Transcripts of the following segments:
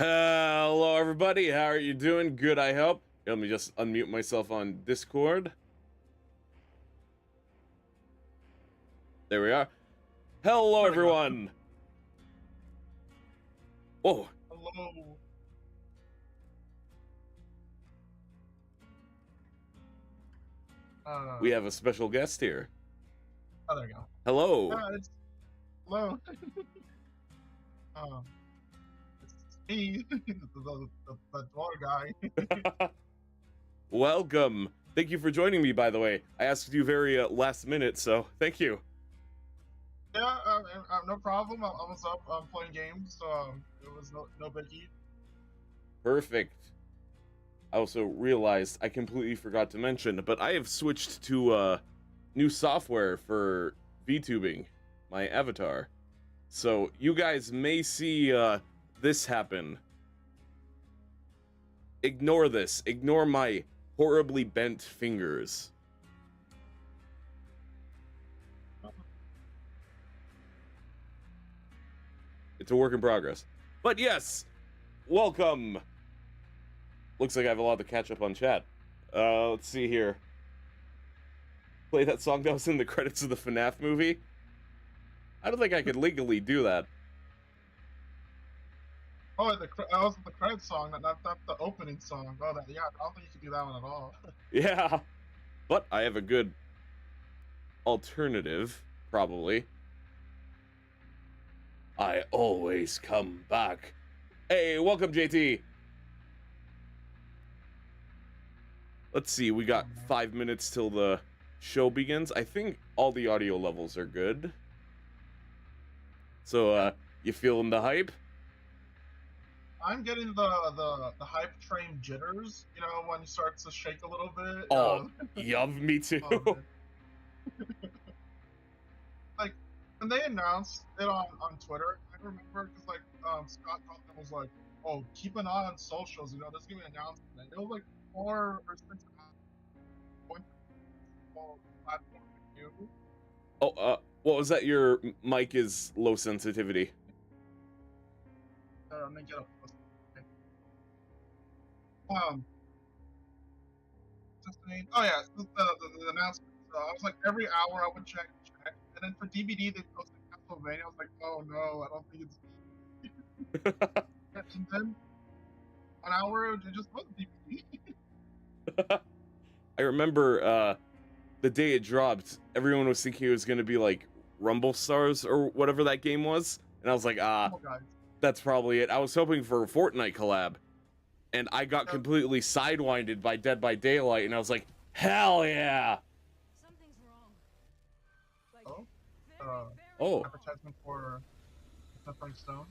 Hello, everybody. How are you doing? Good, I hope. Let me just unmute myself on Discord. There we are. Hello, everyone. Whoa. Hello. We have a special guest here. Oh, there we go. Hello. Hello. It's me, the dwarf guy. Welcome. Thank you for joining me, by the way. I asked you very last minute, so thank you. Yeah, no problem. I was up playing games, so it was no biggie. Perfect. I also realized I completely forgot to mention, but I have switched to new software for VTubing, my avatar. So you guys may see this happen. Ignore this. Ignore my horribly bent fingers. It's a work in progress. But yes, welcome. Looks like I have a lot to catch up on chat. Let's see here. Play that song that was in the credits of the FNAF movie? I don't think I could legally do that. Oh, that was the credits song, not the opening song. Oh, yeah, I don't think you could do that one at all. Yeah, but I have a good alternative, probably. I always come back. Hey, welcome, JT. Let's see, we got 5 minutes till the show begins. I think all the audio levels are good. So, you feeling the hype? I'm getting the hype train jitters, you know, when it starts to shake a little bit. Oh, yup, me too. Oh, like, when they announced it on Twitter, I remember because, like, Scott Cawthon was like, oh, keep an eye on socials, you know, there's going to be an announcement. It was like 4 or 6 hours platform review. Oh, what was that? Your mic is low sensitivity. Let me get a oh yeah, the announcement. So I was like, every hour I would check, and then for DVD they posted Castlevania. I was like, oh no, I don't think it's. And then an hour it just wasn't DVD. I remember the day it dropped, everyone was thinking it was going to be like Rumble Stars or whatever that game was, and I was like, that's probably it. I was hoping for a Fortnite collab, and I got completely sidewinded by Dead by Daylight, and I was like, hell yeah! Something's wrong. Like, oh. Advertisement for Symphony Stone.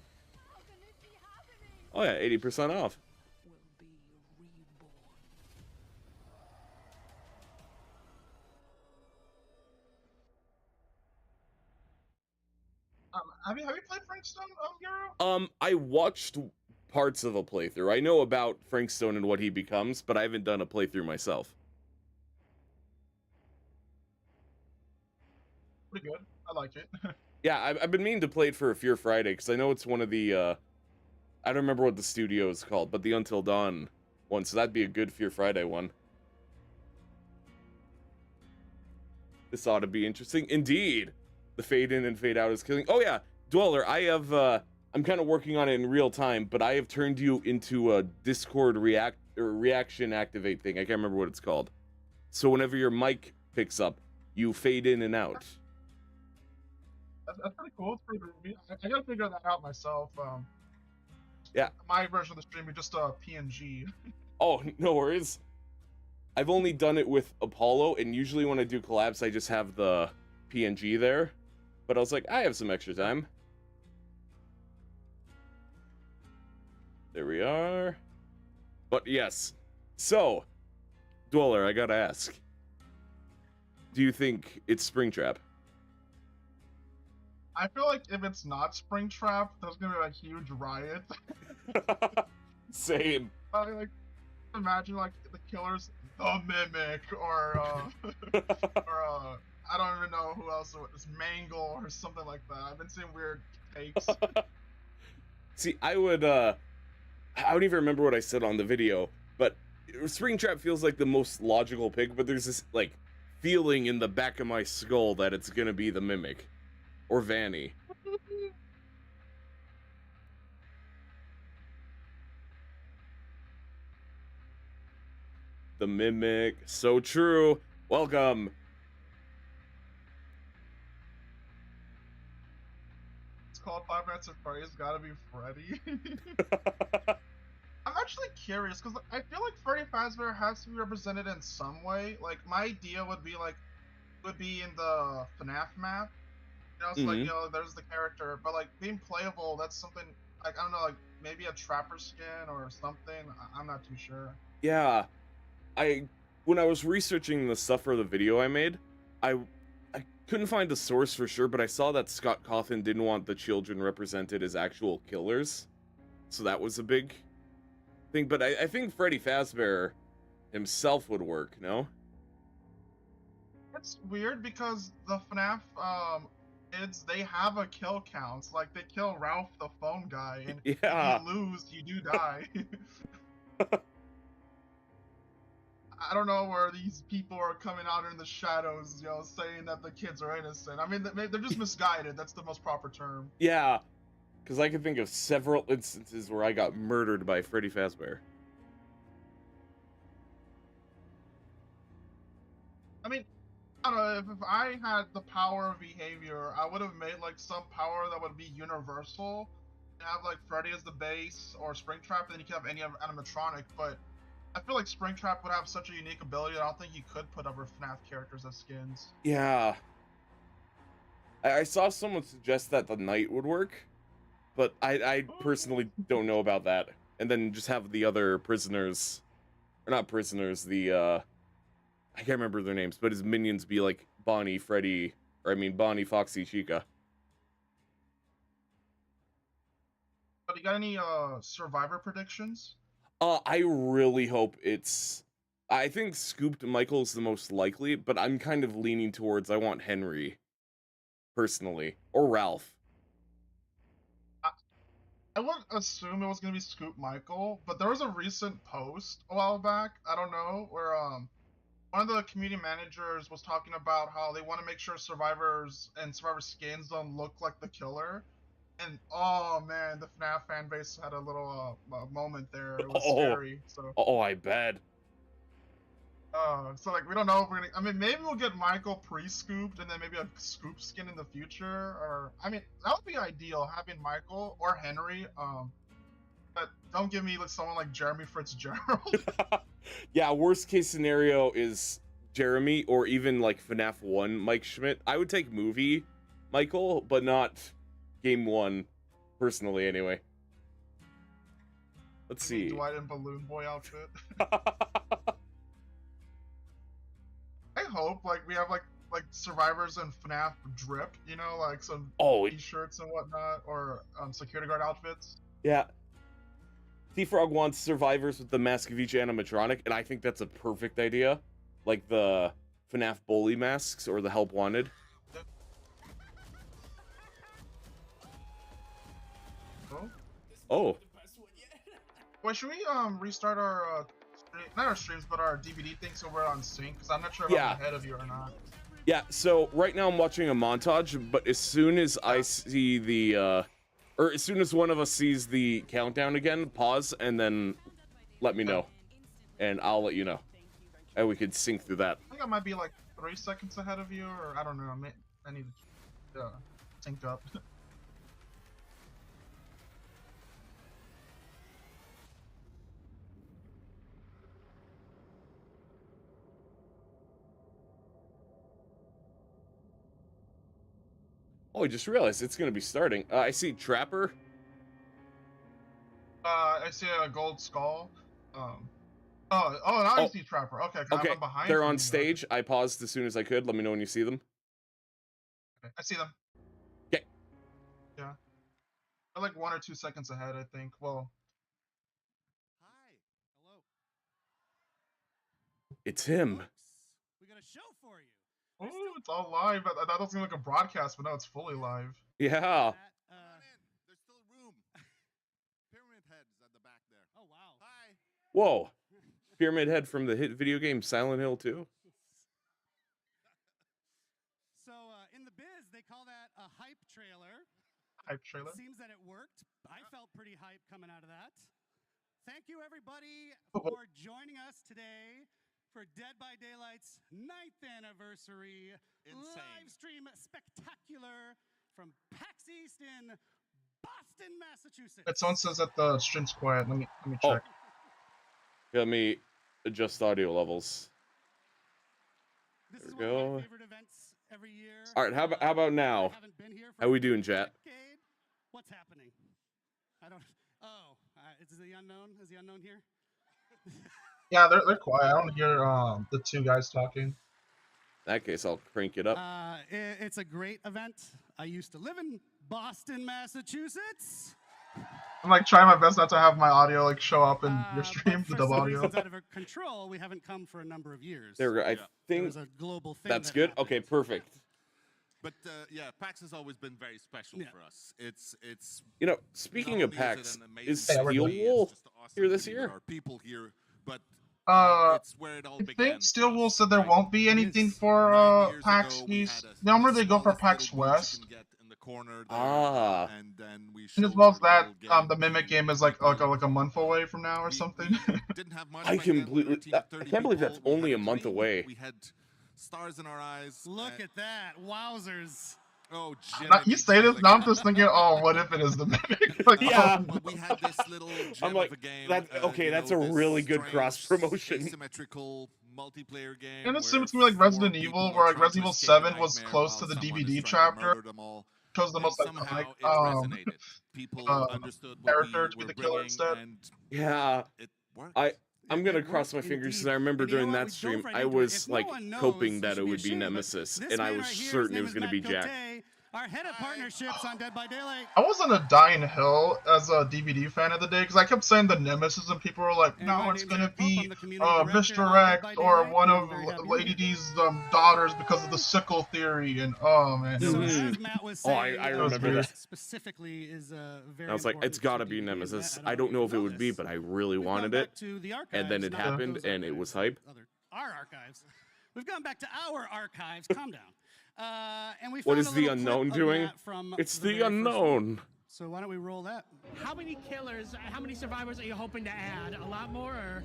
Oh yeah, 80% off. Have you played Frank Stone, Yero? I watched parts of a playthrough. I know about Frank Stone and what he becomes, but I haven't done a playthrough myself. Pretty good. I like it. Yeah, I've been meaning to play it for a Fear Friday, because I know it's one of the, I don't remember what the studio is called, but the Until Dawn one, so that'd be a good Fear Friday one. This ought to be interesting. Indeed! The fade in and fade out is killing. Oh yeah, Dweller, I have, I'm kind of working on it in real time, but I have turned you into a Discord reaction activate thing. I can't remember what it's called. So whenever your mic picks up, you fade in and out. That's pretty cool. It's pretty groovy. I gotta figure that out myself. Yeah. My version of the stream is just a PNG. Oh, no worries. I've only done it with Apollo, and usually when I do collabs, I just have the PNG there. But I was like, I have some extra time. There we are. But yes. So, Dweller, I gotta ask. Do you think it's Springtrap? I feel like if it's not Springtrap, there's gonna be a huge riot. Same. Like, imagine like the killers, the Mimic, or I don't even know who else. It's Mangle or something like that. I've been seeing weird takes. See, I would I don't even remember what I said on the video, but Springtrap feels like the most logical pick, but there's this, like, feeling in the back of my skull that it's gonna be the Mimic. Or Vanny. The Mimic. So true. Welcome. It's called Five Nights at Freddy's. Gotta be Freddy. I'm actually curious because I feel like Freddy Fazbear has to be represented in some way. Like my idea would be in the FNAF map. You know, it's like, you know, there's the character, but like being playable, that's something like I don't know, like maybe a trapper skin or something. I'm not too sure. Yeah. When I was researching the stuff for the video I made, I couldn't find the source for sure, but I saw that Scott Cawthon didn't want the children represented as actual killers. So that was a big thing, but I think Freddy Fazbear himself would work, no? It's weird because the FNAF kids, they have a kill counts. Like they kill Ralph the phone guy, and Yeah. if you lose, you do die. I don't know where these people are coming out in the shadows, you know, saying that the kids are innocent. I mean, they're just misguided. That's the most proper term. Yeah, because I can think of several instances where I got murdered by Freddy Fazbear. I mean, I don't know, if I had the power of behavior, I would have made like some power that would be universal. Have like Freddy as the base or Springtrap, and then you can have any animatronic, but I feel like Springtrap would have such a unique ability that I don't think you could put other FNAF characters as skins. Yeah. I saw someone suggest that the Knight would work, but I personally don't know about that. And then just have the other prisoners, or not prisoners, the, I can't remember their names, but his minions be like Bonnie, Freddy, or I mean Bonnie, Foxy, Chica. But you got any Survivor predictions? I really hope it's... I think Scooped Michael's the most likely, but I'm kind of leaning towards I want Henry, personally. Or Ralph. I wouldn't assume it was going to be Scoop Michael, but there was a recent post a while back, I don't know, where one of the community managers was talking about how they want to make sure survivors and survivor skins don't look like the killer. And oh man, the FNAF fan base had a little moment there. It was scary. So I bet. so like we don't know if we're gonna. I mean, maybe we'll get Michael pre-scooped and then maybe a scoop skin in the future. Or I mean, that would be ideal having Michael or Henry. But don't give me like someone like Jeremy Fitzgerald. Yeah, worst case scenario is Jeremy or even like FNAF 1 Mike Schmidt. I would take movie Michael, but not game 1, personally anyway. Let's see. Dwight and Balloon Boy outfit. I hope like we have like survivors and FNAF drip, you know, like some t-shirts and whatnot, or security guard outfits. Yeah. T-Frog wants survivors with the mask of each animatronic, and I think that's a perfect idea. Like the FNAF Boulay masks or the Help Wanted. Oh. Wait, should we restart our not our streams but our DVD thing so we're on sync? Because I'm not sure if I'm ahead of you or not. Yeah, so right now I'm watching a montage, but as soon as I see the or as soon as one of us sees the countdown again, pause and then let me know. And I'll let you know. And we could sync through that. I think I might be like 3 seconds ahead of you, or I don't know. I need to sync up. Oh, I just realized it's gonna be starting. I see Trapper. I see a gold skull. Now I see Trapper. Okay, okay. I'm behind. They're on stage. I paused as soon as I could. Let me know when you see them. Okay, I see them. Okay. Yeah. They're like 1 or 2 seconds ahead, I think. Well. Hi. Hello. It's him. We got a show for you. Oh, it's all live. That doesn't seem like a broadcast, but no, it's fully live. Yeah. Come on in. There's still room. Pyramid Head's at the back there. Whoa. Pyramid Head from the hit video game Silent Hill 2. So in the biz, they call that a hype trailer. Hype trailer. Seems that it worked. I felt pretty hype coming out of that. Thank you, everybody, for joining us today for Dead by Daylight's 9th anniversary live stream spectacular from PAX East in Boston, Massachusetts. But someone says that the stream's quiet. Let me Oh. check. Let me adjust audio levels. This There is we one of go. my favorite events every year. All right, how about now? I haven't been here for How we a doing, chat? decade. What's happening? I don't. Oh, is the unknown? Is the unknown here? Yeah, they're quiet. I don't hear the two guys talking. In that case, I'll crank it up. It's a great event. I used to live in Boston, Massachusetts. I'm like trying my best not to have my audio like show up in your stream, But the for double some audio. reasons out of our control, we haven't come for a number of years. There we go. I There think was a global thing. that's that good. happened. Okay, perfect. But yeah, PAX has always been very special Yeah. for us. It's You know, speaking of not only PAX, it an amazing is Yeah, we're Steel good. community, Wool it's just awesome here this to be year? with our people here, but It's where it all I began. think for Steel Wool us, said there right? won't be anything is. for 9 years PAX ago, we East. had a Normally they go for smallest PAX little booth you West. can get in the corner there, Ah. and then we And as showed well as our that, little the Mimic to game is like people. a month away from now or We something. didn't have much I back then. We were a completely. team of I 30 can't believe that's people. We only had a month dream. away. We had stars in our eyes. Look at that. Wowzers. Oh, Now, you Jiminy say this, Jim, now I'm just thinking, oh, what if it is the Mimic? Like, Yeah. oh, Well, we had this little gem I'm like, of a game. that- okay, you that's know, a this really good strange, cross-promotion. asymmetrical multiplayer game. And assume where it's gonna be like four Resident people Evil, are where like trying to Resident Evil escape 7 a was nightmare close while to the someone is DVD trying to chapter. murder them all. Chose the And most somehow iconic it resonated. People understood what character we to be were the killer bringing, instead. and Yeah, it worked. I'm It gonna worked cross my fingers because indeed. I remember And you know during what? that We stream, dove right I into it. was If no like one knows, hoping there that it should be would be a shame, but Nemesis, this and I man was right here, his certain it name was is gonna Matt be Jack. Cote, our head of partnerships on Dead by Daylight. I was on a dying hill as a DVD fan of the day because I kept saying the Nemesis and people were like, And no, my it's name's gonna Eric Pope. I'm be the community director on Dead by Misdirect or Daylight, one and I'm of very happy Lady you're here. D's daughters because of the sickle theory. And oh man, it So was, as Matt was Oh, saying, I remember Nemesis that. specifically is very I was like, it's important gotta to be DVD, Nemesis. and I don't know if it you would be, this. but I really We've gone wanted back it. to the And then archives, it not happened, those and it was archives, hype. our archives. We've gone back to our archives. Calm down. And we What found is a the little clip unknown of doing? Matt from It's the the very first one. unknown. So why don't we roll that? How many killers, how many survivors are you hoping to add? A lot more, or?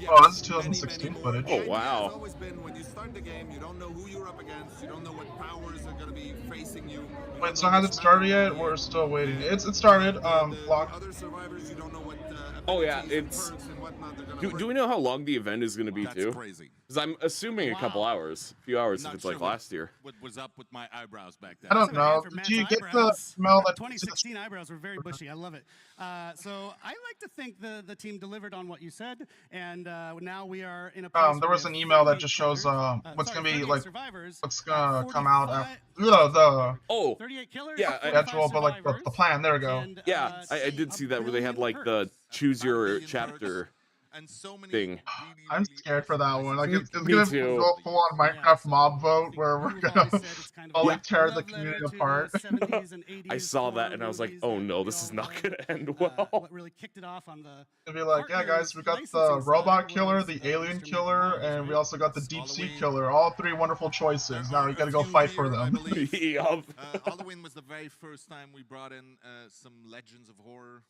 Oh, this is Many, 2016 many footage. more. Oh, The idea wow. has always been when you start the game, you don't know who you're up against, you don't know what powers are going to be facing you. Wait, so has it started yet? We're still waiting. It started. Block. Other survivors, you don't know what Oh, yeah, abilities and it's- perks and whatnot they're gonna Do bring. we know how long the event is gonna be That's too? crazy. Because I'm assuming a couple hours, a few hours if Not it's sure like what- last year. What was up with my eyebrows back then? I don't That's a know. fan for Matt's Do you get the eyebrows. smell that? 2016 eyebrows were very bushy. I love it. So I like to think the team delivered on what you said, and now we are in a place There where was we an have email that 38 just shows killers. what's Sorry, gonna be 38 like survivors, what's gonna come out 45 after Oh, 38 killers, Yeah, I- 45 schedule, but like the survivors, plan. There we go. and, yeah, I did a see that where they had billion like the perks. choose About a your billion chapter. perks and so many thing. really, I'm really scared for that awesome one. Like it's Me gonna too. go full on Yeah, Minecraft so mob I vote think where we're you've gonna always said it's kind of all a like tear the love community letter to apart. the 70s and 80s I saw that horror and I was like, movies oh that no, we this is all not love. gonna end well. What really kicked it off on the It'd be like, yeah, guys, we got partners the licensing robot side killer, was, the Mr. alien Mr. killer, Myers, and we right? also got the Yes, deep sea Halloween. killer. All three wonderful choices. There Now are you a gotta go few fight for here, I them. believe. Yup. Halloween was the very first time we brought in some legends of horror.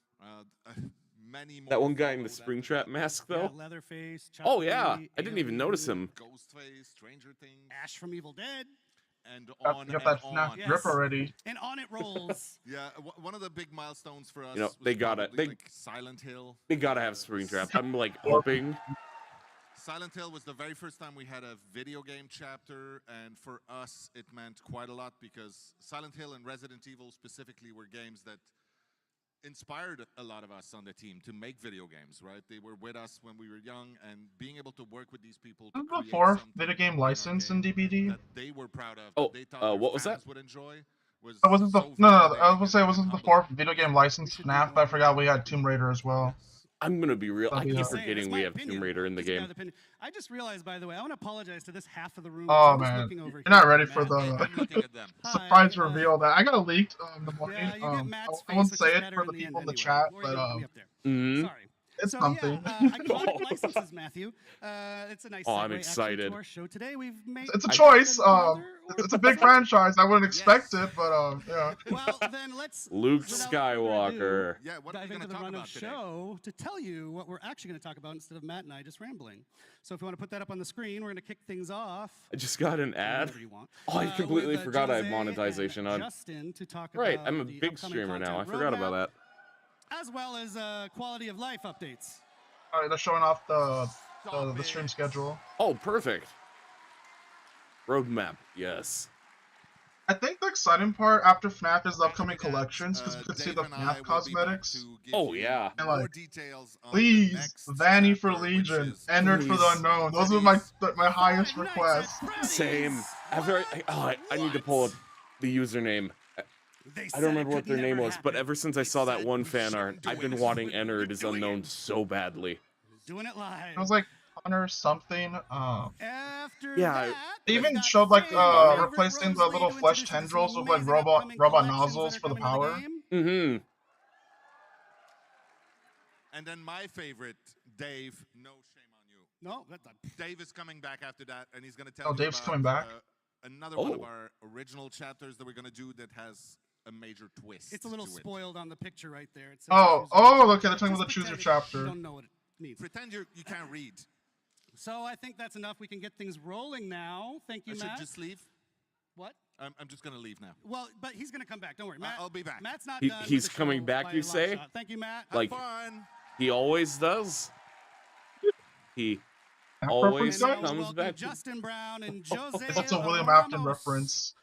Many more. That one guy in the followed after Springtrap that. mask Yeah, though. Leatherface, Chuck Oh yeah, Berry, I didn't even notice Alien, him. Ghostface, Stranger Things, Ash from Evil Dead, and Got, on you got and that FNAF on. Yes. drip already. and on it rolls. Yeah, one of the big milestones for us. You know, was they gotta- probably, they- like Silent Hill. They gotta have Springtrap. I'm like hoping. Silent Hill was the very first time we had a video game chapter, and for us, it meant quite a lot because Silent Hill and Resident Evil specifically were games that inspired a lot of us on the team to make video games, right? They were with us when we were young, and being able to work with these people to This is the create fourth something video in game our license in game DBD. that they were proud of, Oh, that they thought their what was that? fans would enjoy was Oh, wasn't the so no? I validating was gonna say and wasn't the humbling. fourth video game license should do FNAF? more I forgot we had Tomb Raider as well. Yes. I'm gonna be real. I That'd be keep awesome. Saying, forgetting it's we my have opinion. Tomb Raider in the Just my game. opinion. I just realized, by the way, I want to apologize to this half of the room. Oh, I'm just man. looking over You're here not at ready for Matt. the I'm looking at them. Hi, surprise reveal that I got leaked in the morning. Yeah, you get Matt's I won't face, which say is it better for in the the end people in the anyway. chat, Or but you'll be up there. Mhm. Sorry. It's So something. yeah, iconic licenses, Matthew. It's a nice. Oh, I'm segue, actually, excited. to our show today. We've made. It's a I- choice. Brother or It's a big son? franchise. I wouldn't expect Yes. it, but yeah. Well, then let's. Luke without further ado, Skywalker. Yeah, what are dive we going into to the talk run about of today? show to tell you what we're actually going to talk about instead of Matt and I just rambling. So if you want to put that up on the screen, we're going to kick things off. I just got an ad. Whatever you want. Oh, I completely with, forgot I have Jose monetization and on. Justin to talk Right, about I'm a the big upcoming streamer now. I content forgot about roadmap, that. as well as quality of life updates. All right, they're showing off the Stop stream it. schedule. Oh, perfect. Roadmap, yes. I think the exciting part after FNAF is the upcoming After that, collections because we could see Dave the and I FNAF will be back cosmetics. to give Oh, you yeah. And, more like, details on the Please, next Vanny for chapter, which Legion, is Ennard for the Please. Unknown. Those are my Freddy's. highest Five Nights at requests. Freddy's. Same. After I need to pull up the username. They I said don't it remember what could their name never was, but happen. ever since I saw that said one we fan art, shouldn't do I've it. been This is wanting what Ennard we're is doing Unknown it. so badly. Doing it live. It was like Connor something. After Yeah, that, They we've even got showed like favorite replacing the Rosalie little to flesh introduce you to tendrils some with like amazing robot upcoming robot collections nozzles that are for the coming to power. game. Mm-hmm. And then my favorite, Dave, no shame on you. No, that's not. Dave is coming back after that, and he's going to tell Oh, you Dave's about coming back? another one of Oh. our original chapters that we're going to do that has a major twist. It's a little to it. spoiled on the picture right there. It says Oh, choose your okay, chapter. they're talking about Just the choose your pretend chapter. You don't know what it means. Pretend you can't read. So I think that's enough. We can get things rolling now. Thank you, I should Matt. just leave. What? I'm just going to leave now. Well, but he's going to come back. Don't worry, Matt. I'll be back. Matt's not He- done. he's with the coming show back, by you a long say? shot. Thank you, Matt. Have Like- fun. He always does. He That always reference, And now guys? we'll comes welcome back. Justin Brown and Jose. It's a William Afton Ramos. reference.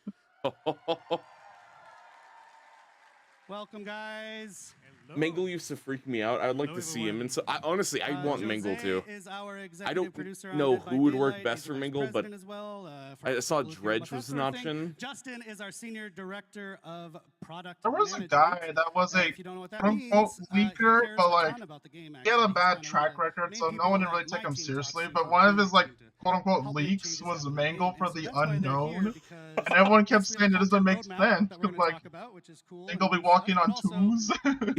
Welcome, guys. Mingle used to freak me out. I would like to see him, and so honestly, I want Mingle Jose too. is our executive I don't producer on know Dead by who would work Daylight. best He's for the Mingle, vice but president as well, I saw people who care Dredge about that was an sort of thing. option. Justin is our senior director of product There was a management. guy that was a If you don't know what that quote means, unquote he leaker, cares but a like ton about the game, he had a actually. He's bad kinda one track of the record, main so no people one didn't that really take my him team seriously. talks But to one of for his like to quote unquote help make leaks changes was happen to the Mangle game. for And so the that's why they're here, unknown, because and everyone kept yes, we have saying a it doesn't make content roadmap sense that we're because gonna like talk about, which is cool Mangle and be new stuff, walking but on also, twos.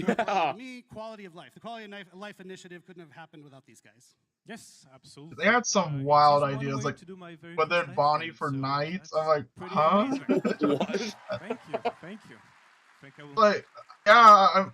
Yeah. to me, quality of life. The quality of life initiative couldn't have happened without these guys. Yes, absolutely. They had some It wild was one ideas, way like to do my very whether first Bonnie live for stream, so nights. that's I'm like, pretty huh? amazing. What? Thank you, thank you. Think I will Like, yeah,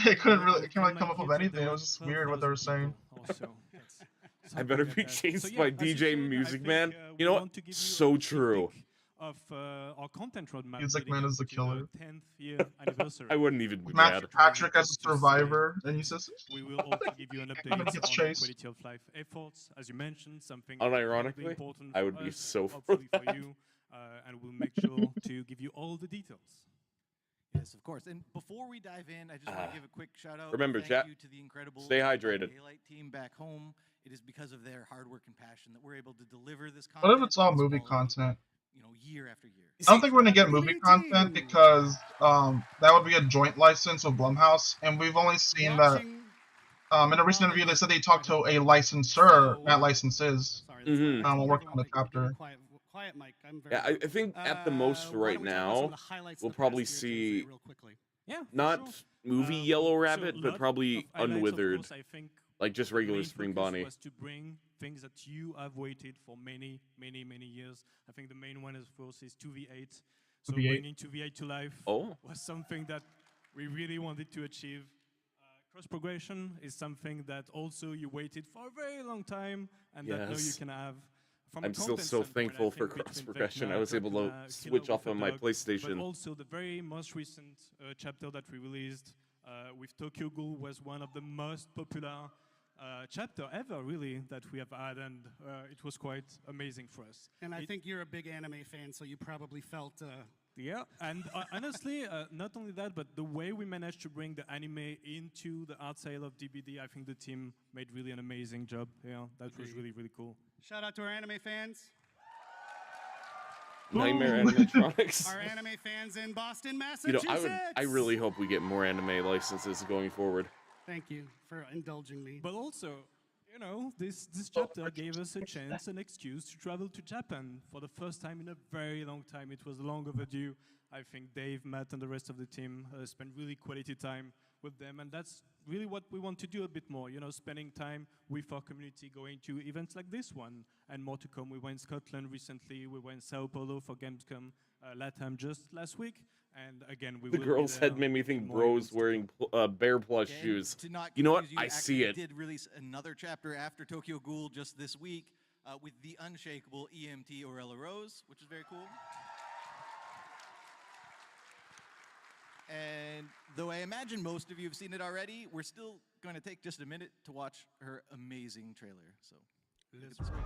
I couldn't really, I tell can't like my come up with kids that anything. there It was just weird what they were 12,000 saying. people also. That's I better something be like that. chased So, yeah, by as you DJ said, I Music think, Man. we You know what? want to give you So a sneak true. peek of our content roadmap. Music leading Man up is the to killer. 10th year anniversary. I wouldn't even be Which mad. Matthew is Patrick as a just to say survivor, and he says, we will also give you an update on gets the chased. quality of life efforts, as you mentioned, something Unironically, incredibly important I for would be us, so for hopefully for that. you, and we'll make sure to give you all the details. Yes, of course. And before we dive in, I just want to give a quick shout out. Remember, thank chat, you to the incredible stay hydrated. Daylight team back home. It is because of their hard work and passion that we're able to deliver this content. what if it's all and this movie quality, content? You know, year after year. I don't think we're gonna get movie 2018. content because that would be a joint license with Blumhouse, and we've only seen that Watching- in a recent interview they said they talked to a licensor So, at licenses. Sorry, that's Mhm. not- We're working on the everyone, chapter. Quiet, Mike. I'm very. Yeah, I think at the most Why right don't we talk about some of now, the highlights of we'll the past probably year, Jose, see real quickly. Yeah, for not sure. movie Yellow So Rabbit, lot but probably of highlights, of Unwithered, course, I think like just the regular main Spring focus Bonnie. was to bring things that you have waited for many, many, many years. I think the main one, of course, is 2v8. So 2v8. bringing 2v8 to life Oh, was something that we really wanted to achieve. Cross progression is something that also you waited for a very long time, and that now you Yes. can have. From a I'm still content so standpoint, I thankful for think between cross progression. Vecna, I was able to Dracula, switch Killer off with on a my Dog, PlayStation. But also the very most recent chapter that we released with Tokyo Ghoul was one of the most popular chapter ever, really, that we have had, and it was quite amazing for us. And I It- think you're a big anime fan, so you probably felt. Yeah, and honestly, not only that, but the way we managed to bring the anime into the art sale of DBD, I think the team made really an amazing job. Yeah, that was really, really cool. Shout out to our anime fans. Nightmare Animatronics. Our anime fans in Boston, You know, Massachusetts. I really hope we get more anime licenses going forward. Thank you for indulging me. But also, you know, this chapter gave us a chance, an excuse to travel to Japan for the first time in a very long time. It was long overdue. I think Dave, Matt, and the rest of the team spent really quality time with them, and that's really what we want to do a bit more, you know, spending time with our community, going to events like this one, and more to come. We were in Scotland recently, we were in Sao Paulo for Gamescom LATAM just last week, and again, we The will girl's be there head made me think more Bro's events to wearing bear plush shoes. To not You know what? confuse I actually see it. did release another chapter after Tokyo Ghoul just this week with the unshakable EMT Orella Rose, which is very cool. And though I imagine most of you have seen it already, we're still going to take just a minute to watch her amazing trailer. So, look at the screen.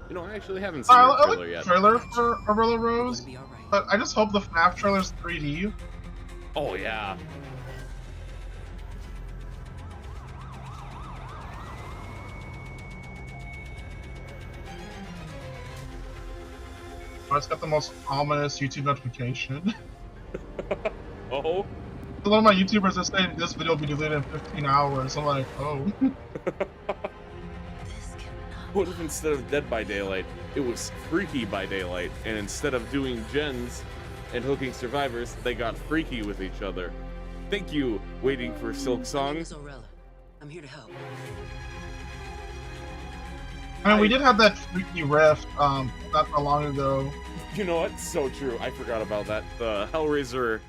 You know, I actually haven't seen the I trailer like yet. the trailer for Orella Rose, but I just hope the FNAF trailer's 3D. Oh yeah. Oh, it's got the most ominous YouTube notification. Oh. A lot of my YouTubers are saying this video will be deleted in 15 hours. I'm like, oh. What if instead of Dead by Daylight, it was Freaky by Daylight, and instead of doing gens and hooking survivors, they got freaky with each other? Thank you, Waiting for Silk Song. Orella. I'm here to help. I mean, we did have that freaky riff not that long ago. You know what? So true. I forgot about that. The Hellraiser,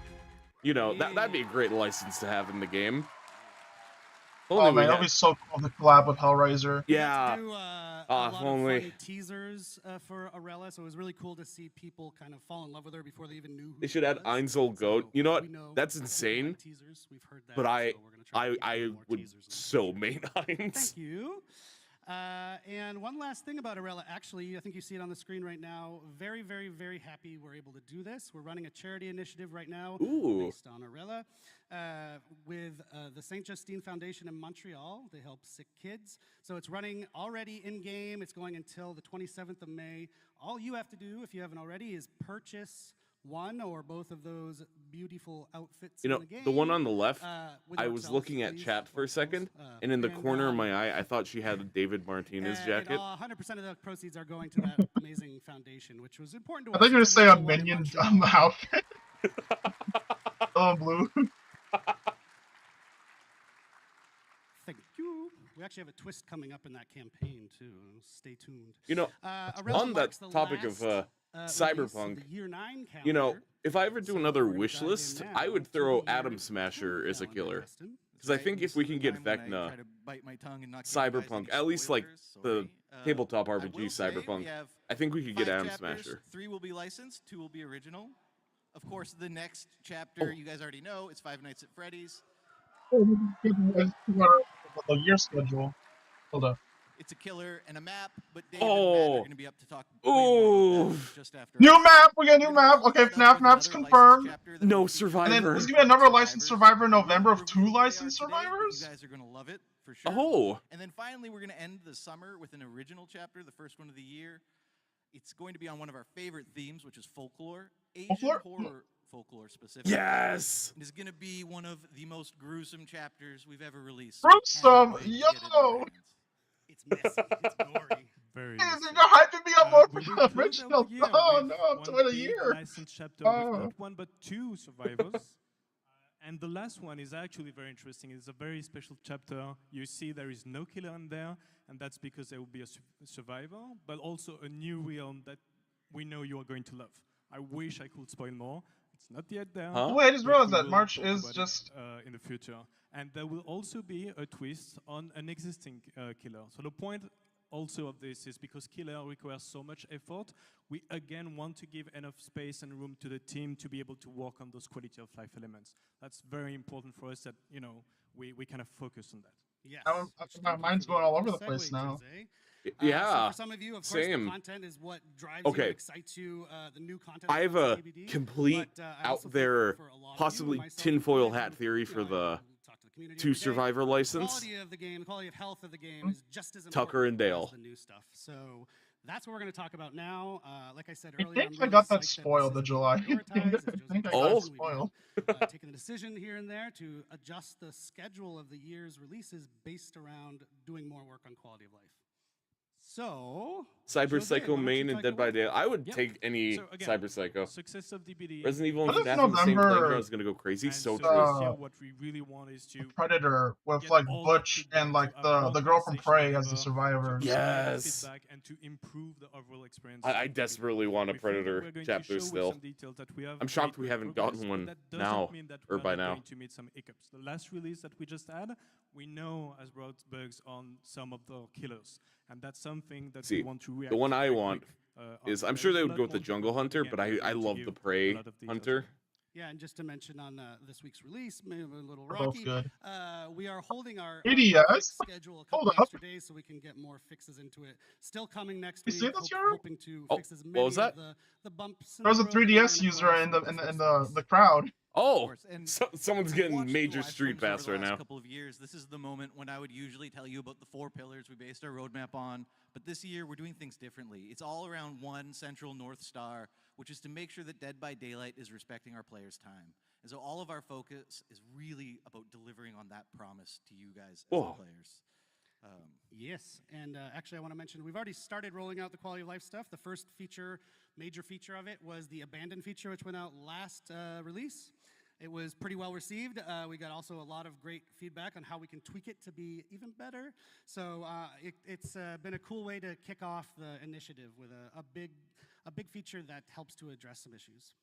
you know, that'd be a great license to have in the game. Only Oh man, that'd be so cool to collab with Hellraiser. Yeah. Do, a Ah, lot only. of funny teasers for Orella, so it was really cool to see people kind of fall in love with her before they even knew who They she should add was. Einzel Goat. You know what? We know That's people insane. like teasers. We've heard that, But so we're gonna try to get more would teasers in the so future. main Heinz. Thank you. And one last thing about Orella, actually, I think you see it on the screen right now. Very, very, very happy we're able to do this. We're running a charity initiative right now based on Orella with the St. Justine Foundation in Montreal. They help sick kids. So it's running already in-game. It's going until the 27th of May. All you have to do, if you haven't already, is purchase one or both of those beautiful outfits You know, in the game. the one on the left, with I your was selves, looking at please, chat for a second, and in the and, corner of my eye, I thought she had a David Martinez jacket. 100% of the proceeds are going to that amazing foundation, which was important to I us. thought you were It's gonna say a real one in minion Montreal. outfit. Oh, blue. Thank you. We actually have a twist coming up in that campaign too. Stay tuned. You know, Orella on that marks the topic of last, release Cyberpunk, of the Year 9 you know, calendar. if I ever do another we're gonna wish dive in list, now I would to throw the Year Atom Smasher 10 as a calendar, killer. Justin. Because I think if we can get Vecna, Cyberpunk, at least like the tabletop RPG Cyberpunk, I think we could get Atom Smasher. 3 will be licensed, 2 will be original. Of course, the next chapter, you guys already know, it's Five Nights at Freddy's. The year schedule. Hold up. It's a killer and a map, but David and Matt are going to be up to talk way more about that just after. New map! We got a new map! Okay, FNAF map's confirmed. No And Survivor. then there's gonna be another licensed survivor in November of 2 licensed survivors? You guys are going to love it, for sure. Oh. And then finally, we're going to end the summer with an original chapter, the first one of the year. It's going to be on one of our favorite themes, which is folklore. Asian horror folklore specifically. Yes! It is going to be one of the most gruesome chapters we've ever released. Gruesome! Yo! It's messy. It's gory. Very You're messy. hyping me up more We for will the close original. out the year Oh with no, I'm one doing a big year. licensed chapter Oh. with not one but 2 survivors. And the last one is actually very interesting. It's a very special chapter. You see there is no killer in there, and that's because there will be a survivor, but also a new realm that we know you are going to love. I wish I could spoil more. It's not yet there. Huh? Wait, I just but realized we that will March talk is about it, just. in the future. And there will also be a twist on an existing killer. So the point also of this is because killer requires so much effort, we again want to give enough space and room to the team to be able to work on those quality of life elements. That's very important for us that, you know, we kind of focus on that. Yes. My mind's going all over the place now. Yeah, so for some of you, of course, same. the content is what drives Okay. you, excites you. The new content. I have on a DVD, complete but, I also out think there, for a lot of you, possibly myself tinfoil included, hat theory for you know, I the talk to the community 2 every day. survivor The license. quality of the game, the quality of health of the game is just as important Tucker and Dale. as the new stuff. So that's what we're going to talk about now. Like I said I earlier, think I'm I really got that psyched spoiled, the this is July. being prioritized. As I Joseph think I mentioned, got we've spoiled. been, taking the decision here and there to adjust the schedule of the year's releases based around doing more work on quality of life. So, Cyber Jose, Psycho why don't main you and take Dead it by away? Day. I would Yep. take any So again, Cyber Psycho. Success of DBD. Resident Evil What and is FNAF on the same November? playground is gonna go crazy. And So so true. this year, what we really want is to Predator with get like all that Butch feedback and to like have the more girl from conversation Prey than as the ever, to survivors. provide Yes. feedback and to improve the overall experience. I of desperately DBD. want a We think that Predator we're going to chapter show with still. some details that we have I'm shocked made we great haven't progress, gotten but one that doesn't now, mean that or we're by not now. going to meet some hiccups. The last release that we just had, we know has brought bugs on some of the killers, and that's something that we See, want to react the one I very want quick, is on. I'm sure There's they a would lot go with the more to Jungle come, but Hunter, again, but we're I going to love give the a Prey lot of details Hunter. on. Yeah, and just to mention on this week's release, maybe a little They're both rocky. good. We are holding our ADS? fix schedule a couple Hold up. extra days so we can get more fixes into it. Still coming next You week. see this, Yaro? Hoping to Oh, fix as what many was of that? the bumps. In There was the a road that we're 3DS gonna user cross in with the in this the, release. in the crowd. Oh, course, and someone's If you've getting watched major live street streams over pass the right last now. couple of years, this is the moment when I would usually tell you about the 4 pillars we based our roadmap on. But this year, we're doing things differently. It's all around one central North Star, which is to make sure that Dead by Daylight is respecting our players' time. And so all of our focus is really about delivering on that promise to you guys as the players. Yes, and actually I want to mention we've already started rolling out the quality of life stuff. The first major feature of it was the abandoned feature, which went out last release. It was pretty well received. We got also a lot of great feedback on how we can tweak it to be even better. So it's been a cool way to kick off the initiative with a big feature that helps to address some issues.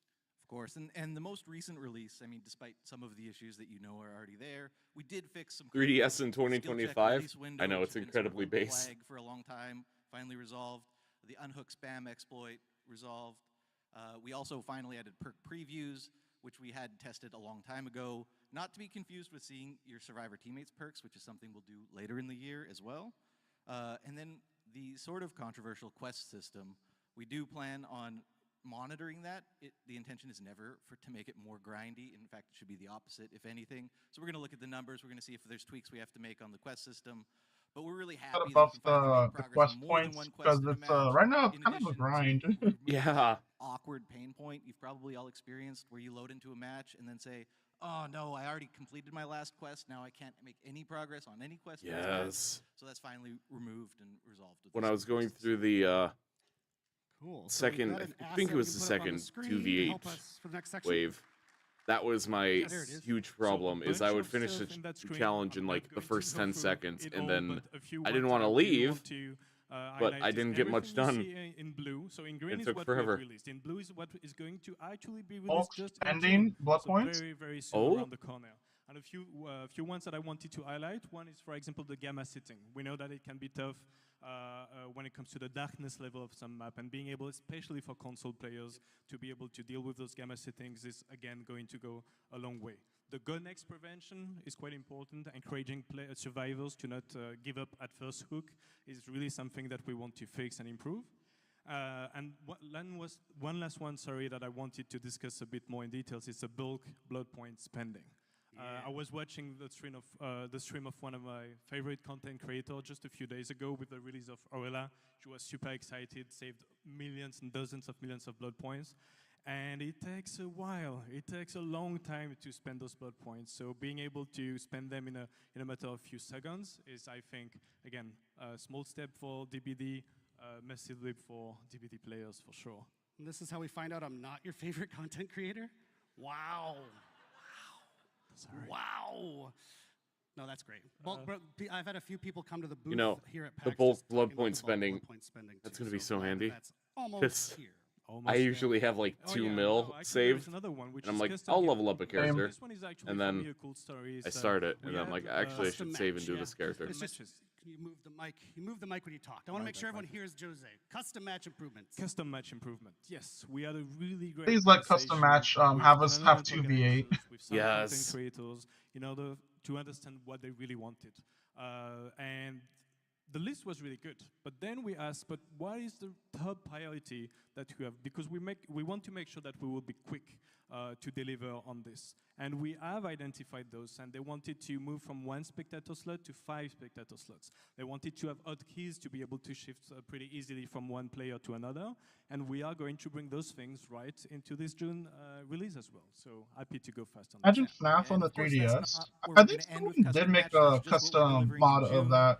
Of course, and the most recent release, I mean, despite some of the issues that you know are already there, we did fix some 3DS in skill check 2025. release window, I know which it's has been sort of incredibly a base. flag for a long time, finally resolved. The unhook spam exploit resolved. We also finally added perk previews, which we had tested a long time ago, not to be confused with seeing your survivor teammates perks, which is something we'll do later in the year as well. And then the sort of controversial quest system, we do plan on monitoring that. The intention is never to make it more grindy. In fact, it should be the opposite, if anything. So we're going to look at the numbers. We're going to see if there's tweaks we have to make on the quest system. But we're really happy that we Buff can finally make the progress quest on more than points one because quest in a it's match. right now In kind of a addition to grind. removing Yeah. that awkward pain point you've probably all experienced where you load into a match and then say, oh no, I already completed my last quest. Now I can't make any progress on any quest. in this match." Yes. So that's finally removed and resolved. With When this I was going quest through the Cool. So we've second, got an I think asset it we was can the put up on second screen to 2v8 help us for the next section. wave, that was my Yes. There it is. huge So a problem. Is I bunch would of finish stuff the in that screen. challenge in I'm like not the going to first go 10 through seconds, it and all, then but a few I didn't ones want to that I really leave. want to, but highlight I is didn't get much everything done. you see in blue. So in green It is took what forever. we released. In blue is what is going to actually be Bulk released just in spending, June. blood So points? very, very soon Oh. around the corner. And a few ones that I wanted to highlight. One is, for example, the gamma setting. We know that it can be tough when it comes to the darkness level of some map, and being able, especially for console players, to be able to deal with those gamma settings is, again, going to go a long way. The gun-X prevention is quite important. Encouraging survivors to not give up at first hook is really something that we want to fix and improve. And one last one, sorry, that I wanted to discuss a bit more in details is the bulk blood point spending. I was watching the stream of one of my favorite content creators just a few days ago with the release of Orella. She was super excited, saved millions and dozens of millions of blood points. And it takes a while. It takes a long time to spend those blood points. So being able to spend them in a matter of a few seconds is, I think, again, a small step for DBD, massive leap for DBD players for sure. And this is how we find out I'm not your favorite content creator? Wow. Sorry. Wow. No, that's great. I've had a few people come to the booth here at PAX. the bulk just blood talking about point the bulk spending, blood point spending that's too, going to be so handy. That's almost here. I usually have like 2 mil saved, another one, and I'm like, I'll level up a character, and then cool story, I start it, and then I'm like, actually I should save and do this character. It's just, can you move the mic? You move the mic when you talk. I want to make sure everyone hears Jose. Custom match improvements. Custom match improvement. Yes, we had a really great. Please let custom match have us have 2v8. With some Yes. content creators in order to understand what they really wanted, and the list was really good. But then we asked, but what is the top priority that we have? Because we want to make sure that we will be quick to deliver on this. And we have identified those, and they wanted to move from 1 spectator slot to 5 spectator slots. They wanted to have hotkeys to be able to shift pretty easily from one player to another. And we are going to bring those things right into this June release as well. So happy to go fast on that. Imagine FNAF on the 3DS. I think someone did make a custom mod of that.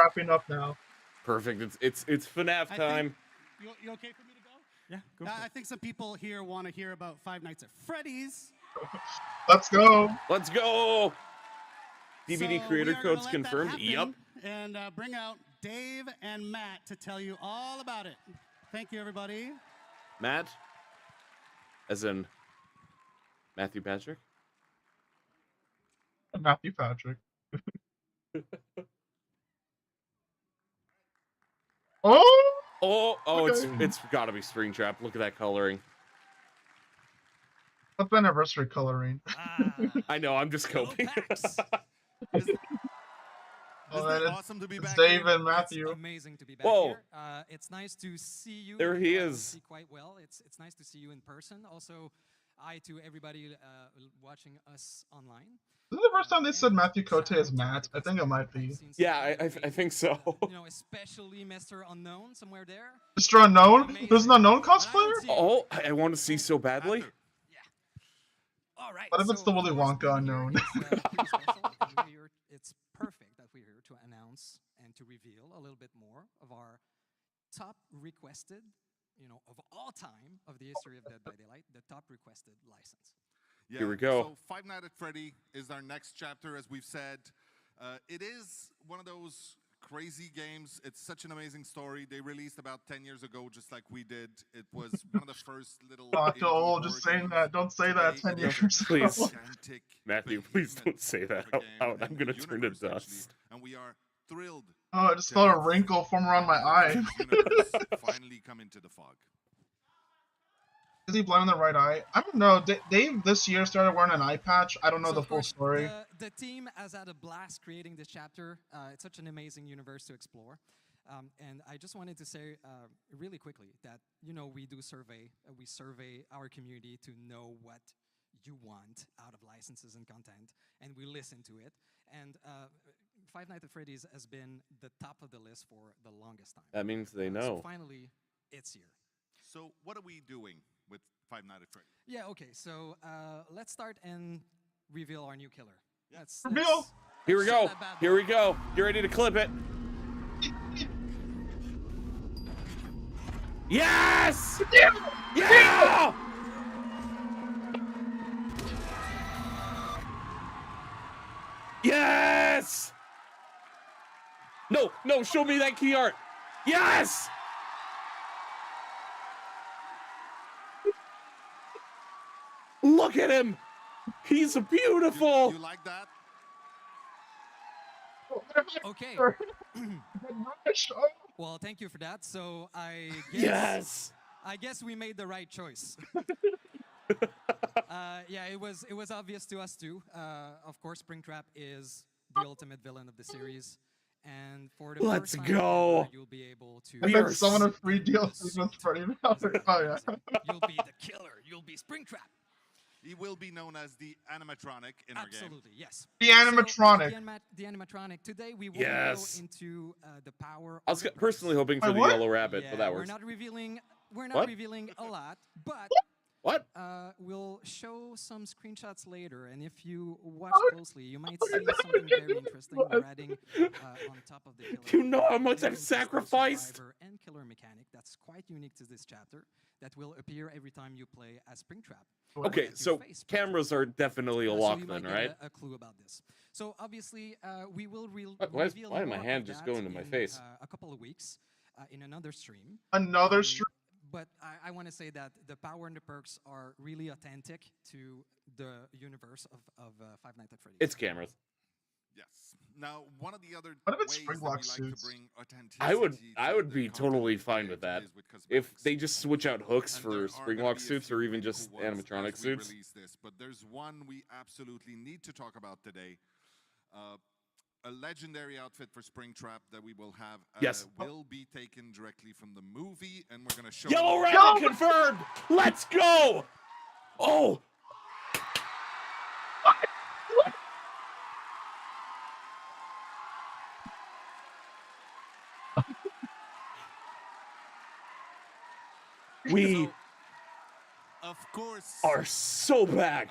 wrapping up now. Perfect. It's FNAF time. You okay for me to go? Yeah, go. I think some people here want to hear about Five Nights at Freddy's. Let's go. Let's go. DVD So creator we are gonna code's let that confirmed. happen Yep. And bring out Dave and Matt to tell you all about it. Thank you, everybody. Matt, as in Matthew Patrick. Matthew Patrick. Oh! Oh, Okay. it's got to be Springtrap. Look at that coloring. What's anniversary coloring? I know. I'm just coping. Isn't it awesome to be it's back Dave here? and Matthew. It's amazing to be back Whoa. here. It's nice to see you. There even he though I don't is. See quite well. It's nice to see you in person. Also, hi to everybody watching us online. This is the first time they said Matthew Cote is Matt. I think it might be. Yeah, I think so. You know, especially Mr. Unknown somewhere there. Mr. Unknown? There's an Unknown cosplayer? Oh, I want to see so badly. All right. What if it's the Willy Wonka Unknown? It's perfect that we're here to announce and to reveal a little bit more of our top requested, of all time of the history of Dead by Daylight, the top requested license. Yeah, Here we go. So Five Nights at Freddy is our next chapter, as we've said. It is one of those crazy games. It's such an amazing story. They released about 10 years ago, just like we did. It was one of the first little... Oh, I feel old just saying that. Don't say that 10 years ago. Please. Matthew, please don't say that out loud. I'm going to turn to dust. And we are thrilled. Oh, I just felt a wrinkle form around my eye. Finally come into the fog. Is he blind in the right eye? I don't know. Dave this year started wearing an eye patch. I don't know So the of full course, story. The team has had a blast creating this chapter. It's such an amazing universe to explore. And I just wanted to say really quickly that, we do survey. We survey our community to know what you want out of licenses and content, and we listen to it. And Five Nights at Freddy's has been the top of the list for the longest time. That means they know. So finally, it's here. So what are we doing with Five Nights at Freddy? Yeah, okay, so let's start and reveal our new killer. Reveal! Here we go. Here we go. Get ready to clip it. Yes! Yeah! Yes! No, show me that key art. Yes! Look at him. He's beautiful. You like that? Okay. Well, thank you for that. So I guess we made the right choice. Yeah, it was obvious to us too. Of course, Springtrap is the ultimate villain of the series, and for the Let's first time go. ever, you'll be able to. I bet someone a free deal with Freddy. Oh yeah. You'll be the killer. You'll be Springtrap. He will be known as the animatronic in our game. Absolutely, yes. The animatronic. So, the animatronic. Today we will Yes. go into the power. I was of the personally hoping for Wait, the what? yellow rabbit, yeah, but that we're works. not revealing. We're not What? revealing a lot, but What? we'll show some screenshots later, and if you watch closely, you might see something very interesting. We're adding on top of the killer. You know how much I've an sacrificed. survivor and killer mechanic that's quite unique to this chapter that will appear every time you play as Springtrap. Okay, so cameras are definitely a So lock you then, might get right? a clue about this. So obviously, we will Why reveal did my more hand of just that go into my in, face? a couple of weeks in another stream. Another stream. But I want to say that the power and the perks are really authentic to the universe of Five Nights at Freddy's. It's cameras. Yes. Now, one of the other What if it's ways that we Springlock like suits? to bring authenticity I would to be the totally content fine with that. is with If cosmetics. they just switch out hooks And for there are spring gonna lock be a suits few or even really just cool ones animatronic as we suits. release this, but there's one we absolutely need to talk about today. A legendary outfit for Springtrap that we will have Yes. will be taken directly from the movie, and we're going to show Yellow you- rabbit confirmed. Let's go. Oh. We Of course. are so back.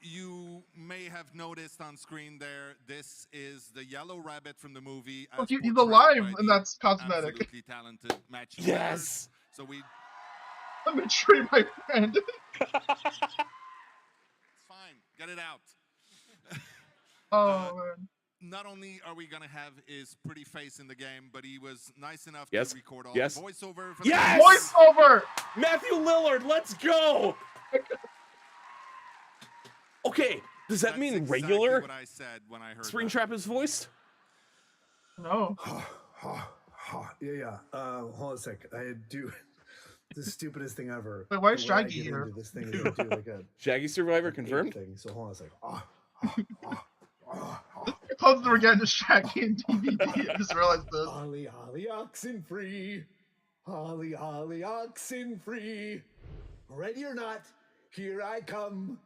you may have noticed on screen there, this is the yellow rabbit from the movie. Look, he's portrayed alive, by and the that's cosmetic. Absolutely talented matching Yes. So we. Let me treat my friend. It's fine. Get it out. Oh man. Not only are we gonna have his pretty face in the game, but he was nice enough Yes. to record all Yes. the voiceover. For Yes. Voiceover. Matthew Lillard, let's go. Okay, does that That's mean exactly regular what I said when I heard Springtrap is voiced? No. Yeah. Hold on a sec. I do the stupidest thing ever. Wait, why is The way I Shaggy get here? into this thing is I do like a Shaggy Survivor an confirmed. thing. So hold on a sec. Close the again to Shaggy and DVD. I just realized this. Holly, holly, oxen free. Holly, holly, oxen free. Ready or not, here I come.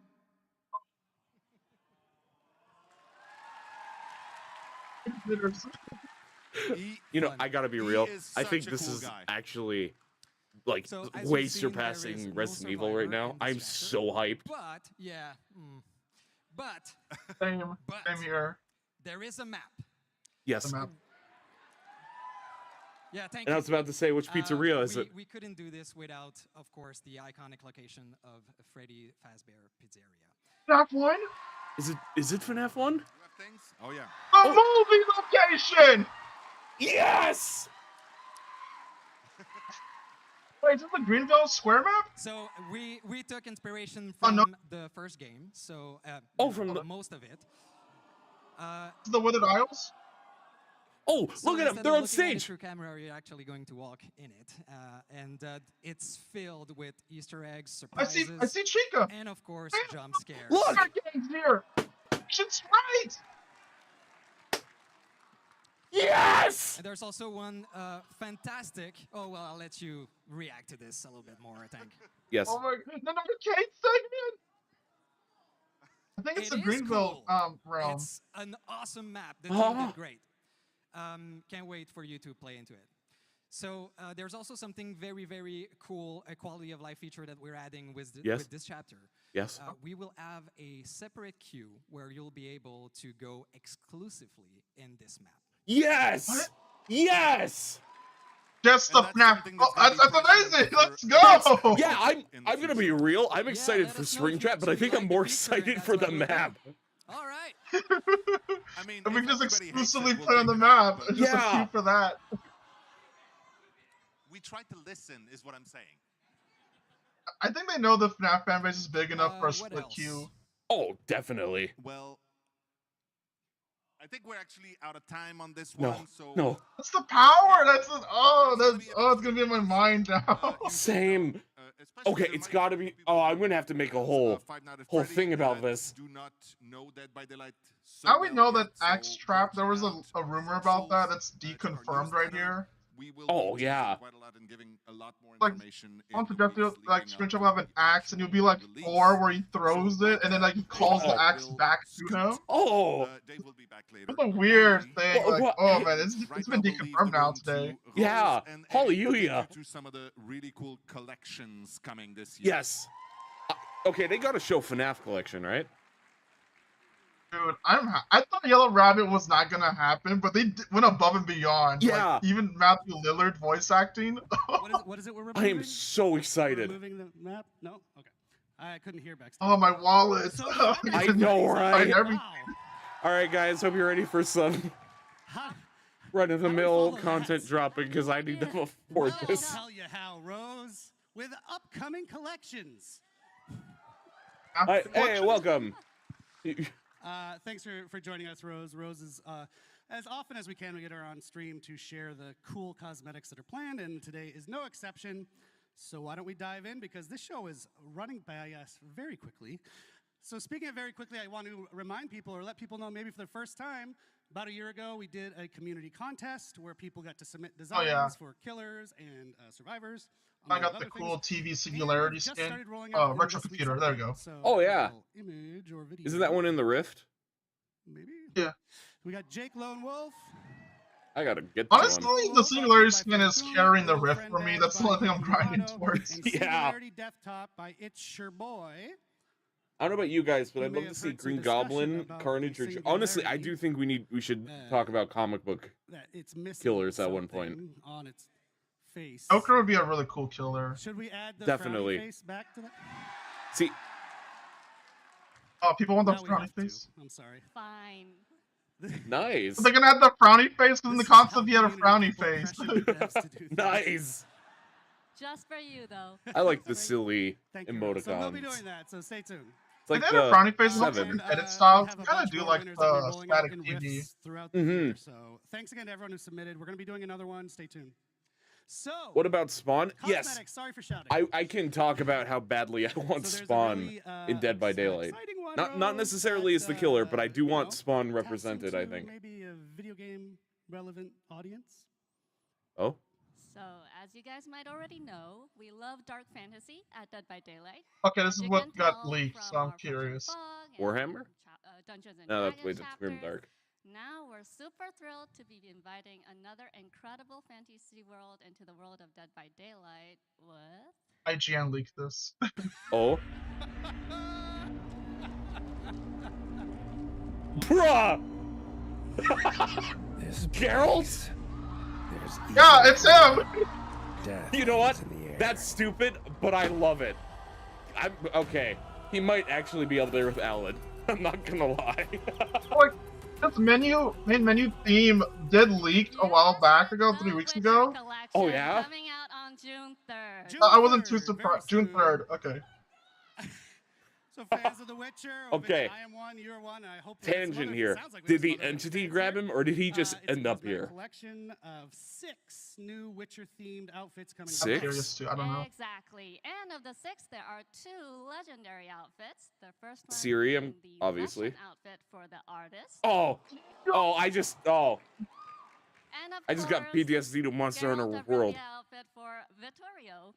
You know, I gotta be real. is I think such a this cool is guy. actually like So, as way you've seen, there is surpassing no Resident Evil survivor right now. in this I'm chapter. so hyped. But yeah, but Same. But- Same here. there is a map. Yes. The map. Yeah, thank And I you. was about to say, which pizzeria is it? We couldn't do this without, of course, the iconic location of Freddy Fazbear Pizzeria. That one? Is it FNAF 1? You have things? Oh yeah. The movie location! Yes! Wait, is this the Greenville Square map? So we took inspiration Oh, from no. the first game. So from the- most of it. The Withered Isles? Oh, So look at them! instead They're of on looking at it stage! through camera, you're actually going to walk in it, and it's filled with Easter eggs, I surprises, see Chica! and of course jump scares. Look! Our gang's here! Shit's right! Yes! And there's also one fantastic. Oh well, I'll let you react to this a little bit more. I think. Yes. Oh my god, the arcade segment! I think it's It the is Greenville cool. realm. It's an awesome map. The team did great. Can't wait for you to play into it. So there's also something very, very cool, a quality of life feature that we're adding with, with this chapter. Yes. We will have a separate queue where you'll be able to go exclusively in this map. Yes! What? Yes! Just the And that's FNAF. something Oh, that's that's gonna be amazing! present Let's for- go! Yeah, I'm gonna be real. I'm Yeah, excited let for us know if you Springtrap, but I actually think I'm like the more feature, and excited that's for why the we'll do it. map. All right. I mean, And we if can just everybody hates exclusively it, we'll play on take the it out, map. but Just a Yeah. queue for that. We try to listen, is what I'm saying. I think they know the FNAF fan base is big enough for a What split else? queue. Oh, definitely. Well, I think we're actually out of time on this No, one. So no. That's the power! That's the, it's gonna be in my mind now. Same. especially Okay, there it's might gotta be be. people Oh, who I'm gonna have to make a knows, whole Five Nights at whole Freddy thing about that this. Do not know Dead by Daylight. So How we know well that yet, so Axe Trap, there was reaching a out rumor for about that souls, that's to our deconfirmed right newsletter. here. We will Oh, be yeah. quite a lot and giving a lot more Like, information. On in the suggested, weeks like, leading up Springtrap to will have an the axe, and you'll be like release. Thor where he throws So, it, and then like he calls the Oh. axe Will back to scoot. him. Oh, Dave will be back later. What a weird Only- thing. Well, Like, well, oh hey, man, Right it's now been we'll leave deconfirmed the now room to today. Rose Yeah, and Eric to hallelujah. take you to some of the really cool collections coming this year. yes. Okay, they got to show FNAF collection, right? Dude, I thought Yellow Rabbit was not gonna happen, but they went above and beyond. Yeah. Like, even Matthew Lillard voice acting. What is it we're I removing? am so We're excited. removing the map? No? Okay. I couldn't hear backstage. Oh, my wallet. So I know, right? every- All right, guys, hope you're ready for some How, run-of-the-mill follow content that? dropping because I need to afford well, I'll this. tell you how, Rose, with upcoming collections. Hey, welcome. Thanks for joining us, Rose. Rose is, as often as we can, we get her on stream to share the cool cosmetics that are planned, and today is no exception. So why don't we dive in, because this show is running by us very quickly. So speaking of very quickly, I want to remind people, or let people know maybe for the first time, about a year ago, we did a community contest where people got to submit designs for killers and survivors. I among got other the cool things. TV And Singularity we just skin. started rolling Oh, out retro this week's computer. There you go. update. So Oh, a yeah. little image or video. Isn't that one in the Rift? Maybe. Yeah. We got Jake Lone Wolf. I gotta get that Honestly, one. the Singularity skin is carrying the rift for me. That's the only thing I'm grinding towards. And Yeah. Singularity Desktop by It's Your Boy. I don't know about you guys, but You I'd may love to have see heard some Green discussion Goblin, about Carnage, or the honestly, I do singularity, think we should talk about comic book that it's missing killers at one point. something on its face. Joker would be a really cool killer. Should we add the Definitely. frowny face back to that? See, Oh, people want the Now we frowny have to. face. I'm sorry. Fine. nice, They're gonna add the frowny face because in the This is how concept he had a community frowny people face. pressure the devs to do things. nice. Just for you, though. I like the Just for silly Thank you. Rob. So we'll be emoticons. doing that. So stay tuned. It's like They have a frowny face in Seven. the edit we styles. have a Kind of bunch do more like winners that we're the rolling out static in TV. riffs throughout the year. So thanks again to everyone who submitted. We're going to be doing another one. Stay tuned. So What about Spawn? Yes, cosmetics, sorry for shouting. I can talk about how badly I want So there's a Spawn really, in Dead by Daylight. exciting one, Not Rose, necessarily as the that, killer, but I do you want know, Spawn taps represented. I into think. maybe a video game relevant audience. Oh, So, as you guys might already know, we love dark fantasy at Dead by Daylight. Okay, this As is you what can got tell leaked, from so I'm our Frozen curious. Fog and Warhammer? Dungeons and no, that's Dragons way too grim chapters. dark. Now we're super thrilled to be inviting another incredible fantasy world into the world of Dead by Daylight with... IGN leaked this. Oh, bruh, Geralt. Yeah, it's him! You know what? That's stupid, but I love it. I'm okay. He might actually be up there with Alan. I'm not gonna lie. Like, this main menu theme did leaked a while back ago, 3 weeks ago. Oh, yeah? Coming out on June 3rd. I wasn't too 3rd, surprised. very June soon. 3rd, okay. So fans of The Witcher, Okay. I am one, you're one. I hope we have some Tangent other- here. sounds like we Did have some the other entity fans grab here. him, or did he just It's a end up cosmetic here? collection of 6 new Witcher-themed outfits coming. Six? I'm curious too, I don't know. Exactly. And of the 6, there are 2 legendary outfits. The first one Ciri, being the obviously. Russian outfit for the artist. Oh, I just And of I just got course, PTSD to Monster Geralt Hunter of World. Rivia outfit for Vittorio.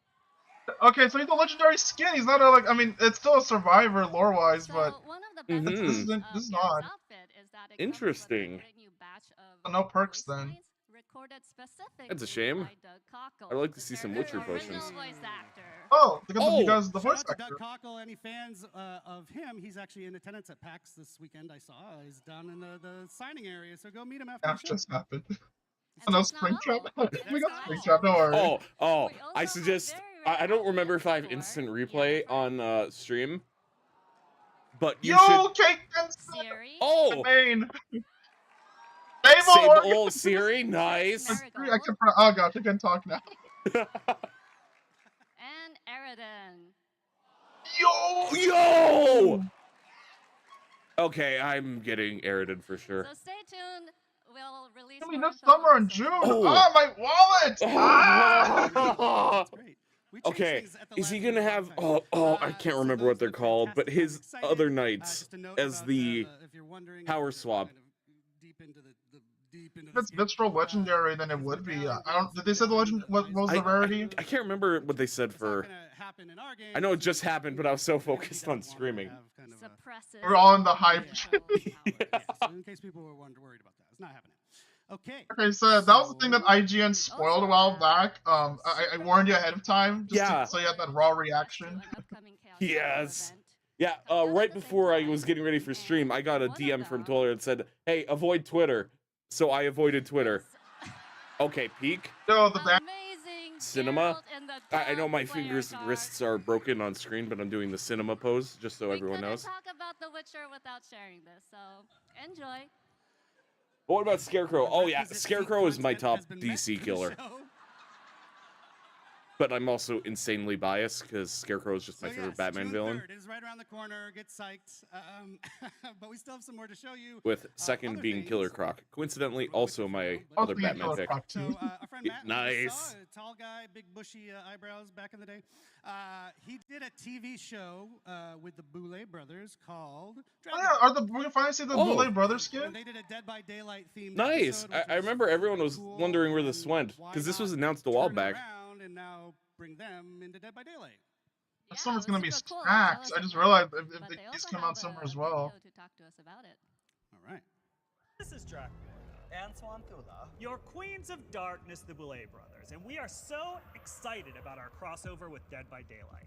Okay, so he's a legendary skin. He's not a, like, I mean, it's still a survivor lore-wise, So but one of the best Mhm. parts This is of Geralt's odd. outfit is that it Interesting. comes with a great new batch of No perks voice then. lines recorded specifically That's a shame. by Doug Cockle, I'd like to the see some character's Witcher original potions. voice actor. Oh, because Oh! he does the Shout voice out to actor. Doug Cockle. Any fans of him? He's actually in attendance at PAX this weekend. I saw. He's down in the signing area, so go meet him after That the show. just happened. And No that's not Springtrap. all. We got That's Springtrap, not don't worry. Oh, We also I have suggest. very I don't rare remember if I have outfits instant for replay Yennefer, on stream, but you Yo, should. Kate Siri, Oh, Main. Sable Siri, nice. I Marigold, can oh gosh, I can talk now. and Eridan. Yo! Okay, I'm getting Eridan for sure. So stay tuned. We'll release I mean, more this info summer on in social June. Oh. Ah, my wallet! Ah! That's great. We changed Okay, things at the is he last gonna minute have? all the time. I can't So remember those what they're look called, but fantastic. I'm his excited. other knights Just a note as about, the if you're wondering, power if you're swap. kind of deep into the If it's Visceral Legendary, then it would be. I don't. Did they say the legend? What was I, the rarity? I can't remember what they said It's not for. gonna happen in our game. I know it just happened, but I was so focused on screaming. Suppresses. We're all in the hype. So in case people were worried about that, it's not happening. Okay. Okay, so that was the thing that IGN spoiled a while back. I warned you ahead of time, just Yeah. so you had that raw reaction. Yes. Yeah, right before I was getting ready for stream, I got a DM from Twitter that said, "Hey, avoid Twitter." So I avoided Twitter. Okay, peek. No, the back. Amazing Cinema. Geralt in the I know my top player fingers and card. wrists are broken on screen, but I'm doing the cinema pose just so everyone We knows. couldn't talk about The Witcher without sharing this, so enjoy. But what about Scarecrow? Oh yeah, Requisite Scarecrow is my content top has been met DC for the killer. show. But I'm also insanely biased because Scarecrow is just my So favorite yes, Batman June villain. 3rd. It is right around the corner. Get psyched. But we still have some more to show you. With second other being things. Killer Croc. Coincidentally, Well, also Witcher my film, but- other Also, yeah, Batman Killer pick. Croc. So our friend Matt, who we Nice. saw, a tall guy, big bushy eyebrows back in the day. He did a TV show with the Boulay brothers called Oh Dragon. yeah, are we can finally see the Oh. Boulay Brothers And skin? they did a Dead by Daylight themed Nice. episode, which I was remember everyone really was cool, wondering where this and went why because this was not announced a while turn back. around and now bring them into Dead by Daylight. This Yeah, summer's it gonna was be super cool. stacked. Jealous I of just them. realized But if they these also come out have summer a as well. video to talk to us about it. All right. This is Dracula and Swantula, your Queens of Darkness, the Boulay brothers, and we are so excited about our crossover with Dead by Daylight.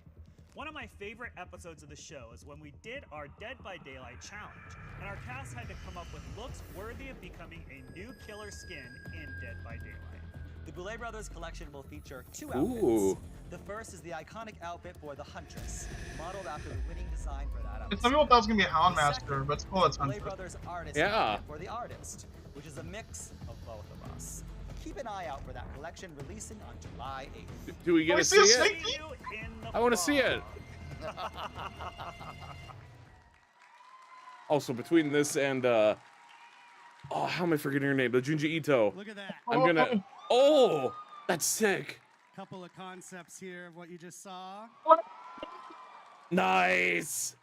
One of my favorite episodes of the show is when we did our Dead by Daylight challenge, and our cast had to come up with looks worthy of becoming a new killer skin in Dead by Daylight. The Boulay Brothers collection will feature 2 outfits. The first is the iconic outfit for the Huntress, modeled after the winning design for that outfit. Some people thought it was gonna be a Houndmaster, but it's cool. It's Boulay Brothers artist outfit for the artist, which is a mix of both of us. Keep an eye out for that collection releasing on July 8th. Do we get to see it? I want to see it. Also, between this and oh, how am I forgetting her name? The Junji Ito. Look at that. I'm gonna. Oh, that's sick. Couple of concepts here of what you just saw. Nice.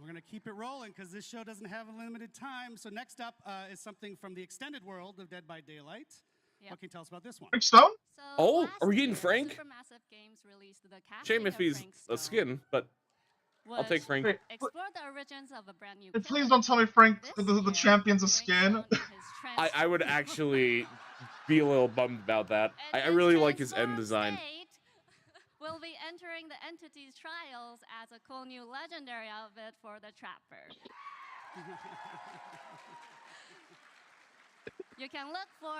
We're gonna keep it rolling because this show doesn't have a limited time. So next up is something from the extended world of Dead by Daylight. Yep. What can you tell us about this one? Stone? So Oh, are we last getting year, Frank? Supermassive Games released the Shame casting if of he's Frank a Stone, skin, but I'll take which Frank. explored the origins of a brand new Please killer. don't tell me Frank, This the year, champions of Frank skin. Stone and his I would actually be a little bummed about that. I really like his end design. Will be entering the entity's trials as a cool new legendary outfit for the Trapper. You can look for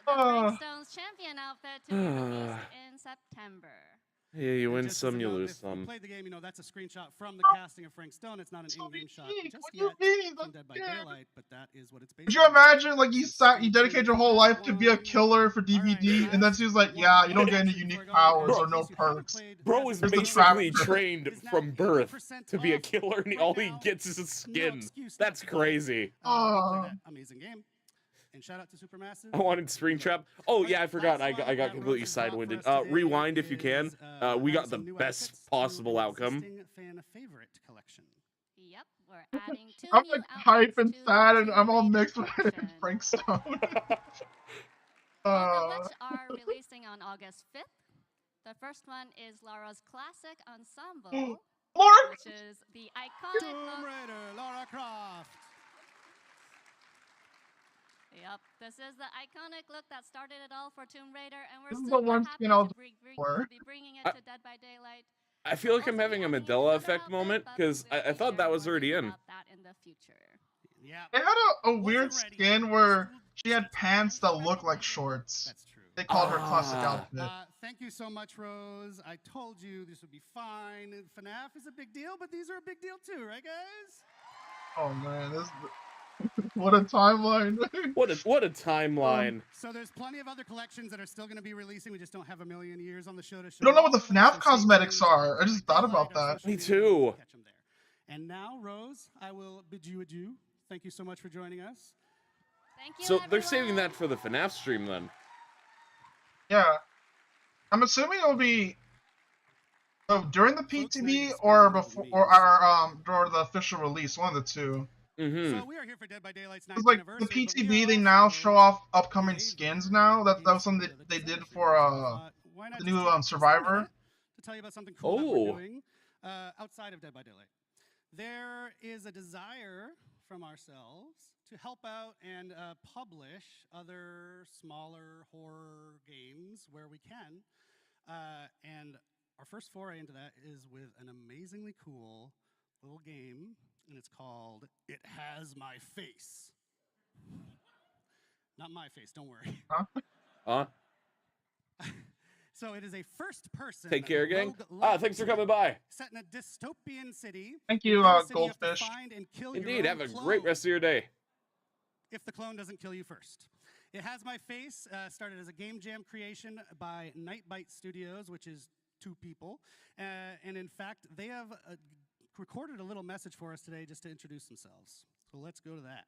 the Frank Stone's champion outfit to be released in September. Yeah, you win Just as some, a you note, lose if you some. played the game, you know that's a screenshot from the casting of Frank Stone. It's not an in-game shot just yet from Dead by Daylight, but that is what it's based Could you on. imagine, like, you dedicated your whole life to be a killer for DVD, and then she's like, yeah, you don't get any unique powers or no perks. Bro is Here's the basically Trapper. trained from birth to be a killer, and all he gets is a skin. That's crazy. Play that amazing game. And shout out to Supermassive. I wanted Springtrap. Oh yeah, I forgot. I got completely sidewinded. Rewind if you can. We got the best possible outcome. Fan favorite collection. Yep, we're adding 2 I'm new like outfits hype and to the sad, and I'm all Tomb mixed Raider with collection, Frank Stone. both of which are releasing on August 5th. The first one is Laura's classic ensemble, which is the iconic Tomb Raider, Lara Croft. Yep, this is the iconic look that started it all for Tomb Raider, and we're This is super the one happy skin I was to for. be bringing it to Dead by Daylight. I feel like I'm having a Mandela effect moment because I thought that was already in. That in the future. Yeah. They had a weird skin where she had pants that look like shorts. That's true. They called her classic outfit. Thank you so much, Rose. I told you this would be fine. FNAF is a big deal, but these are a big deal too, right, guys? Oh man, this what a timeline. What a timeline. So there's plenty of other collections that are still going to be releasing. We just don't have a million years on the show to show. You don't know what the all of them, FNAF so cosmetics stay tuned are. I just thought about that. Me too. Catch 'em there. And now, Rose, I will bid you adieu. Thank you so much for joining us. Thank you, So they're everyone. saving that for the FNAF stream then. Yeah. I'm assuming it'll be during the PTB or before or the official release, one of the two. So we are here for Dead by Daylight's 9th It's like the anniversary. but we PTB, are they also now show off upcoming creating skins now. That was something into they the did Dead for why not the just new take just a Survivor. minute to tell you about something cool that we're doing outside of Dead by Daylight. There is a desire from ourselves to help out and publish other smaller horror games where we can. And our first foray into that is with an amazingly cool little game, and it's called It Has My Face. Not my face, don't worry. Huh? So it is a first-person. Take care, gang. roguelike Thanks for coming by. Set in a dystopian city. Thank you, In this city, you have to Goldfish. find and kill Indeed, your have own a clone great rest of your day. if the clone doesn't kill you first. It Has My Face started as a game jam creation by Nightbite Studios, which is 2 people. And in fact, they have recorded a little message for us today just to introduce themselves. So let's go to that.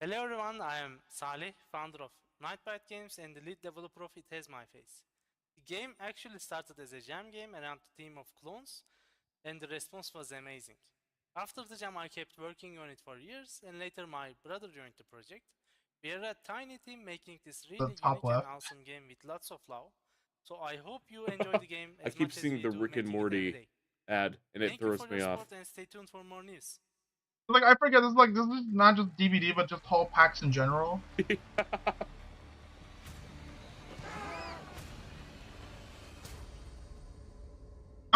Hello everyone, I am Salih, founder of Nightbite Games and the lead developer of It Has My Face. The game actually started as a jam game around a team of clones, and the response was amazing. After the jam, I kept working on it for years, and later my brother joined the project. We are a tiny team making this really unique and awesome game with lots of love. So I hope you enjoy the game as I keep much as seeing we the do Rick and making it every Morty day. ad, and it Thank you throws for me your off. support and stay tuned for more news. Like I forget, this is not just DVD, but just whole packs in general.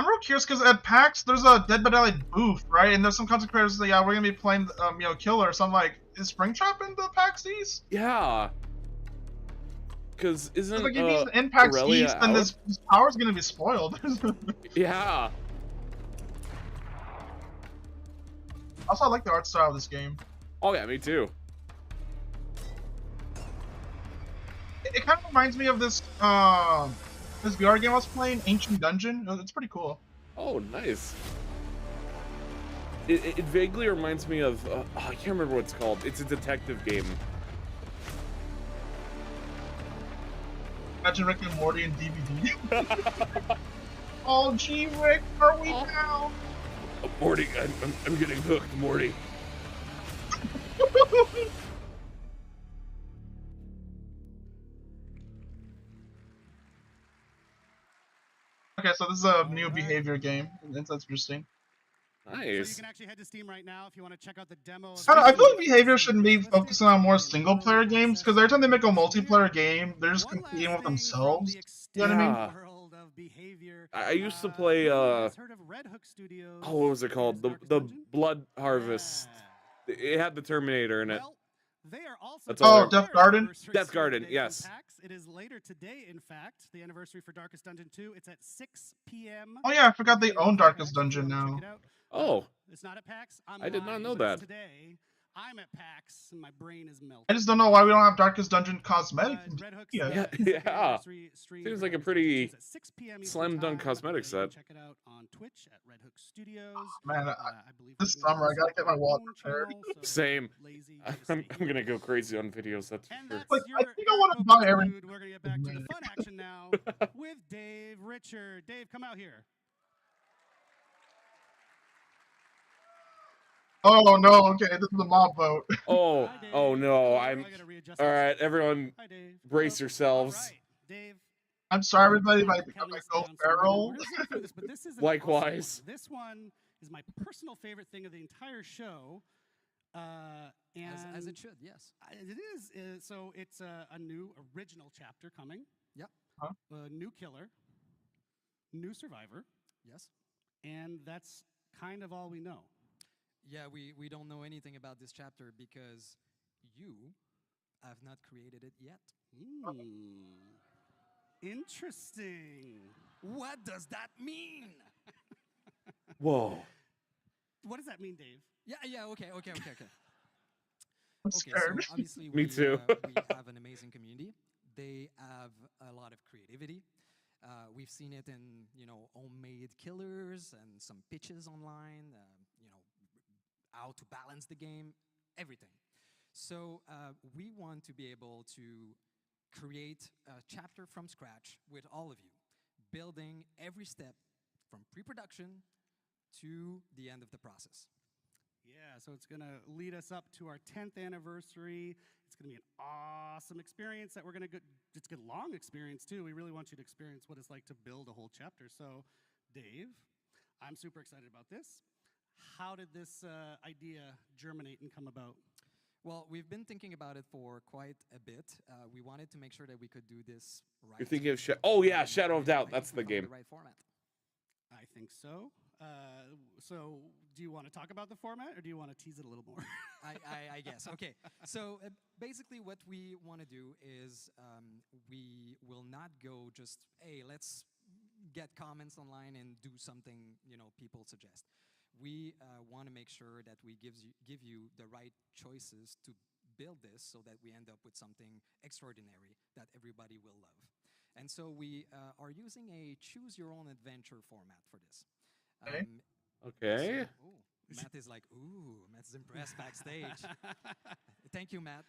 I'm real curious because at PAX there's a Dead by Daylight booth, right? And there's some content creators that we're gonna be playing Killer. So I'm like, is Springtrap in the PAX East? Yeah. Because isn't like if he's in PAX Aurelia East, then this power's gonna be spoiled. Yeah. Also, I like the art style of this game. Oh yeah, me too. It kind of reminds me of this this VR game I was playing, Ancient Dungeon. It's pretty cool. Oh, nice. It vaguely reminds me of I can't remember what it's called. It's a detective game. Imagine Rick and Morty in DVD. Oh, gee, Rick, are we now? Morty, I'm getting hooked, Morty. Okay, so this is a new behavior game. That's interesting. Nice. So you can actually head to Steam right now if you want to check out the demo. I feel like behavior should be focusing on more single player games because every time they make a multiplayer game, they're just competing with themselves. You know what I mean? I used to play oh, what was it called? The Blood Harvest. It had the Terminator in it. That's all. Oh, Death Garden? Death Garden, yes. It is later today, in fact, the anniversary for Darkest Dungeon 2. It's at 6 p.m. Oh yeah, I forgot they own Darkest Dungeon now. Oh. It's not at PAX. I did not know but that. Today, I'm at PAX and my brain is melting. I just don't know why we don't have Darkest Dungeon cosmetics. Yeah. Seems like a pretty slam dunk cosmetic set. Check it out on Twitch at Red Hook Studios. Man, this summer I gotta get my wallet prepared. Same. I'm gonna go crazy on videos. That's for sure. Like, I think I want to buy everything. We're gonna get back to the fun action now with Dave Richard. Dave, come out here. Oh no, okay, this is a mob vote. Oh, oh no, I'm all right. Everyone, brace yourselves. I'm sorry, everybody, if I go feral. Likewise. This one is my personal favorite thing of the entire show. And as it should, yes. It is. So it's a new original chapter coming. Yep. A new killer, new survivor. Yes. And that's kind of all we know. Yeah, we don't know anything about this chapter because you have not created it yet. Interesting. What does that mean? Whoa. What does that mean, Dave? Yeah, okay. I'm Okay, scared. so obviously Me too. we have an amazing community. They have a lot of creativity. We've seen it in, homemade killers and some pitches online, how to balance the game, everything. So we want to be able to create a chapter from scratch with all of you, building every step from pre-production to the end of the process. Yeah, so it's going to lead us up to our 10th anniversary. It's going to be an awesome experience that we're going to get. It's a long experience, too. We really want you to experience what it's like to build a whole chapter. So, Dave, I'm super excited about this. How did this idea germinate and come about? Well, we've been thinking about it for quite a bit. We wanted to make sure that we could do this right. You're thinking of oh yeah, Shadow of Doubt. That's the game. The right format. I think so. So, do you want to talk about the format, or do you want to tease it a little more? I guess. Okay. So, basically, what we want to do is we will not go just, hey, let's get comments online and do something people suggest. We want to make sure that we give you the right choices to build this so that we end up with something extraordinary that everybody will love. And so we are using a choose-your-own-adventure format for this. Okay. Matt is like, Matt's impressed backstage. Thank you, Matt.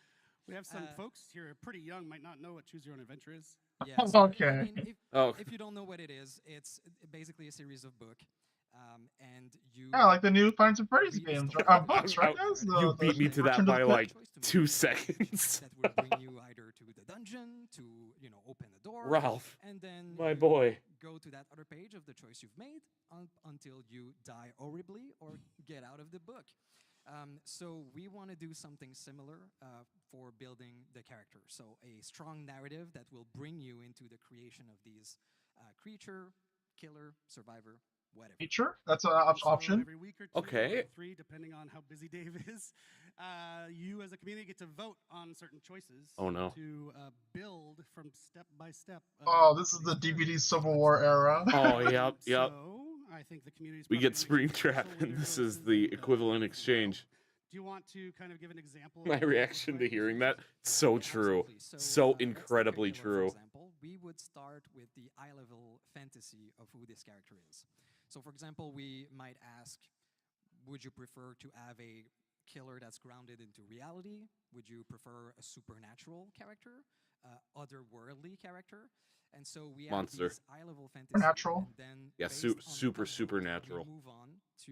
We have some folks here who are pretty young, might not know what Choose Your Own Adventure is. Yeah, okay. If you don't know what it is, it's basically a series of books. And you like the new Pirates and Freddy's games, books, right? You beat me to that by like 2 seconds. That will bring you either to the dungeon, to open the door, Ralph, and then my boy, go to that other page of the choice you've made until you die horribly or get out of the book. So we want to do something similar for building the character. So a strong narrative that will bring you into the creation of these creature, killer, survivor, Feature? That's an option. Every week or two, Okay. or 3, depending on how busy Dave is, you as a community get to vote on certain choices. Oh, no. To build from step by step. Oh, this is the DVD Civil War era. Oh, yep. So I think the community's We probably get gonna Springtrap, and this is the equivalent exchange. Do you want to kind of give an example? My reaction to hearing that, so true. So incredibly true. For example, we would start with the eye-level fantasy of who this character is. So, for example, we might ask, would you prefer to have a killer that's grounded into reality? Would you prefer a supernatural character, otherworldly character? And so we have these eye-level fantasy. Supernatural. And then Yeah, supernatural. we move on to,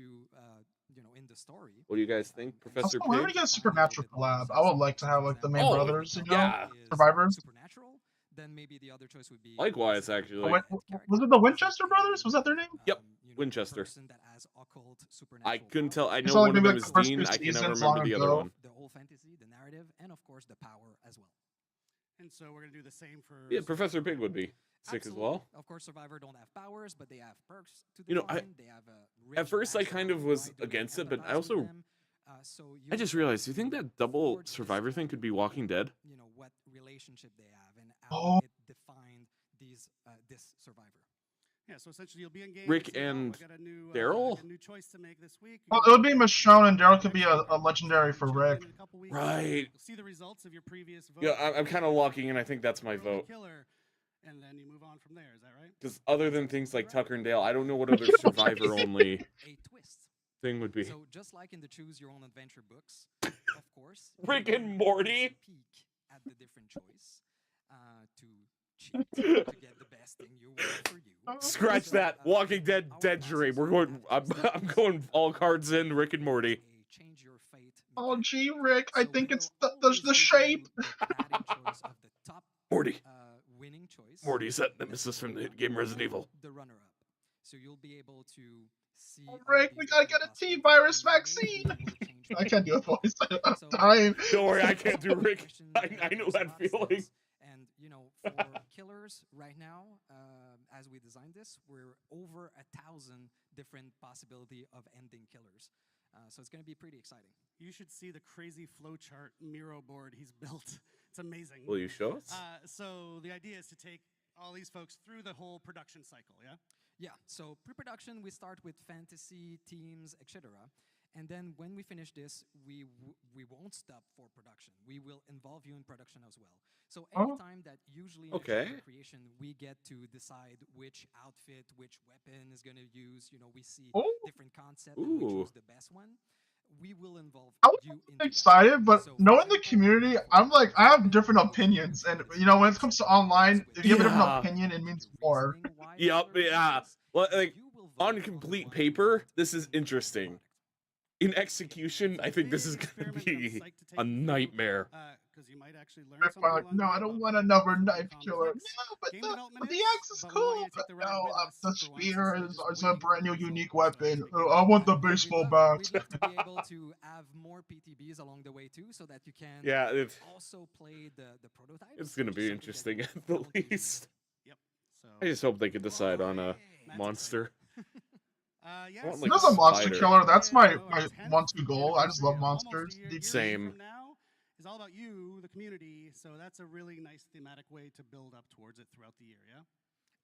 in the story. What do you guys think, Professor When Pig? we get a Supernatural collab, I would like to have like the main Oh, brothers, you know, yeah. survivors. Supernatural, then maybe the other choice would be Likewise, actually. Was it the Winchester brothers? Was that their name? Yep, Winchester. that has occult I supernatural couldn't tell. I It's know like one of maybe them like is the first Dean. two I can never seasons remember long the other ago. one. the whole fantasy, the narrative, and of course the power as well. And so we're gonna do the same for. Yeah, Professor Pig would be sick as well. Of course, Survivor don't have powers, but they have perks to You know, define. They have a At first, I kind of was against it, but I also, I just realized. Do you think that double Survivor thing could be Walking Dead? You know what relationship they have and how it defined this Survivor. Yeah, so essentially you'll be engaged. Rick and Daryl? A new choice to make this week. Well, it would be Michonne and Daryl could be a legendary for Rick. Right. You'll see the results of your previous vote. Yeah, I'm kind of locking in. I think that's my vote. Killer, and then you move on from there. Is that right? Because other than things like Tucker and Dale, I don't know what other Survivor-only thing would be. So just like in the Choose Your Own Adventure books, of course, Rick and Morty. Peek at the different choice to cheat to get the best thing you want for you. Scratch that. Walking Dead, Dead Dream. We're going. I'm going all cards in. Rick and Morty. Change your fate. Oh, gee, Rick, I think it's the shape. Morty. Winning choice. Morty is that nemesis from the hit game Resident Evil. The runner-up. So you'll be able to see. Oh, Rick, we gotta get a T-virus vaccine. I can't do a voice. I'm dying. Don't worry, I can't do Rick. I know that feeling. And you know, for killers right now, as we designed this, we're over 1,000 different possibility of ending killers. So it's going to be pretty exciting. You should see the crazy flowchart Miro board he's built. It's amazing. Will you show us? So the idea is to take all these folks through the whole production cycle, yeah? Yeah, so pre-production, we start with fantasy, teams, etc. And then when we finish this, we won't stop for production. We will involve you in production as well. So every time that usually in a creation, we get to decide which outfit, which weapon is going to use. You know, we see different concepts and we choose the best one. We will involve you in excited, but knowing the community, I'm like, I have different opinions. And, you know, when it comes to online, if you have a different opinion, it means more. Yep, yeah. Well, like, on complete paper, this is interesting. In execution, I think this is going to be a nightmare. Because you might actually learn Rick's something. like, no, I don't want another knife killer. No, but the axe is cool. But no, the spear is a brand new unique weapon. I want the baseball bat. We'd love to be able to have more PTBs along the way too, so that you can also play the prototypes. It's going to be interesting at the least. Yep. So I just hope they could decide on a monster. Yeah, there's a monster killer. That's my 1-2 goal. I just love monsters. Same. Now is all about you, the community. So that's a really nice thematic way to build up towards it throughout the year. Yeah.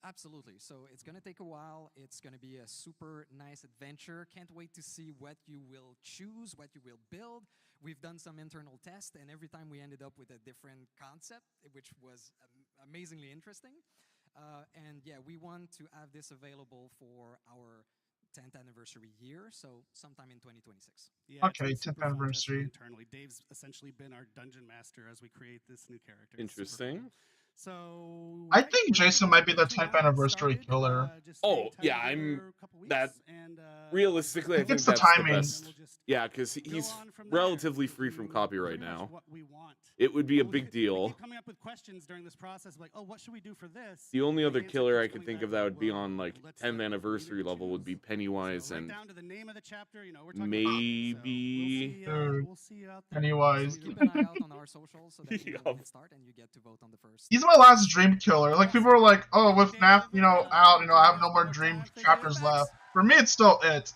Absolutely. So it's going to take a while. It's going to be a super nice adventure. Can't wait to see what you will choose, what you will build. We've done some internal tests, and every time we ended up with a different concept, which was amazingly interesting. And yeah, we want to have this available for our 10th anniversary year, so sometime in 2026. Yeah, okay, 10th anniversary. Internally, Dave's essentially been our dungeon master as we create this new character. Interesting. So I think Jason might be the 10th anniversary killer. Oh yeah, that. Realistically, I think it's that's the timing. The best. Yeah, because he's relatively free from copyright now. It would be a big deal. Coming up with questions during this process, like, oh, what should we do for this? The only other killer I could think of that would be on like 10th anniversary level would be Pennywise and down to the name of the chapter, you know, we're talking maybe we'll see you out there. Pennywise. So keep an eye out on our socials so that you can start and you get to vote on the first. He's my last dream killer. Like people are like, oh, with FNAF, you know, out, you know, I have no more dream chapters left. for me, it's still it's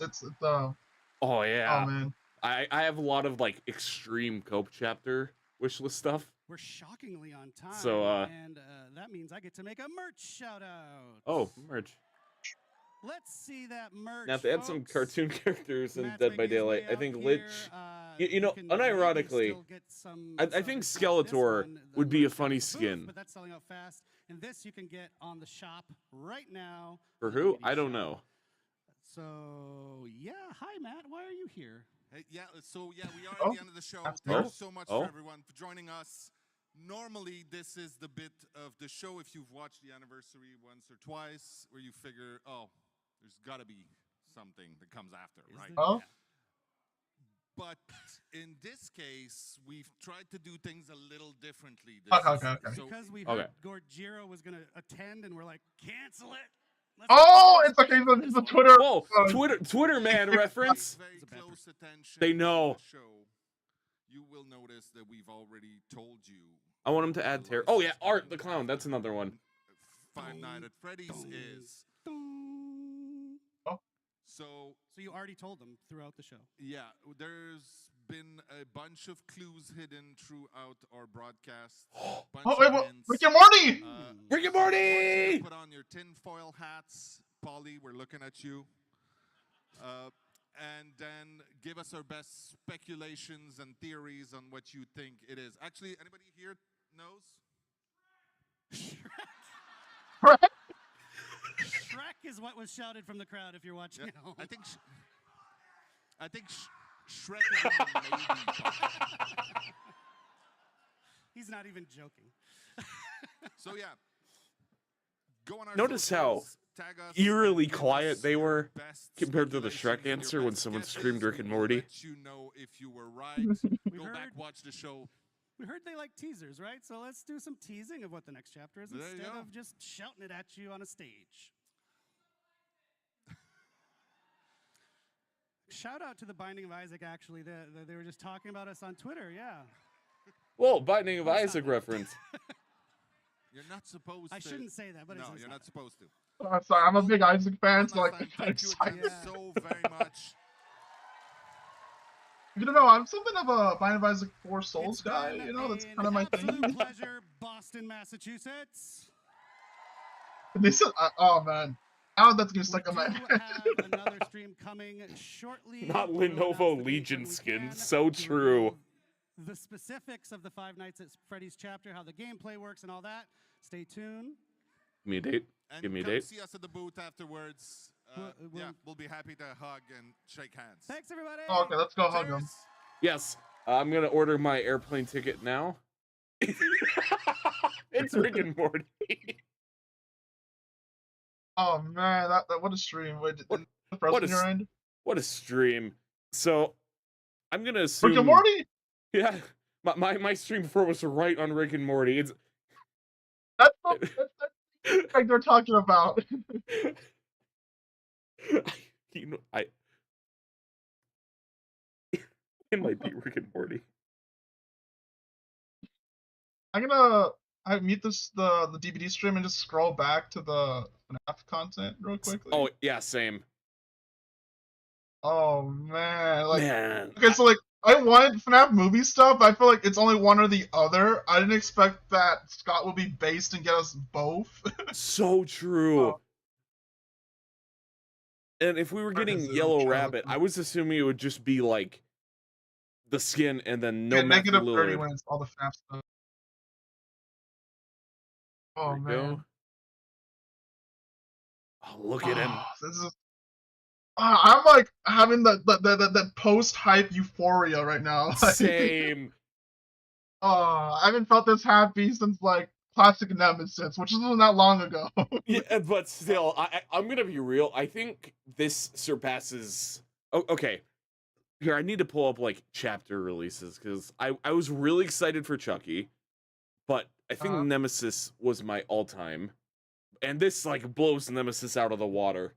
Oh yeah. Oh man. I have a lot of like extreme cope chapter wishlist stuff. We're shockingly on time, So, and that means I get to make a merch shout out. Oh, merch. Let's see that merch. Now, if they had some folks. cartoon characters in Matt's Dead by making his Daylight, way I think out Lich. here. You know, can maybe unironically, still get some I think Skeletor would be a funny booth, skin. but that's selling out fast. And this you can get on the shop right now. For who? I don't know. So yeah, hi Matt, why are you here? Hey, yeah, so yeah, we are at the end of the show. Thank you so much for everyone for joining us. Normally, this is the bit of the show, if you've watched the anniversary once or twice, where you figure, oh, there's got to be something that comes after, right? Oh. But in this case, we've tried to do things a little differently. Okay. So, Because we heard Gorgiro was going to attend, and we're like, cancel it. Oh, it's the Twitter. Whoa, Twitter man reference. very close attention They know. to the show, you will notice that we've already told you. I want him to add terror. Oh yeah, Art the Clown. That's another one. Five Nights at Freddy's is. So you already told them throughout the show. Yeah, there's been a bunch of clues hidden throughout our broadcast. Rick and Morty! Rick and Morty! Put on your tinfoil hats, Polly. We're looking at you. And then give us our best speculations and theories on what you think it is. Actually, anybody here knows? Shrek is what was shouted from the crowd if you're watching at home. I think Shrek is in the maybe. He's not even joking. So yeah, go on our Notice how socials, tag us, eerily and give quiet us they were your best compared to the speculations, Shrek answer your when best someone guesses. screamed Rick and Morty. Let you know if you were right. Go back, watch the show. We heard they like teasers, right? So let's do some teasing of what the next chapter is There you instead go. of just shouting it at you on a stage. Shout out to the Binding of Isaac, actually. They were just talking about us on Twitter, yeah. Whoa, Binding of Isaac reference. You're not supposed to. I shouldn't say that, but no, it's you're not supposed to. I'm sorry, I'm a big Isaac fan, so like, Thank you again so very much. You don't know, I'm something of a Binding of Isaac 4 Souls guy, you know, that's kind of my thing. Absolute pleasure, Boston, Massachusetts. They said, oh man, now that's gonna stuck on my head. Have another stream coming shortly. Not We'll announce Lenovo the date when Legion we skins. can. So true. The specifics of the Five Nights at Freddy's chapter, how the gameplay works and all that. Stay tuned. Give me a date. And Give me a come date. see us at the booth afterwards. Yeah, we'll be happy to hug and shake hands. Thanks, everybody. Okay, let's go hug him. Yes, I'm gonna order my airplane ticket now. It's Rick and Morty. Oh man, that what a stream. Wait, What your end? What a stream. So, I'm gonna assume. Rick and Morty? Yeah, my stream before was right on Rick and Morty. It's that's like they're talking about. You know, it might be Rick and Morty. I'm gonna mute the DVD stream and just scroll back to the FNAF content real quickly. Oh yeah, same. Oh man, like Man. okay, so like I wanted FNAF movie stuff, but I feel like it's only one or the other. I didn't expect that Scott would be based and get us both. So true. And if we were getting Yellow Rabbit, I was assuming it would just be like the skin and then no Matthew negative 30 Lillard. when it's all the FNAF stuff. Oh There we man. go. Oh, look at him. This is. I'm like having that post hype euphoria right now. Like, Same. I haven't felt this happy since like classic Nemesis, which wasn't that long ago. Yeah, but still, I'm gonna be real. I think this surpasses. Oh, okay. Here, I need to pull up like chapter releases because I was really excited for Chucky, but I think Nemesis was my all-time, and this like blows Nemesis out of the water.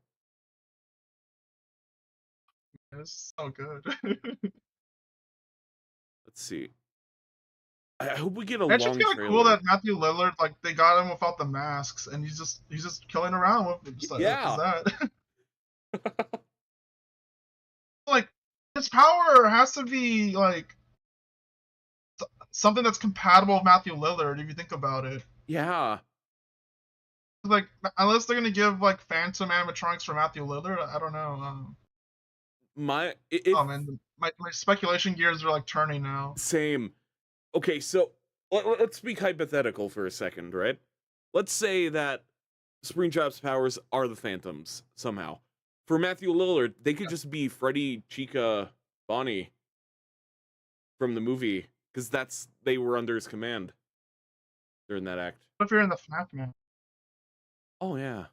It's so good. Let's see. I hope we get a It's long just kind trailer. of cool that Matthew Lillard, like, they got him without the masks, and he's just killing around with it. Just like, Yeah. what is that? Like, his power has to be like something that's compatible with Matthew Lillard, if you think about it. Yeah. Like, unless they're gonna give like phantom animatronics for Matthew Lillard, I don't know. Oh man, my speculation gears are like turning now. Same. Okay, so let's speak hypothetical for a second, right? Let's say that Springtrap's powers are the Phantoms somehow. For Matthew Lillard, they could just be Freddy, Chica, Bonnie from the movie, because they were under his command during that act. What if you're in the FNAF man? Oh yeah.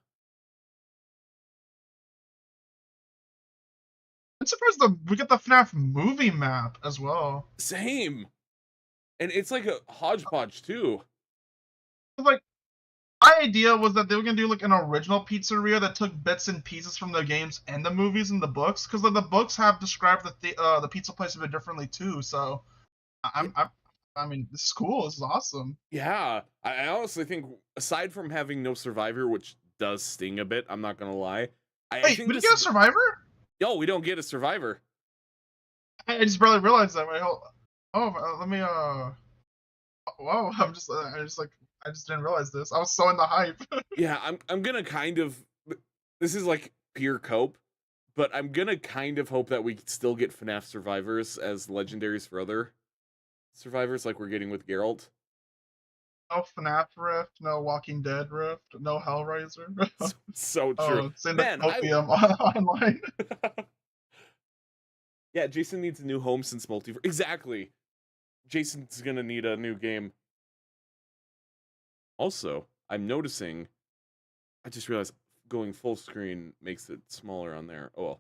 I'm surprised we get the FNAF movie map as well. Same. And it's like a hodgepodge too. Like, my idea was that they were gonna do like an original pizzeria that took bits and pieces from the games and the movies and the books, because like, the books have described the pizza place a bit differently too. So, I mean, this is cool. This is awesome. Yeah, I honestly think, aside from having no survivor, which does sting a bit, I'm not gonna lie. Wait, we didn't get a survivor? Yo, we don't get a survivor. I just barely realized that. Wait, let me Whoa, I just didn't realize this. I was so in the hype. Yeah, I'm gonna kind of, this is like pure cope, but I'm gonna kind of hope that we still get FNAF survivors as legendaries for other survivors, like we're getting with Geralt. No FNAF Rift, no Walking Dead Rift, no Hellraiser. So true. Man, online. Yeah, Jason needs a new home since multiverse. Exactly. Jason's gonna need a new game. Also, I'm noticing, I just realized going full screen makes it smaller on there. Oh well.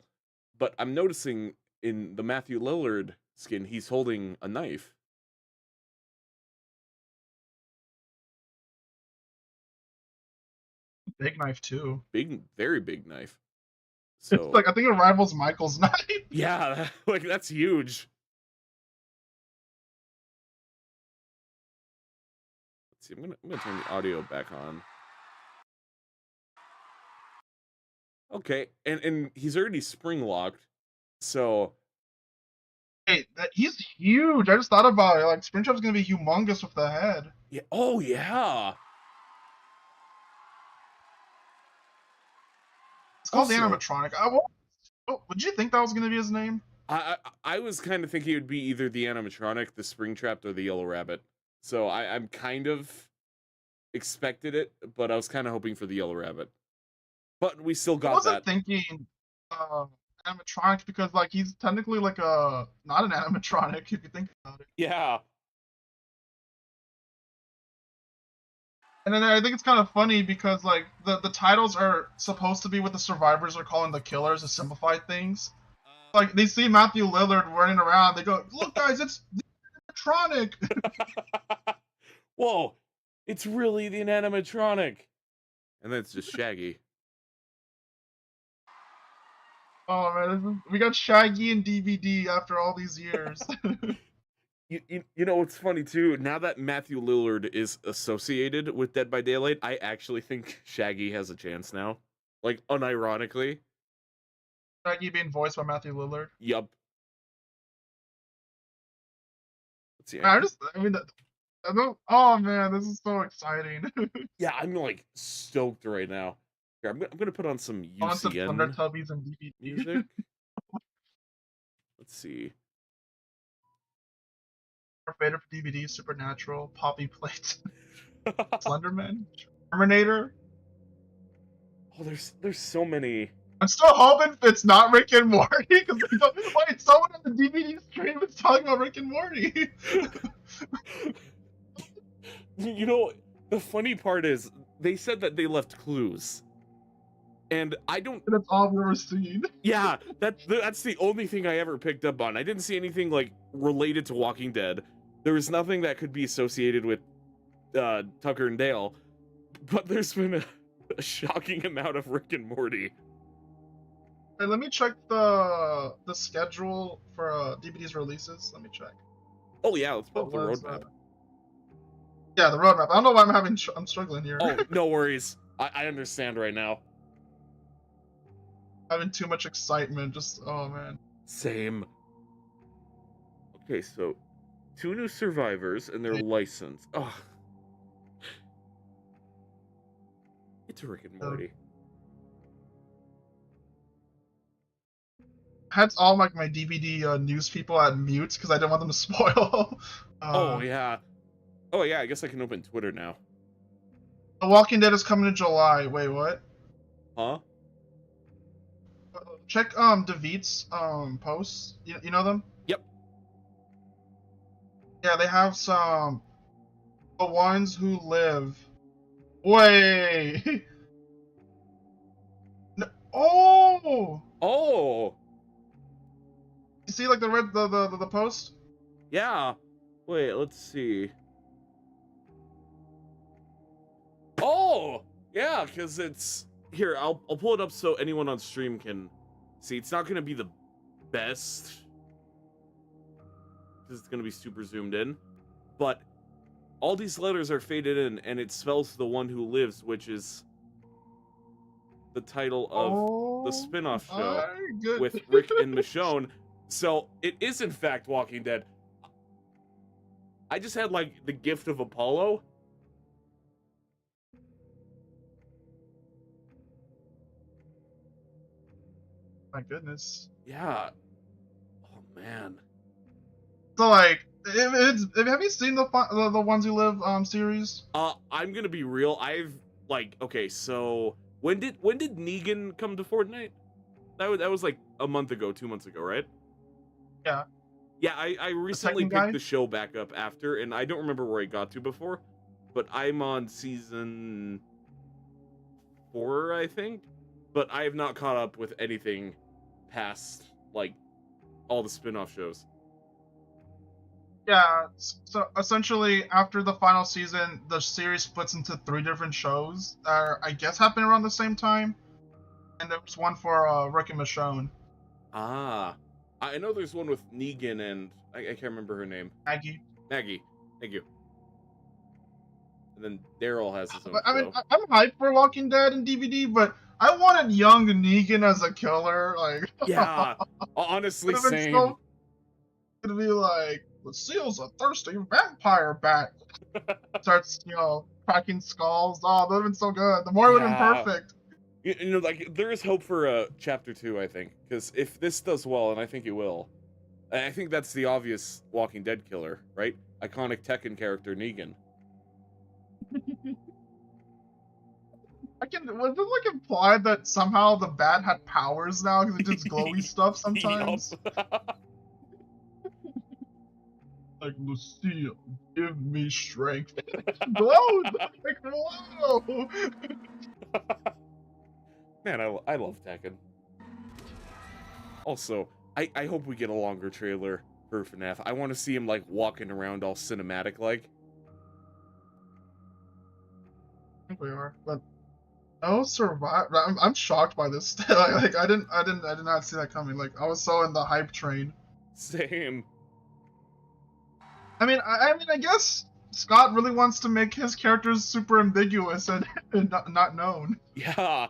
But I'm noticing in the Matthew Lillard skin, he's holding a knife. Big knife too. Very big knife. So it's like, I think it rivals Michael's knife. Yeah, like that's huge. Let's see. I'm gonna turn the audio back on. Okay, and he's already spring locked, so. Hey, he's huge. I just thought about it. Like, Springtrap's gonna be humongous with the head. Yeah. Oh yeah. It's called the animatronic. Would you think that was gonna be his name? I was kind of thinking it would be either the animatronic, the Springtrap, or the Yellow Rabbit. So I'm kind of expected it, but I was kind of hoping for the Yellow Rabbit. But we still got that. I wasn't thinking animatronic because like he's technically like not an animatronic if you think about it. Yeah. And then I think it's kind of funny because like the titles are supposed to be what the survivors are calling the killers to simplify things. Like they see Matthew Lillard running around, they go, "Look, guys, it's the animatronic." Whoa, it's really the animatronic, and then it's just Shaggy. Oh man, we got Shaggy in DVD after all these years. You know what's funny too? Now that Matthew Lillard is associated with Dead by Daylight, I actually think Shaggy has a chance now. Like, unironically. Shaggy being voiced by Matthew Lillard? Yup. Let's see. Oh man, this is so exciting. Yeah, I'm like stoked right now. Here, I'm gonna put on some UCN Tubbies and DVD music. Let's see. Our favorite for DVD: Supernatural, Poppy Plates, Slenderman, Terminator. Oh, there's so many. I'm still hoping it's not Rick and Morty because wait, someone on the DVD stream is talking about Rick and Morty. You know, the funny part is they said that they left clues. And I don't. That's all I've ever seen. Yeah, that's the only thing I ever picked up on. I didn't see anything like related to Walking Dead. There was nothing that could be associated with Tucker and Dale. But there's been a shocking amount of Rick and Morty. Hey, let me check the schedule for DVD's releases. Let me check. Oh yeah, let's pull up the roadmap. Yeah, the roadmap. I don't know why I'm struggling here. Oh, no worries. I understand right now. having too much excitement. Just, oh man. Same. Okay, so 2 new survivors and their license. Oh. It's Rick and Morty. I had all like my DVD news people at mute because I didn't want them to spoil. Oh yeah. Oh yeah, I guess I can open Twitter now. The Walking Dead is coming in July. Wait, what? Huh? Check David's posts. You know them? Yep. Yeah, they have some the ones who live. Wait. No. Oh. Oh. You see like the red the post? Yeah. Wait, let's see. Oh, yeah, because it's here. I'll pull it up so anyone on stream can see. It's not gonna be the best because it's gonna be super zoomed in, but all these letters are faded in, and it spells the one who lives, which is the title of the spin-off show with Rick and Michonne. So it is in fact Walking Dead. I just had like the gift of Apollo. My goodness. Yeah. Oh man. So like, have you seen the Ones Who Live series? I'm gonna be real. I've like, okay, so when did Negan come to Fortnite? That was like a month ago, 2 months ago, right? Yeah. Yeah, I recently picked the show back up after, and I don't remember where I got to before, but I'm on season 4, I think. But I have not caught up with anything past like all the spin-off shows. Yeah, so essentially after the final season, the series splits into 3 different shows that are, I guess, happening around the same time. And there was one for Rick and Michonne. Ah, I know there's one with Negan and I can't remember her name. Maggie. Thank you. And then Daryl has his own I mean, show. I'm hyped for Walking Dead and DVD, but I wanted young Negan as a killer. Like, yeah, honestly, same. So, it'd be like, Lucille's a thirsty vampire bat. Starts, cracking skulls. Oh, that would have been so good. The more it would have been perfect. You know, like, there is hope for chapter 2, I think. Because if this does well, and I think it will, I think that's the obvious Walking Dead killer, right? Iconic Tekken character Negan. Was it like implied that somehow the bat had powers now because it does glowy stuff sometimes? Like, Lucille, give me strength. Glows! Like, whoa! Man, I love Tekken. Also, I hope we get a longer trailer for FNAF. I want to see him, like, walking around all cinematic-like. I think we are, but no survive. I'm shocked by this. Like, I did not see that coming. Like, I was so in the hype train. Same. I mean, I guess Scott really wants to make his characters super ambiguous and not known. Yeah.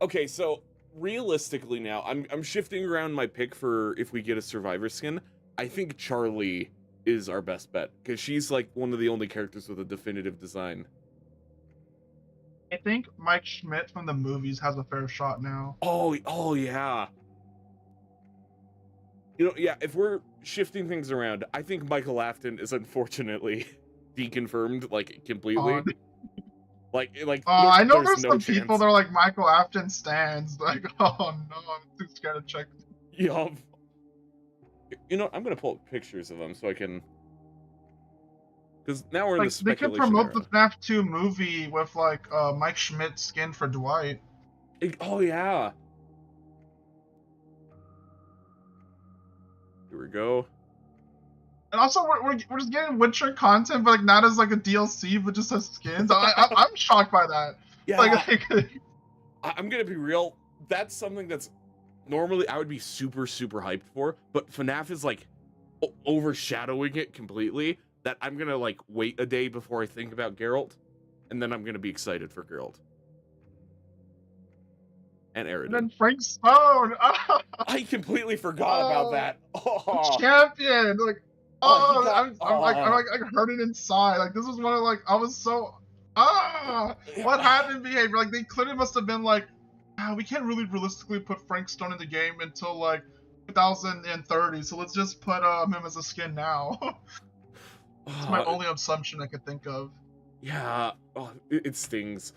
Okay, so realistically now, I'm shifting around my pick for if we get a Survivor skin. I think Charlie is our best bet because she's like one of the only characters with a definitive design. I think Mike Schmidt from the movies has a fair shot now. Oh yeah. You know, yeah, if we're shifting things around, I think Michael Afton is unfortunately deconfirmed, like, completely. Like, I know there's some people that are like Michael Afton stands. Like, oh no, I'm too scared to check. Yup. You know, I'm gonna pull up pictures of them so I can. Because now we're in the speculation. They could promote era. the FNAF 2 movie with like Mike Schmidt skin for Dwight. Oh yeah. Here we go. And also, we're just getting Witcher content, but like not as like a DLC, but just as skins. I'm shocked by that. Yeah. Like, I'm gonna be real. That's something that's normally I would be super hyped for, but FNAF is like overshadowing it completely. That I'm gonna like wait a day before I think about Geralt, and then I'm gonna be excited for Geralt. And Aridin. And then Frank Stone. I completely forgot about that. Oh, champion. Like, I'm hurting inside. Like, this was one of like I was so what happened behavior? Like, they clearly must have been like, we can't really realistically put Frank Stone in the game until like 2030. So let's just put him as a skin now. It's my only assumption I could think of. Yeah, it stings.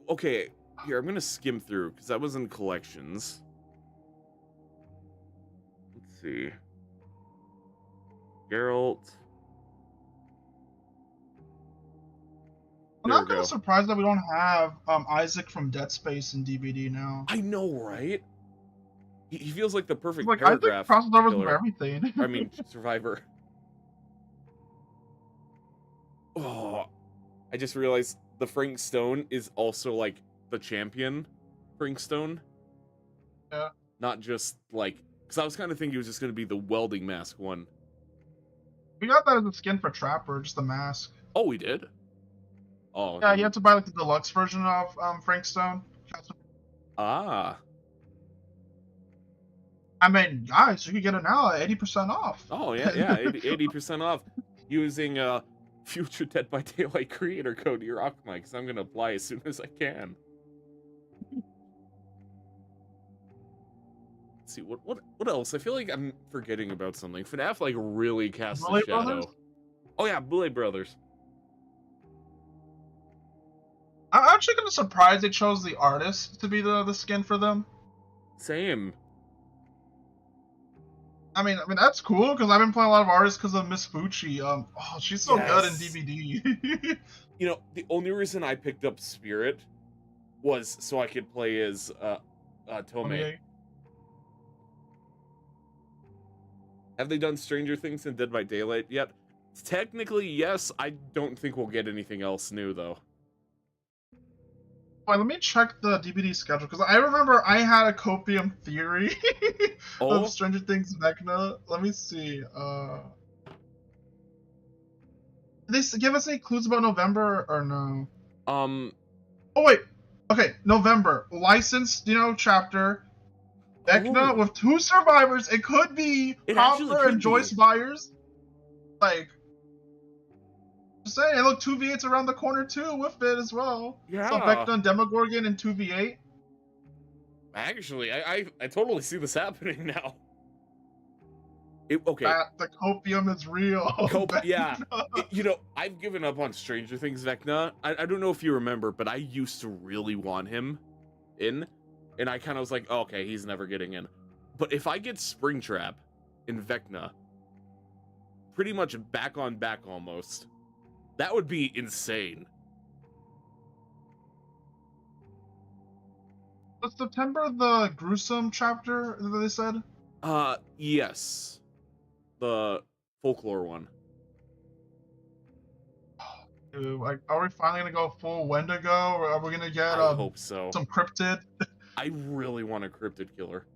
Okay, here, I'm gonna skim through because that was in collections. Let's see. Geralt. I'm not kind of surprised that we don't have Isaac from Dead Space in DBD now. I know, right? He feels like the perfect like paragraph. Isaac crosses over with everything. I mean, Survivor. Oh, I just realized the Frank Stone is also like the champion Frank Stone. Yeah. Not just like, because I was kind of thinking it was just going to be the welding mask one. We got that as a skin for Trapper, just the mask. Oh, we did? Oh. Yeah, you had to buy like the deluxe version of Frank Stone. Ah. I mean, guys, you can get it now at 80% off. Oh, yeah, 80% off using future Dead by Daylight creator code Yerocmai, because I'm going to apply as soon as I can. Let's see, what else? I feel like I'm forgetting about something. FNAF, like, really casts a shadow. Brothers? Oh, yeah, Boulay Brothers. I'm actually kind of surprised they chose the artist to be the skin for them. Same. I mean that's cool because I've been playing a lot of artists because of Miss Fucci. She's so good in DVD. You know, the only reason I picked up Spirit was so I could play as Tomei. Have they done Stranger Things and Dead by Daylight yet? Technically, yes. I don't think we'll get anything else new though. Wait, let me check the DVD schedule because I remember I had a copium theory of Stranger Things Vecna. Let me see. Did they give us any clues about November or no? Oh wait. Okay, November. Licensed, chapter. Vecna with 2 survivors. It could be Hopper and Joyce Byers. Like, just saying. And look, 2 V8s around the corner too with it as well. Yeah. So Vecna and Demogorgon in 2 V8. Actually, I totally see this happening now. Okay. The copium is real. Yeah. I've given up on Stranger Things Vecna. I don't know if you remember, but I used to really want him in. And I kind of was like, oh, okay, he's never getting in. But if I get Springtrap in Vecna, pretty much back on back almost, that would be insane. Was September the gruesome chapter that they said? Yes. The folklore one. Dude, like, are we finally gonna go full Wendigo, or are we gonna get I hope so. Some cryptid? I really want a cryptid killer.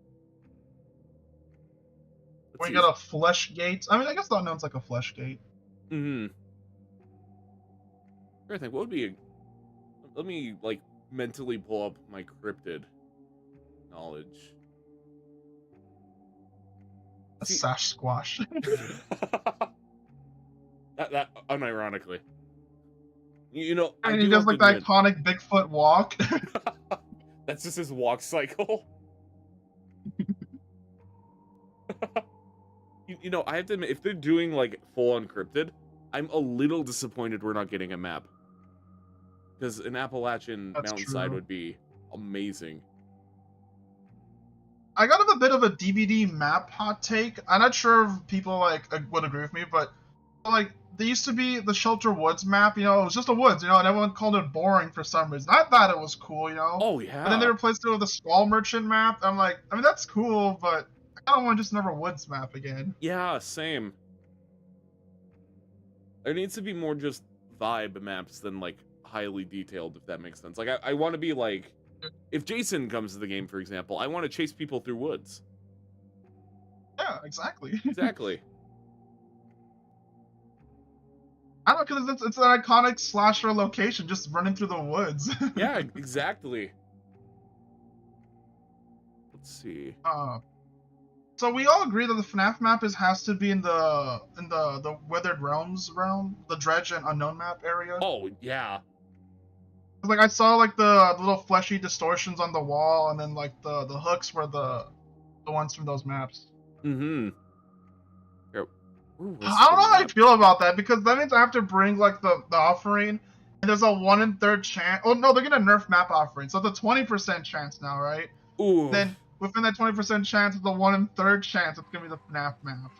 We got a flesh gate. I mean, I guess the unknown's like a flesh gate. Mm-hmm. I think what would be let me like mentally pull up my cryptid knowledge. A sash squash. that unironically. And he does like the iconic Bigfoot walk. That's just his walk cycle. I have to admit, if they're doing like full uncrypted, I'm a little disappointed we're not getting a map. Because an Appalachian mountainside would be amazing. I got a bit of a DVD map hot take. I'm not sure if people would agree with me, but there used to be the Shelter Woods map, it was just a woods, and everyone called it boring for some reason. I thought it was cool, Oh, yeah. But then they replaced it with a Skull Merchant map. I'm like, I mean, that's cool, but I don't want just another woods map again. Yeah, same. There needs to be more just vibe maps than, highly detailed, if that makes sense. I want to be, if Jason comes to the game, for example, I want to chase people through woods. Yeah, exactly. Exactly. I don't know, because it's an iconic slasher location, just running through the woods. Yeah, exactly. Let's see. So we all agree that the FNAF map has to be in the Weathered Realms realm, the Dredge and Unknown map area. Oh yeah. Like I saw like the little fleshy distortions on the wall, and then like the hooks were the ones from those maps. Mm-hmm. Yep. Ooh, I don't know how I feel about that, because that means I have to bring like the offering, and there's a 1/3 chance. Oh no, they're gonna nerf map offering, so it's a 20% chance now, right? Ooh. Then within that 20% chance, it's a 1/3 chance it's gonna be the FNAF map.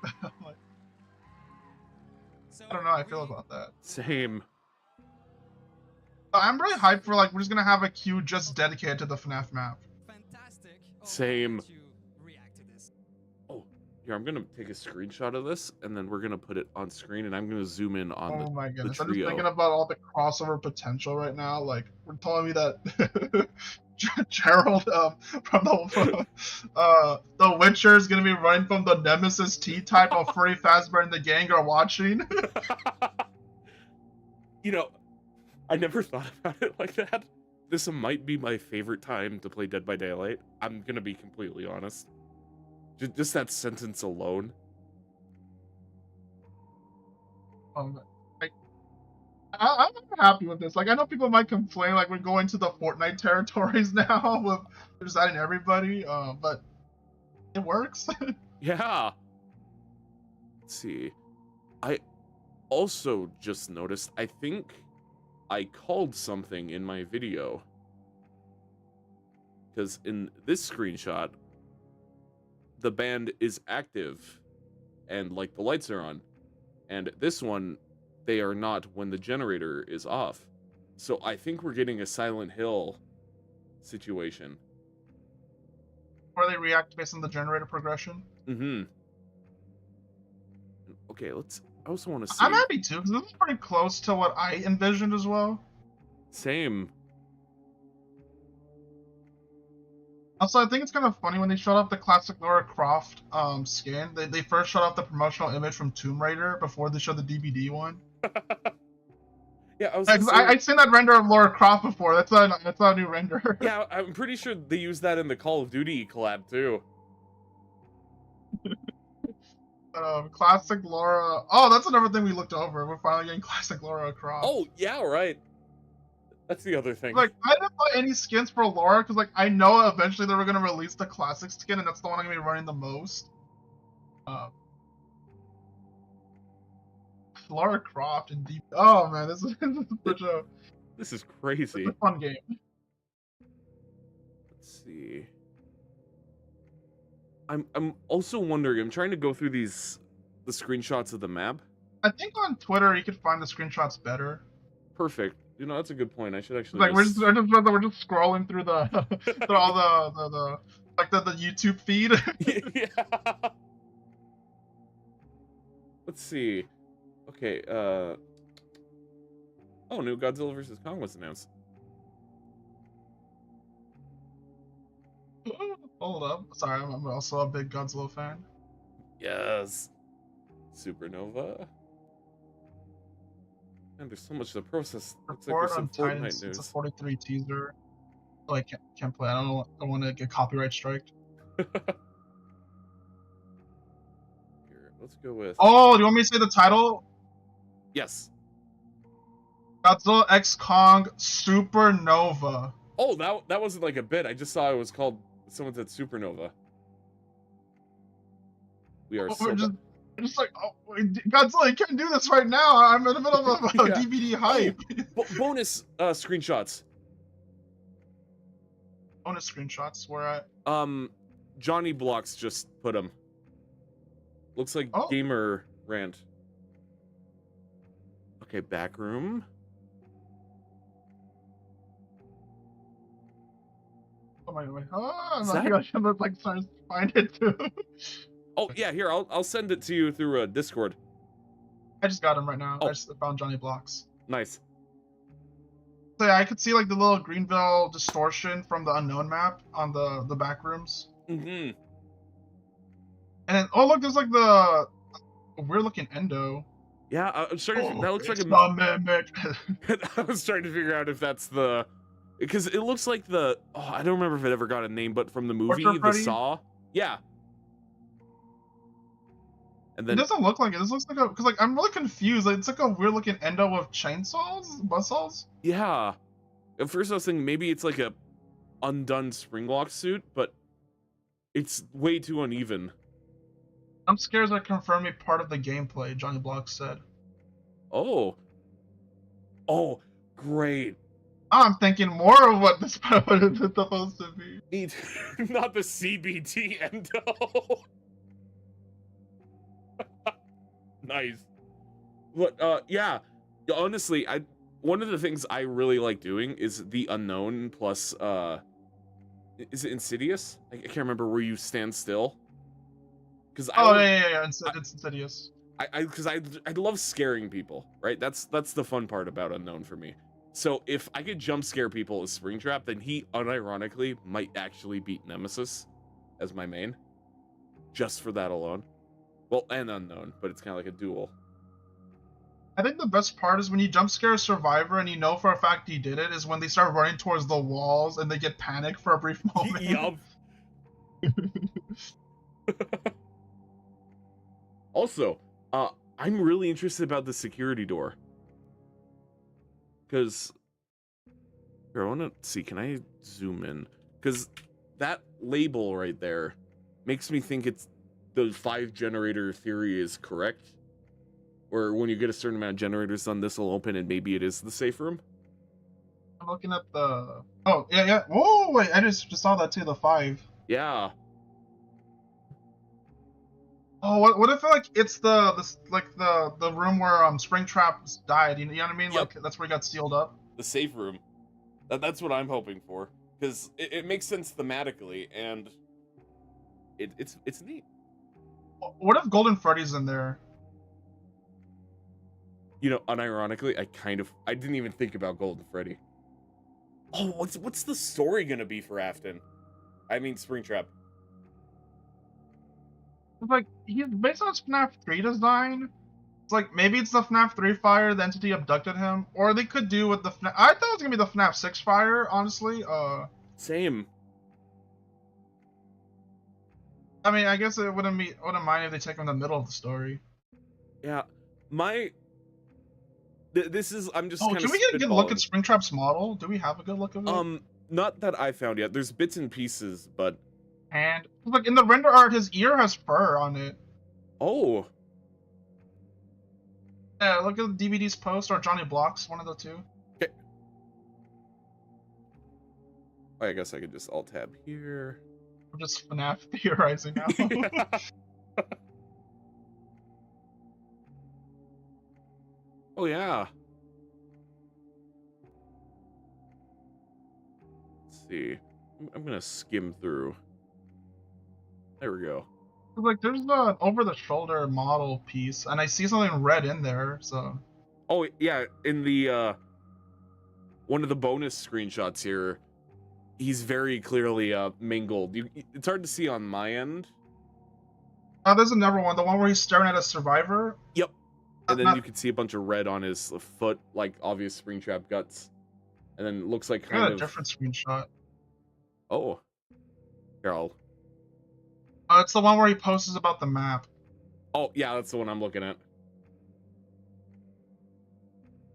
Like, I don't know how I feel about that. Same. I'm really hyped for like we're just gonna have a queue just dedicated to the FNAF map. Fantastic. Same. Oh, here, I'm gonna take a screenshot of this, and then we're gonna put it on screen, and I'm gonna zoom in on Oh my goodness, the I'm just trio. thinking about all the crossover potential right now. Like, we're telling me that Gerald from the Witcher is gonna be running from the Nemesis T-type of Freddy Fazbear and the gang are watching. You know, I never thought about it like that. This might be my favorite time to play Dead by Daylight. I'm gonna be completely honest. Just that sentence alone. I'm happy with this. Like, I know people might complain, like, we're going to the Fortnite territories now with just adding everybody, but it works. Yeah. Let's see. I also just noticed, I think I called something in my video. Because in this screenshot, the band is active and like the lights are on. And this one, they are not when the generator is off. So I think we're getting a Silent Hill situation. Or they react based on the generator progression. Mm-hmm. Okay, I also want to see. I'm happy too, because this is pretty close to what I envisioned as well. Same. Also, I think it's kind of funny when they showed off the classic Lara Croft skin. They first showed off the promotional image from Tomb Raider before they showed the DVD one. Yeah, I'd seen that render of Lara Croft before. That's not a new render. Yeah, I'm pretty sure they used that in the Call of Duty collab too. Classic Lara. Oh, that's another thing we looked over. We're finally getting classic Lara Croft. Oh yeah, right. That's the other thing. Like, I didn't buy any skins for Lara because, like, I know eventually they were gonna release the classic skin, and that's the one I'm gonna be running the most. Lara Croft and Deep. Oh man, this is such a. This is crazy. It's a fun game. Let's see. I'm also wondering. I'm trying to go through the screenshots of the map. I think on Twitter you could find the screenshots better. Perfect. You know, that's a good point. I should actually. Like we're just scrolling through through all the YouTube feed. Yeah. Let's see. Okay. Oh, new Godzilla vs. Kong was announced. Hold up. Sorry, I'm also a big Godzilla fan. Yes. Supernova. And there's so much to process. Looks like Report there's some on Fortnite Titans. news. It's a 43 teaser. Oh, I can't play. I don't want to get copyright striked. Here, let's go with. Oh, do you want me to say the title? Yes. Godzilla X Kong Supernova. Oh, that wasn't like a bit. I just saw it was called. Someone said Supernova. We are so. Just like, oh, Godzilla, you can't do this right now. I'm in the middle of a DVD hype. Oh, bonus screenshots. Bonus screenshots. Where at? Johnny Blocks just put them. Looks like Gamer Rant. Okay, back room. Oh my god! Oh my gosh! I'm like starting to find it too. Oh yeah, here I'll send it to you through Discord. I just got him right now. I just found Johnny Blocks. Nice. So yeah, I could see like the little Greenville distortion from the Unknown map on the back rooms. Mm-hmm. And then, oh look, there's like the weird looking endo. Yeah, I'm starting. That looks like a mimic. I was trying to figure out if because it looks like the I don't remember if it ever got a name, but from the movie, Portrait the Freddy? Saw. Yeah. And It then doesn't look like it. This looks like because like I'm really confused. Like, it's like a weird looking endo of chainsaws, buzzsaws. yeah. At first I was thinking maybe it's like a undone Springlock suit, but it's way too uneven. I'm scared that confirming part of the gameplay, Johnny Block said. Oh, great. I'm thinking more of what this is supposed to be. Not the CBT endo. Nice. But yeah, honestly, one of the things I really like doing is the unknown plus is it Insidious? I can't remember where you stand still. Because It's Insidious. Because I love scaring people, right? That's the fun part about Unknown for me. So if I could jump scare people as Springtrap, then he unironically might actually beat Nemesis as my main, just for that alone. Well, and Unknown, but it's kind of like a duel. I think the best part is when you jump scare a survivor and you know for a fact he did it, is when they start running towards the walls and they get panicked for a brief moment. Yup. Also, I'm really interested about the security door. Because, here, I want to see, can I zoom in? Because that label right there makes me think it's the 5 generator theory is correct. Or when you get a certain amount of generators done, this will open and maybe it is the safe room. I'm looking at the... Oh, yeah. Whoa, wait, I just saw that too, the 5. Yeah. Oh, what if like it's the room where Springtrap died? You know what I mean? Yep. Like that's where he got sealed up. The safe room. That's what I'm hoping for. Because it makes sense thematically, and it's neat. What if Golden Freddy's in there? You know, unironically, I didn't even think about Golden Freddy. Oh, what's the story gonna be for Afton? I mean, Springtrap. It's like he's based on FNAF 3 design. It's like maybe it's the FNAF 3 fire, the entity abducted him, or they could do with the FNAF. I thought it was gonna be the FNAF 6 fire, honestly. Same. I mean, I guess it wouldn't mind if they take him in the middle of the story. Yeah, this is I'm just. Oh, can we get a good look at Springtrap's model? Do we have a good look of it? Not that I found yet. There's bits and pieces, but. And look in the render art, his ear has fur on it. Oh. Yeah, look at the DVD's post or Johnny Block's, one of the two. Okay. I guess I could just alt tab here. I'm just FNAF theorizing now. Oh yeah. Let's see. I'm gonna skim through. There we go. Like, there's an over-the-shoulder model piece, and I see something red in there, so... Oh, yeah, in the, one of the bonus screenshots here, he's very clearly, mingled. It's hard to see on my end. There's another one, the one where he's staring at a survivor. Yep. And then you can see a bunch of red on his foot, like, obvious Springtrap guts. And then it looks like kind of... a different screenshot. Oh. Here, it's the one where he posts about the map. Oh, yeah, that's the one I'm looking at.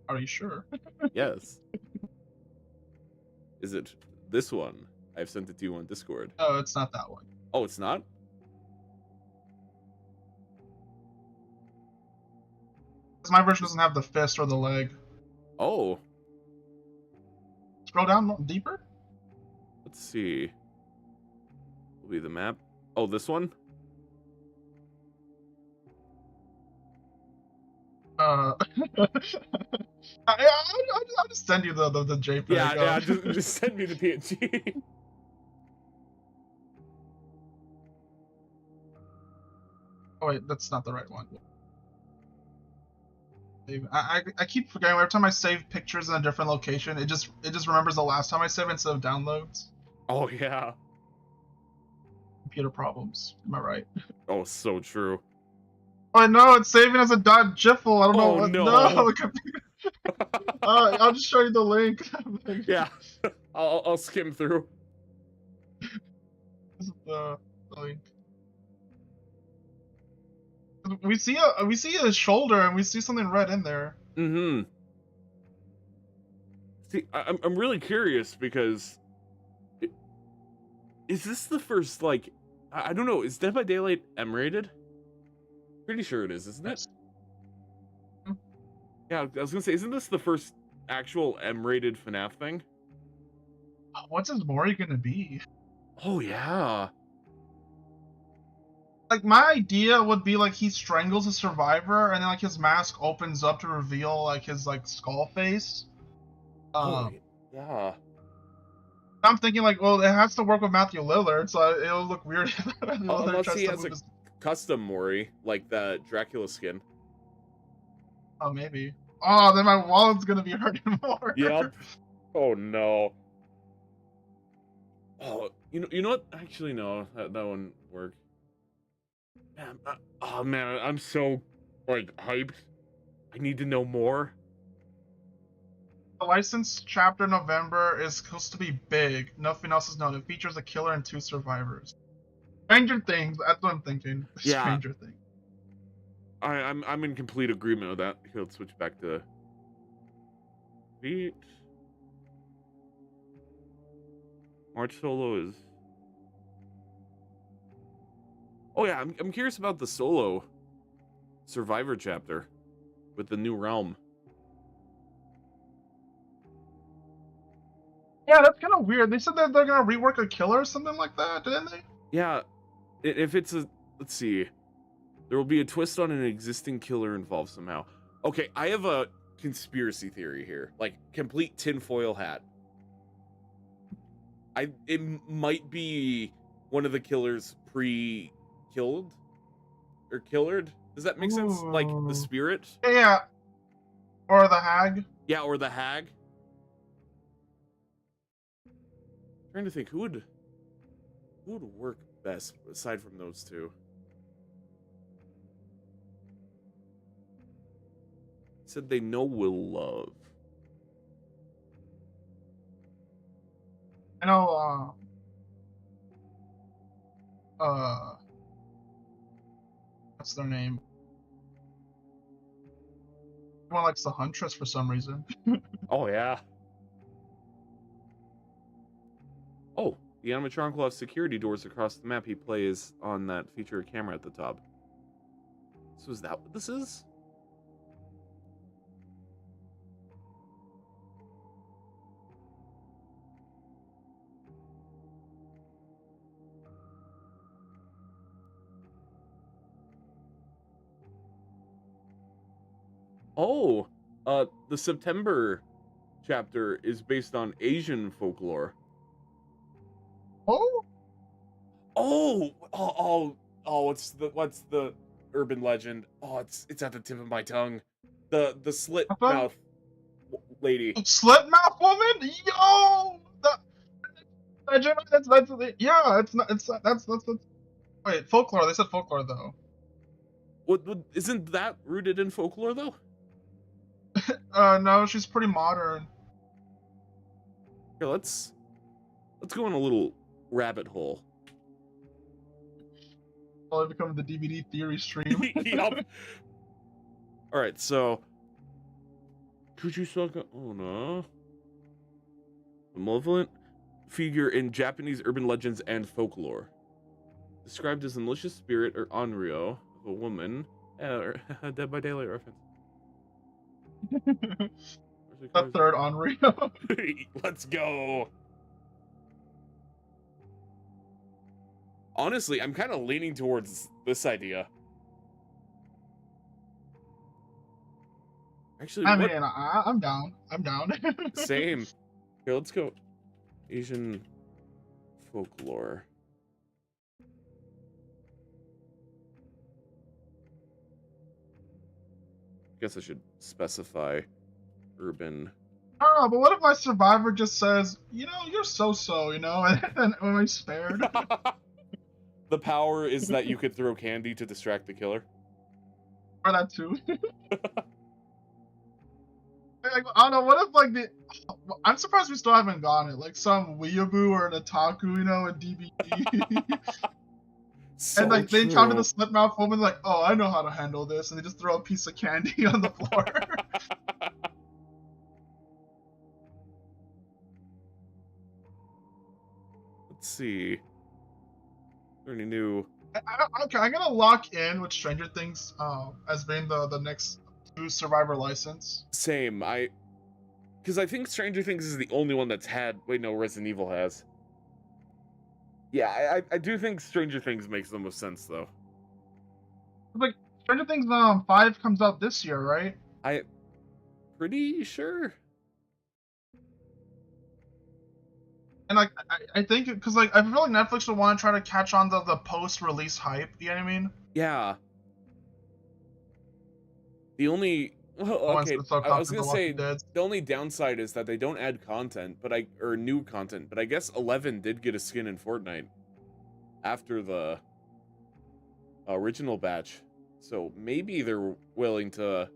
Are you sure? Yes. Is it this one? I've sent it to you on Discord. Oh, it's not that one. Oh, it's not? My version doesn't have the fist or the leg. Oh. Scroll down deeper? Let's see. Will be the map. Oh, this one? I'll just send you the JPEG. Yeah, just send me the PNG. Oh wait, that's not the right one. I keep forgetting every time I save pictures in a different location, it just remembers the last time I saved instead of downloads. Oh yeah. Computer problems. Am I right? Oh, so true. Oh no, it's saving as a .jiffle. I don't know what. No. No, the computer. I'll just show you the link. Yeah, I'll skim through. This is the link. We see his shoulder and we see something red in there. Mm-hmm. See, I'm really curious because is this the first, like, I don't know, is Dead by Daylight M-rated? Pretty sure it is, isn't it? Yeah, I was gonna say, isn't this the first actual M-rated FNAF thing? What's his Mori gonna be? Oh yeah. Like, my idea would be like he strangles a survivor and then like his mask opens up to reveal like his like skull face. Yeah. I'm thinking like, well, it has to work with Matthew Lillard, so it'll look weird. Unless he has a custom Mori, like the Dracula skin. Oh, maybe. Oh, then my wallet's gonna be hurting more. Yep. Oh no. Oh, you know what? Actually, no, that wouldn't work. Man, oh man, I'm so like hyped. I need to know more. The licensed chapter November is supposed to be big. Nothing else is known. It features a killer and 2 survivors. Stranger Things. That's what I'm thinking. Yeah. Stranger Things. I'm in complete agreement with that. Here, let's switch back to Beat. March solo is. Oh yeah, I'm curious about the solo Survivor chapter with the new realm. Yeah, that's kind of weird. They said that they're gonna rework a killer or something like that, didn't they? Yeah, if it's a, let's see, there will be a twist on an existing killer involved somehow. Okay, I have a conspiracy theory here, like complete tinfoil hat. It might be one of the killers pre-killed or killered. Does that make sense? Like the spirit? Yeah. Or the hag. Yeah, or the hag. Trying to think who would work best aside from those two. Said they know Will Love. I know, what's their name? Everyone likes the Huntress for some reason. Oh, yeah. Oh, the animatronic will have security doors across the map. He plays on that feature camera at the top. So is that what this is? Oh, the September chapter is based on Asian folklore. Oh? What's the urban legend? Oh, it's at the tip of my tongue. The slit mouth lady. Slit mouth woman? Yo! Legend? That's yeah, that's wait, folklore. They said folklore though. What isn't that rooted in folklore though? No, she's pretty modern. Here, let's go on a little rabbit hole. Probably become the DVD theory stream. Yup. All right, so Kuchisaka, oh no, a malevolent figure in Japanese urban legends and folklore, described as a malicious spirit or onryo of a woman. Dead by Daylight reference. The third onryo. Let's go. Honestly, I'm kind of leaning towards this idea. Actually, I mean, I'm down. I'm down. Same. Here, let's go. Asian folklore. Guess I should specify urban. Oh, but what if my survivor just says, you know, you're so-so, you know, and when I'm spared? The power is that you could throw candy to distract the killer. Or that too. I don't know. What if like the? I'm surprised we still haven't gotten it. Like some weeaboo or an otaku, you know, in DBD. So and like they true. encounter the slit mouth woman, like, oh, I know how to handle this, and they just throw a piece of candy on the floor. Let's see. Is there any new? Okay, I'm gonna lock in with Stranger Things as being the next new Survivor license. Same. Because I think Stranger Things is the only one that's had. Wait, no, Resident Evil has. Yeah, I do think Stranger Things makes the most sense though. Like Stranger Things 5 comes out this year, right? Pretty sure. And like I think because like I feel like Netflix would want to try to catch on the post-release hype. You know what I mean? Yeah. The only okay, I was gonna say the only downside is that they don't add content, or new content. But I guess 11 did get a skin in Fortnite after the original batch, so maybe they're willing to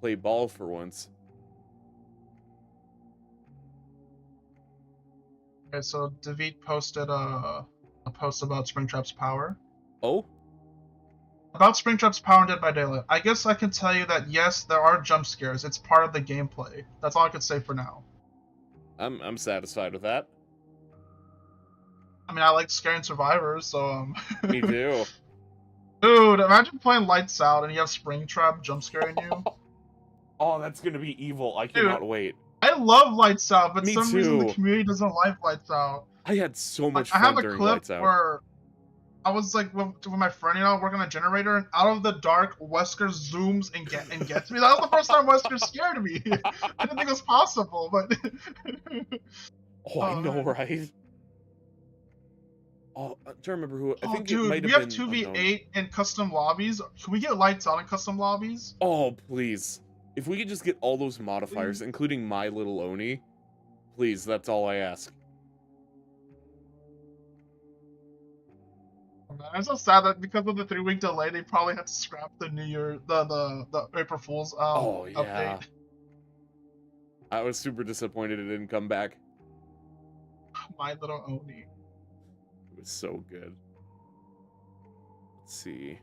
play ball for once. Okay, so David posted a post about Springtrap's power. Oh? About Springtrap's power in Dead by Daylight. I guess I can tell you that yes, there are jump scares. It's part of the gameplay. That's all I can say for now. I'm satisfied with that. I mean, I like scaring survivors, so Me too. Dude, imagine playing Lights Out and you have Springtrap jump scaring you. Oh, that's gonna be evil. I cannot wait. I love Lights Out, but Me some reason the too. community doesn't like Lights Out. I had so much I fun have a during clip Lights Out. where I was like with my friend, you know, working on a generator, and out of the dark, Wesker zooms and gets me. That was the first time Wesker scared me. I didn't think it was possible, but. Oh, I know, right? Oh, I'm trying to remember who. I think dude, it might we have have been 2v8 in custom lobbies. Can we get Lights Out in custom lobbies? Oh, please. If we could just get all those modifiers, including My Little Oni, please, that's all I ask. I'm so sad that because of the 3-week delay, they probably had to scrap the New Year, the April Fool's update. I was super disappointed it didn't come back. My Little Oni. It was so good. Let's see.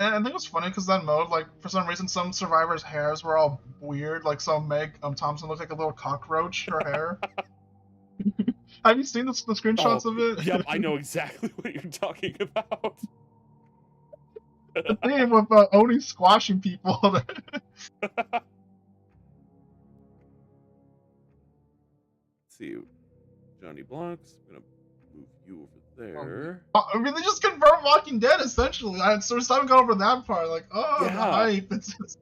And I think it was funny because that mode, like, for some reason, some survivors' hairs were all weird. Like, so Meg Thompson looked like a little cockroach, her hair. Have you seen the screenshots of it? Yep, I know exactly what you're talking about. The thing with Oni squashing people. Let's see. Johnny Blocks. I'm gonna move you over there. I mean, they just confirmed Walking Dead, essentially. I sort of haven't gone over that part. Like, oh, the hype. It's just...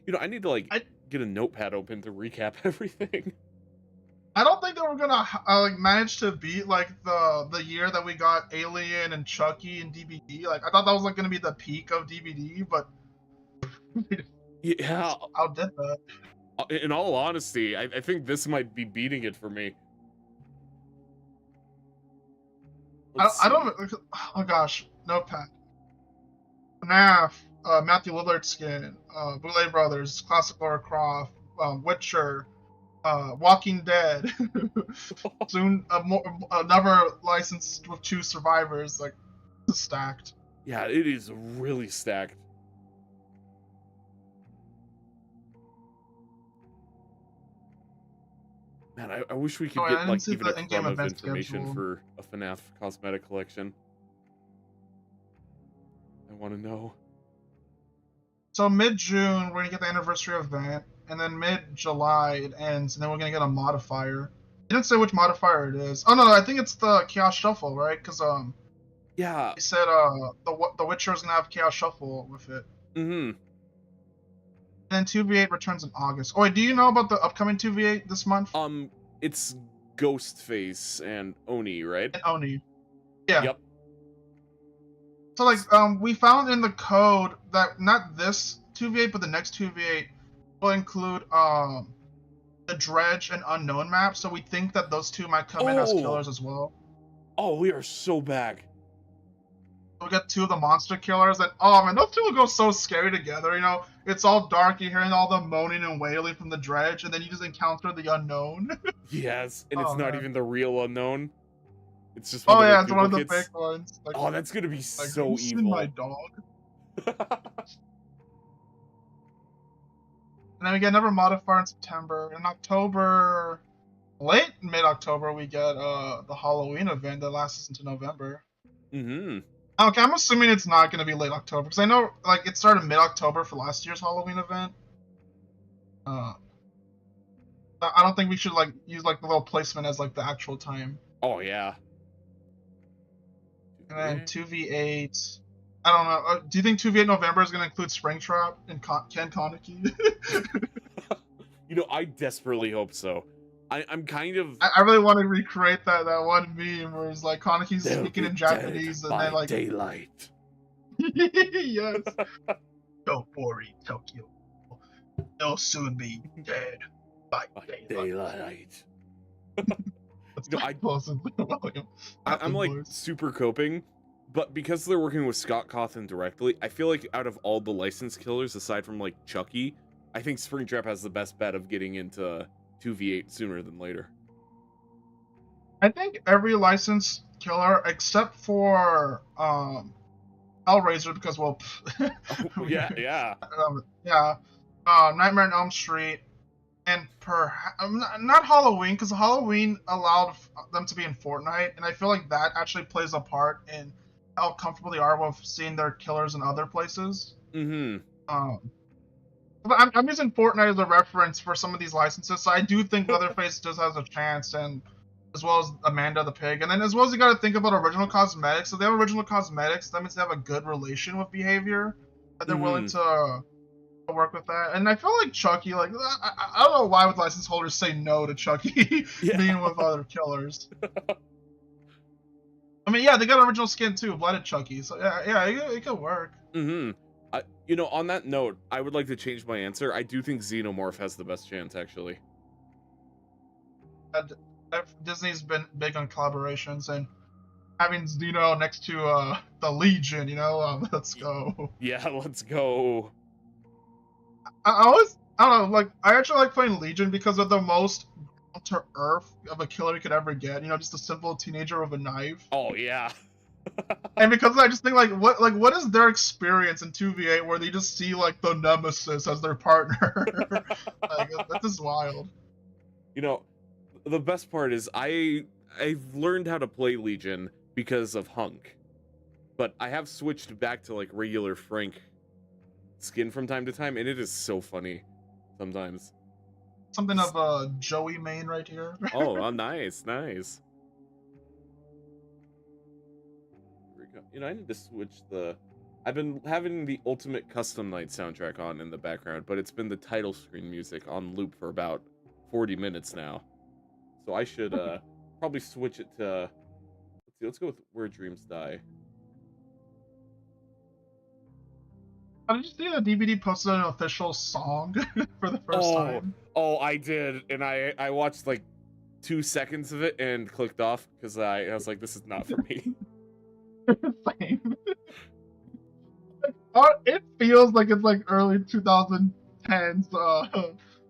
You know, I need to, like, get a notepad open to recap everything. I don't think they were gonna like manage to beat like the year that we got Alien and Chucky and DBD. Like I thought that was like gonna be the peak of DBD, but yeah, outdid that. In all honesty, I think this might be beating it for me. I don't. Oh gosh, Notepad. FNAF, Matthew Lillard skin, Boulay Brothers, Classic Lara Croft, Witcher. Walking Dead. Soon, another license with 2 survivors. Like, it's stacked. Yeah, it is really stacked. Man, I wish we could get like even a crumb of information for a FNAF cosmetic collection. I want to know. So mid-June, we're gonna get the anniversary event. And then mid-July it ends, and then we're gonna get a modifier. They didn't say which modifier it is. Oh no, I think it's the Chaos Shuffle, right? Because yeah, they said the Witcher is gonna have Chaos Shuffle with it. Mm-hmm. And then 2v8 returns in August. Oh wait, do you know about the upcoming 2v8 this month? It's Ghostface and Oni, right? And Oni. Yeah. Yep. So like we found in the code that not this 2v8 but the next 2v8 will include the Dredge and Unknown map, so we think that those 2 might come in as killers as well. Oh, we are so back. we get 2 of the monster killers, and oh man, those 2 will go so scary together. You know, it's all dark. You're hearing all the moaning and wailing from the dredge, and then you just encounter the unknown. Yes, and it's Oh, not man. even the real unknown. It's just one Oh of yeah, the it's one of the duplicates. fake ones. Like, Oh, that's gonna be like, so have you seen evil. my dog? And then we get another modifier in September. In October, late mid-October, we get the Halloween event that lasts into November. Mm-hmm. Okay, I'm assuming it's not going to be late October because I know like it started mid-October for last year's Halloween event. I don't think we should like use like the little placement as like the actual time. Oh yeah. And then 2v8. I don't know. Do you think 2v8 November is going to include Springtrap and Ken Kaneki? You know, I desperately hope so. I'm kind of. I really want to recreate that one meme where it's like Kaneki's They'll speaking be in Japanese dead and then by like daylight. yes. Don't worry, Tokyo. They'll soon be dead by daylight. You know, I'm like super coping, but because they're working with Scott Cawthon directly, I feel like out of all the licensed killers, aside from like Chucky, I think Springtrap has the best bet of getting into 2v8 sooner than later. I think every licensed killer except for Hellraiser because well yeah. yeah. Nightmare on Elm Street and not Halloween because Halloween allowed them to be in Fortnite, and I feel like that actually plays a part in how comfortable they are with seeing their killers in other places. Mm-hmm. But I'm using Fortnite as a reference for some of these licenses, so I do think Leatherface just has a chance, and as well as Amanda the Pig, and then as well as you got to think about original cosmetics. So they have original cosmetics. That means they have a good relation with behavior, that they're willing to work with that. And I feel like Chucky, like I don't know why would license holders say no to Chucky being with other killers. I mean, yeah, they got original skin too, Blooded Chucky. So yeah, it could work. Mm-hmm. You know, on that note, I would like to change my answer. I do think Xenomorph has the best chance, actually. Disney's been big on collaborations, and having Xeno next to the Legion, you know, let's go. Yeah, let's go. I don't know, like I actually like playing Legion because they're the most down to earth of a killer you could ever get. You know, just a simple teenager with a knife. Oh yeah. And because I just think what is their experience in 2v8 where they just see like the nemesis as their partner? Like that's just wild. You know, the best part is I've learned how to play Legion because of Hunk, but I have switched back to like regular Frank skin from time to time, and it is so funny sometimes. Something of a Joey main right here. Oh, nice. You know, I need to switch the. I've been having the Ultimate Custom Night soundtrack on in the background, but it's been the title screen music on loop for about 40 minutes now. So I should probably switch it to. Let's go with Where Dreams Die. Did you see the DVD posted an official song for the first time? Oh, I did, and I watched like 2 seconds of it and clicked off because I was like, this is not for me. Same. It feels like it's like early 2010s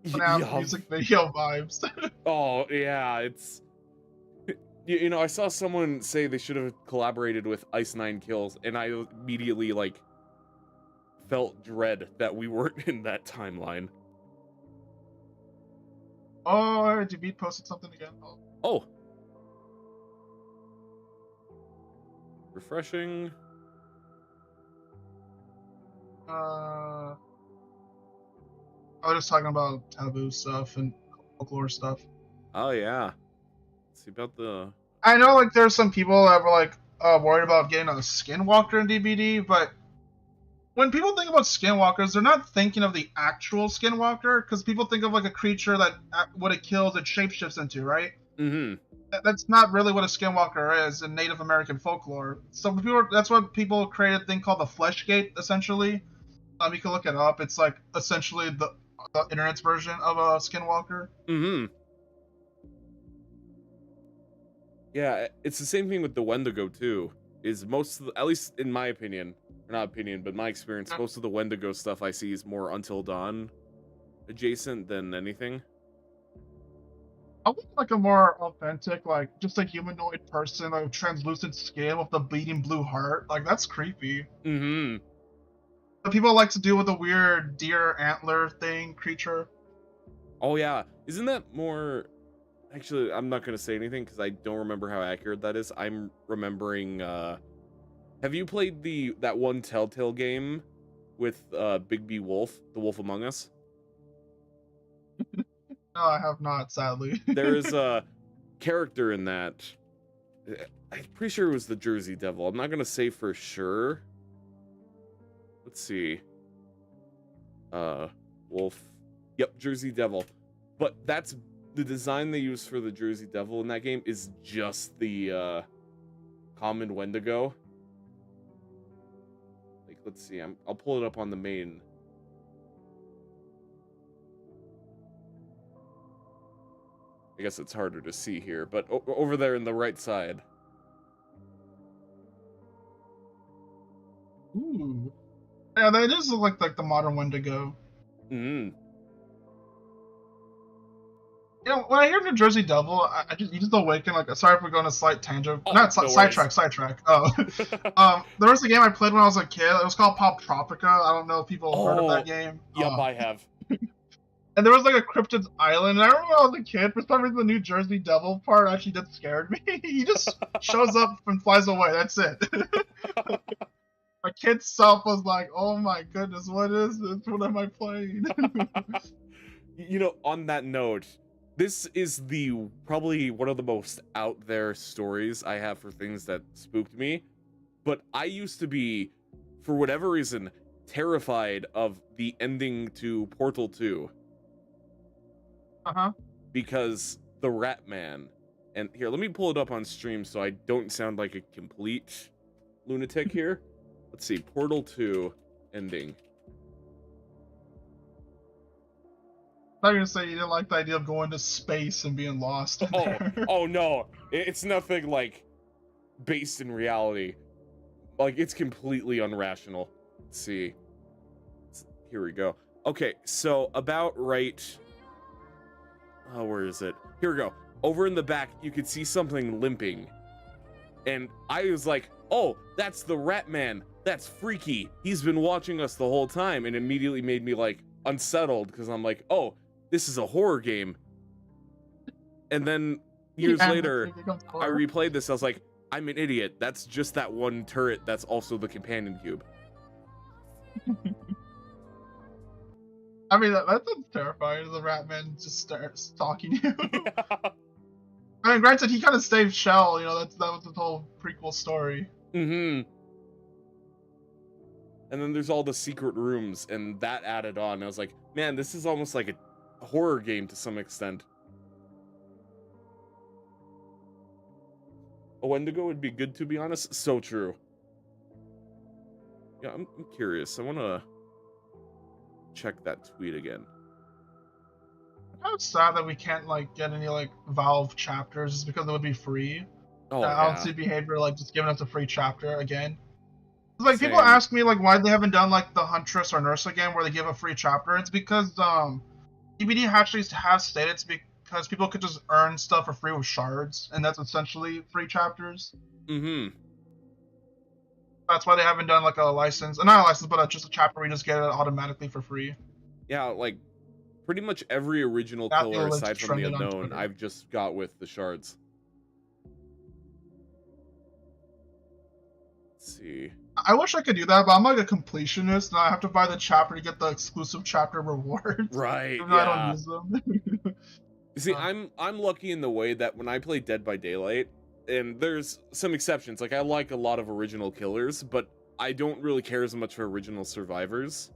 FNAF music video vibes. Oh yeah, it's you know, I saw someone say they should have collaborated with Ice 9 Kills, and I immediately like felt dread that we weren't in that timeline. Oh, DB posted something again. Oh. Refreshing. I was just talking about taboo stuff and folklore stuff. Oh yeah. Let's see about the. I know, like, there's some people that were like worried about getting a Skinwalker in DBD, but when people think about Skinwalkers, they're not thinking of the actual Skinwalker, because people think of like a creature that what it kills, it shapeshifts into, right? Mm-hmm. That's not really what a Skinwalker is in Native American folklore. So that's why people created a thing called the Fleshgate, essentially. You can look it up. It's like essentially the internet's version of a Skinwalker. Mm-hmm. Yeah, it's the same thing with the Wendigo too. is most of the, at least in my opinion, or not opinion, but my experience, most of the Wendigo stuff I see is more Until Dawn adjacent than anything. I want like a more authentic, like just a humanoid person, like translucent skin with the bleeding blue heart. Like that's creepy. Mm-hmm. But people like to do with the weird deer antler thing creature. Oh yeah, isn't that more? Actually, I'm not gonna say anything because I don't remember how accurate that is. I'm remembering. Have you played that one Telltale game with Bigby Wolf, the Wolf Among Us? No, I have not, sadly. There is a character in that. I'm pretty sure it was the Jersey Devil. I'm not gonna say for sure. Let's see. Wolf. Yep, Jersey Devil. But that's the design they use for the Jersey Devil in that game is just the common Wendigo. Like, let's see. I'll pull it up on the main. I guess it's harder to see here, but over there in the right side. Ooh. Yeah, that does look like the modern Wendigo. Mm. You know, when I hear New Jersey Devil, you just awaken like. Sorry for going a slight tangent. Oh, Not no sidetrack. Oh, there was a game I played when I was a kid. It was called Pop Tropica. I don't know if people have heard of that game. Yep, I have. And there was like a cryptid island. And I remember when I was a kid, for some reason, the New Jersey Devil part actually did scared me. He just shows up and flies away. That's it. My kid self was like, "Oh my goodness, what is this? What am I playing?" You know, on that note, this is probably one of the most out there stories I have for things that spooked me. But I used to be, for whatever reason, terrified of the ending to Portal 2. Because the Rat Man, and here, let me pull it up on stream so I don't sound like a complete lunatic here. Let's see, Portal 2 ending. I thought you were gonna say you didn't like the idea of going to space and being lost. Oh no, it's nothing like based in reality. Like, it's completely unrational. Let's see. Here we go. Okay, so about right. Oh, where is it? Here we go. Over in the back, you could see something limping. And I was like, oh, that's the Rat Man. That's freaky. He's been watching us the whole time. And immediately made me like unsettled because I'm like, oh, this is a horror game. And then years later, I replayed this. I was like, I'm an idiot. That's just that one turret that's also the companion cube. I mean, that's terrifying. The Rat Man just starts stalking you. I mean, granted, he kind of saved Shell. You know, that was the whole prequel story. Mm-hmm. And then there's all the secret rooms, and that added on. I was like, man, this is almost like a horror game to some extent. A Wendigo would be good, to be honest. So true. Yeah, I'm curious. I want to check that tweet again. I'm sad that we can't like get any like Valve chapters just because it would be free. Oh, I don't yeah. see behavior like just giving us a free chapter again. Like Same. people ask me like why they haven't done like the Huntress or Nurse again where they give a free chapter. It's because DBD actually has stated it's because people could just earn stuff for free with shards, and that's essentially free chapters. Mm-hmm. That's why they haven't done like a license, not a license, but just a chapter where you just get it automatically for free. Yeah, like pretty much every original That killer list aside from the trended on Unknown, Twitter. I've just got with the shards. Let's see. I wish I could do that, but I'm like a completionist, and I have to buy the chapter to get the exclusive chapter rewards. Right, Even though I yeah. don't use them. See, I'm lucky in the way that when I play Dead by Daylight, and there's some exceptions, like I like a lot of original killers, but I don't really care as much for original survivors.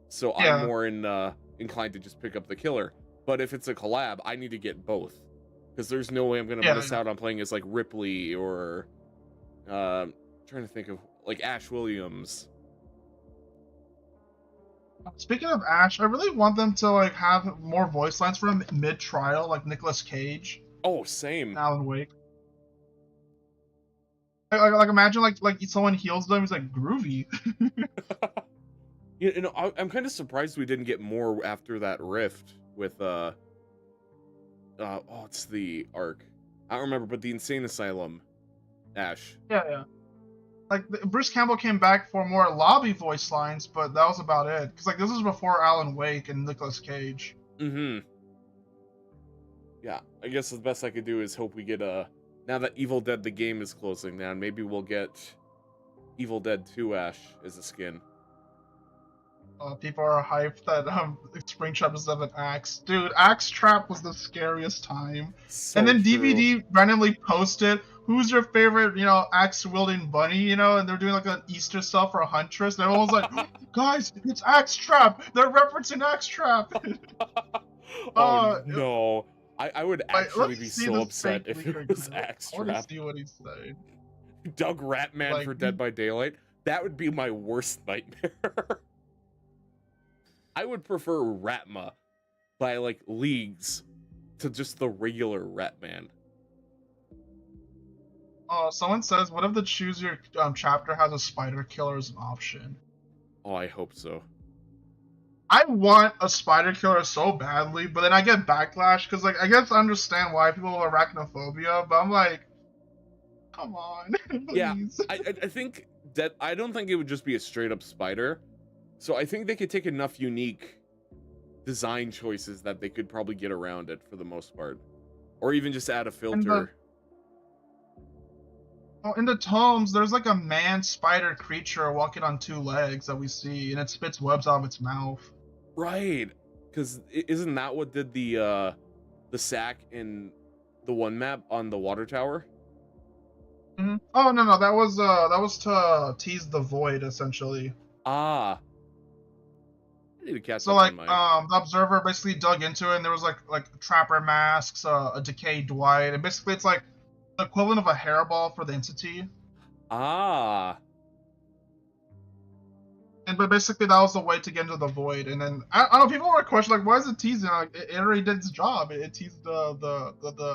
So Yeah. I'm more inclined to just pick up the killer. But if it's a collab, I need to get both. Because there's no way I'm going to miss out on playing as like Ripley or trying to think of like Ash Williams. Speaking of Ash, I really want them to like have more voice lines for him mid-trial, like Nicolas Cage. Oh, same. Alan Wake. Like imagine like someone heals them. He's like groovy. You know, I'm kind of surprised we didn't get more after that rift with it's the Ark. I don't remember, but the Insane Asylum, Ash. Yeah. Like Bruce Campbell came back for more lobby voice lines, but that was about it. Because like this was before Alan Wake and Nicolas Cage. Mm-hmm. Yeah, I guess the best I could do is hope we get now that Evil Dead the game is closing down, maybe we'll get Evil Dead 2 Ash as a skin. People are hyped that Springtrap doesn't have an axe. Dude, Axe Trap was the scariest time. So and then true. DVD randomly posted, who's your favorite, axe wielding bunny, and they're doing like an Easter stuff for a Huntress, and everyone was like, guys, it's Axe Trap! They're referencing Axe Trap! No. I would actually be so upset if it was Axe Trap. I want to see what he's saying. Doug Ratman for Dead by Daylight? That would be my worst nightmare. I would prefer Ratma by like leagues to just the regular Ratman. Someone says, what if the choose your chapter has a spider killer as an option? Oh, I hope so. I want a spider killer so badly, but then I get backlash because, like, I guess I understand why people have arachnophobia, but I'm like, come on, yeah, I think that I don't think it would just be a straight up spider. So I think they could take enough unique design choices that they could probably get around it for the most part, or even just add a filter. In the tomes, there's like a man spider creature walking on 2 legs that we see, and it spits webs out of its mouth. Right, because isn't that what did the sack in the one map on the water tower? Mm-hmm. Oh no, that was to tease the void essentially. Ah. I need to catch so up like on my... the observer basically dug into it, and there was like trapper masks, a decayed Dwight, and basically it's like the equivalent of a hairball for the entity. Ah. But basically that was the way to get into the void, and then I don't know, people were questioning like, why is it teasing? Like it already did its job. It teased the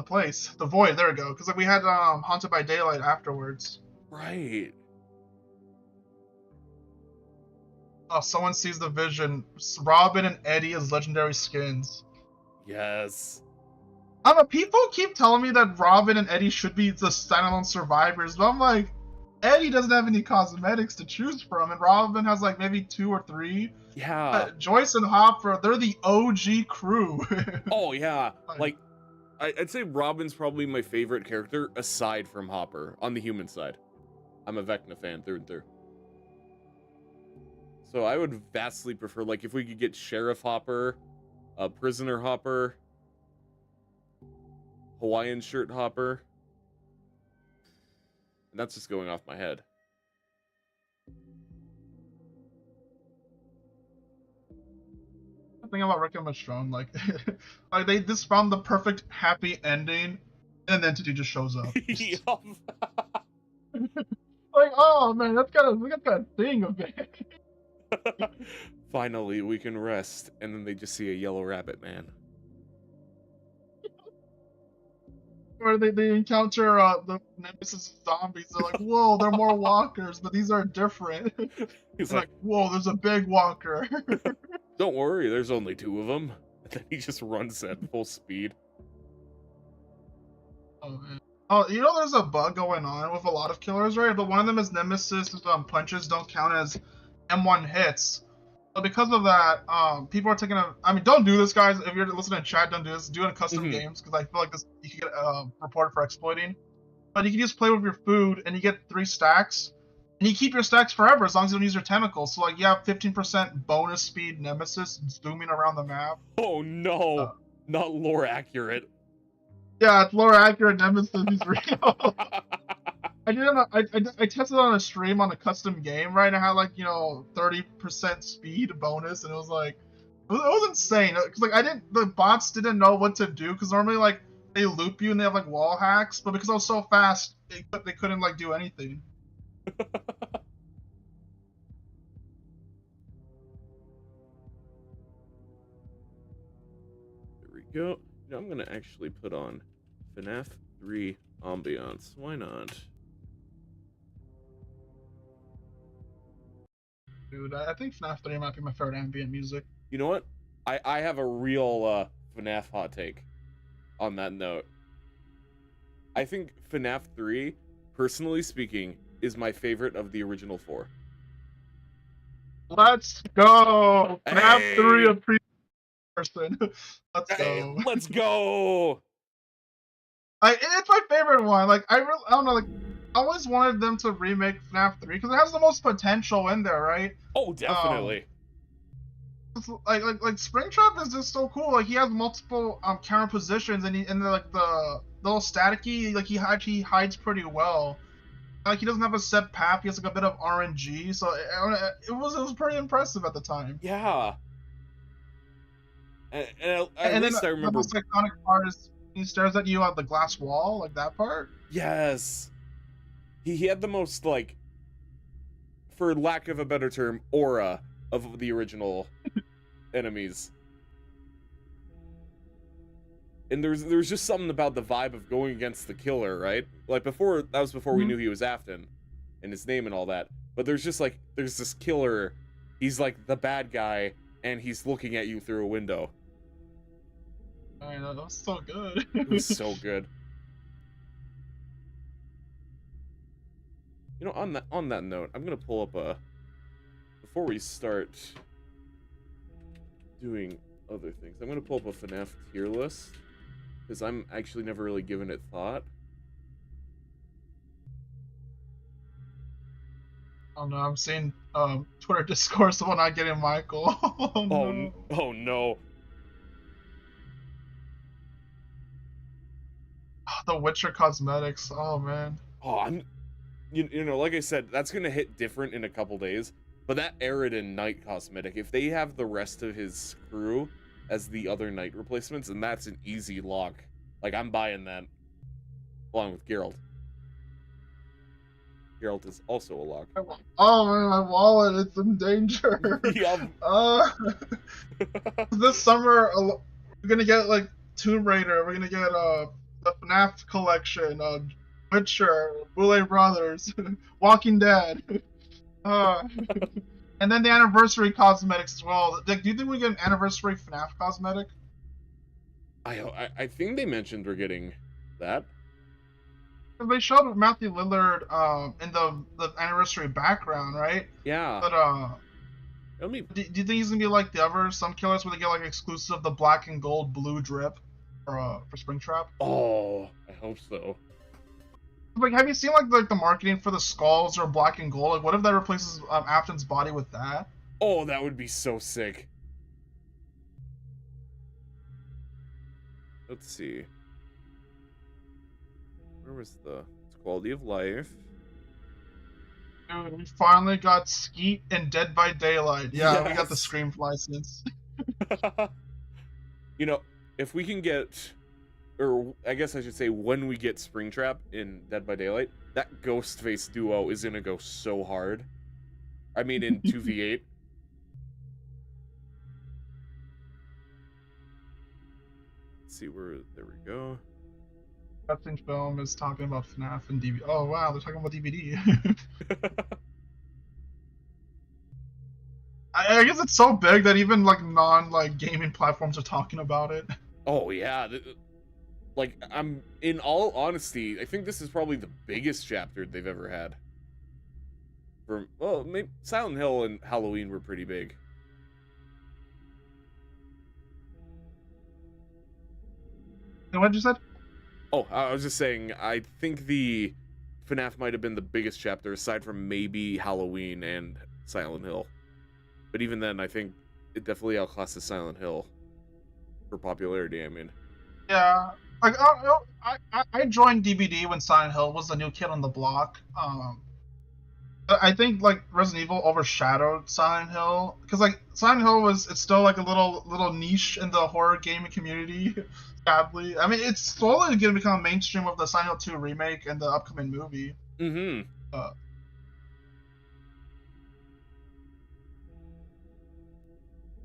place, the void. There we go. Because like we had Haunted by Daylight afterwards. Right. Oh, someone sees the vision. Robin and Eddie as legendary skins. Yes. I don't know, people keep telling me that Robin and Eddie should be the standalone survivors, but I'm like, Eddie doesn't have any cosmetics to choose from, and Robin has like maybe 2 or 3. Yeah. Joyce and Hopper, they're the OG crew. Oh yeah. Like, I'd say Robin's probably my favorite character aside from Hopper on the human side. I'm a Vecna fan through and through. So I would vastly prefer, like, if we could get Sheriff Hopper, Prisoner Hopper, Hawaiian Shirt Hopper. And that's just going off my head. The thing about Rick and Michonne, like, like they just found the perfect happy ending, and the entity just shows up. Like, oh man, that's got that thing of it. Finally, we can rest, and then they just see a yellow rabbit man. Or they encounter the Nemesis zombies. They're like, whoa, they're more walkers, but these are different. He's like, whoa, there's a big walker. Don't worry, there's only 2 of them. And then he just runs at full speed. Oh man. Oh, you know there's a bug going on with a lot of killers, right? But one of them is Nemesis punches don't count as M1 hits. So because of that, people are taking I mean, don't do this, guys. If you're listening to chat, don't do this. Do it in custom games, because I feel like this you can get reported for exploiting. But you can just play with your food, and you get 3 stacks, and you keep your stacks forever as long as you don't use your tentacles. So like you have 15% bonus speed Nemesis zooming around the map. Oh no, not lore accurate. Yeah, it's lore accurate. Nemesis is real. I tested on a stream on a custom game, right? I had like 30% speed bonus, and it was like it was insane. Cause like the bots didn't know what to do, because normally like they loop you and they have like wall hacks, but because I was so fast, they couldn't like do anything. There we go. Now I'm gonna actually put on FNAF 3 ambiance. Why not? Dude, I think FNAF 3 might be my favorite ambient music. You know what? I have a real FNAF hot take on that note. I think FNAF 3, personally speaking, is my favorite of the original 4. Let's go! Hey! FNAF 3 a person. Let's go. Let's go! It's my favorite one. Like, I don't know, like, I always wanted them to remake FNAF 3 because it has the most potential in there, right? Oh, definitely. Like Springtrap is just so cool. Like, he has multiple camera positions, and the little staticky, like, he hides pretty well. Like, he doesn't have a set path. He has like a bit of RNG, so it was pretty impressive at the time. Yeah. And then I remember the most iconic part is he stares at you at the glass wall, like that part. Yes. He had the most, like, for lack of a better term, aura of the original enemies. And there's just something about the vibe of going against the killer, right? Like, that was before we knew he was Afton and his name and all that. But there's this killer, he's like the bad guy, and he's looking at you through a window. I know, that was so good. It was so good. You know, on that note, I'm gonna pull up before we start doing other things, I'm gonna pull up a FNAF tier list, because I'm actually never really given it thought. Oh no, I'm seeing Twitter discourse about not getting Michael. Oh no. Oh no. The Witcher cosmetics. Oh man. Oh, you know, like I said, that's gonna hit different in a couple days. But that Aridin Knight cosmetic, if they have the rest of his crew as the other Knight replacements, and that's an easy lock. Like, I'm buying that along with Geralt. Geralt is also a lock. Oh man, my wallet, it's in danger. Yup. This summer we're gonna get like Tomb Raider. We're gonna get the FNAF collection, Witcher, Boulay Brothers, Walking Dead, and then the anniversary cosmetics as well. Like, do you think we get an anniversary FNAF cosmetic? I think they mentioned we're getting that. They showed Matthew Lillard in the anniversary background, right? Yeah. But do you think he's gonna be like the other some killers where they get like exclusive the black and gold blue drip for Springtrap? Oh, I hope so. Like, have you seen like the marketing for the skulls or black and gold? Like, what if that replaces Afton's body with that? Oh, that would be so sick. Let's see. Where was the quality of life? Dude, we finally got Skeet and Dead by Daylight. Yeah, Yes. We got the Scream license. You know, if we can get, or I guess I should say when we get Springtrap in Dead by Daylight, that Ghostface duo is gonna go so hard. I mean, in 2v8. Let's see where, there we go. Testing Film is talking about FNAF and DVD. Oh wow, they're talking about DVD. I guess it's so big that even like non gaming platforms are talking about it. Oh yeah, like, I'm in all honesty, I think this is probably the biggest chapter they've ever had. Well, maybe Silent Hill and Halloween were pretty big. What you said? Oh, I was just saying, I think the FNAF might have been the biggest chapter, aside from maybe Halloween and Silent Hill. But even then, I think it definitely outclasses Silent Hill for popularity, I mean. Yeah, like I joined DVD when Silent Hill was the new kid on the block. I think like Resident Evil overshadowed Silent Hill because like Silent Hill it's still like a little niche in the horror gaming community. Sadly, I mean it's slowly going to become mainstream with the Silent Hill 2 remake and the upcoming movie. Mm-hmm.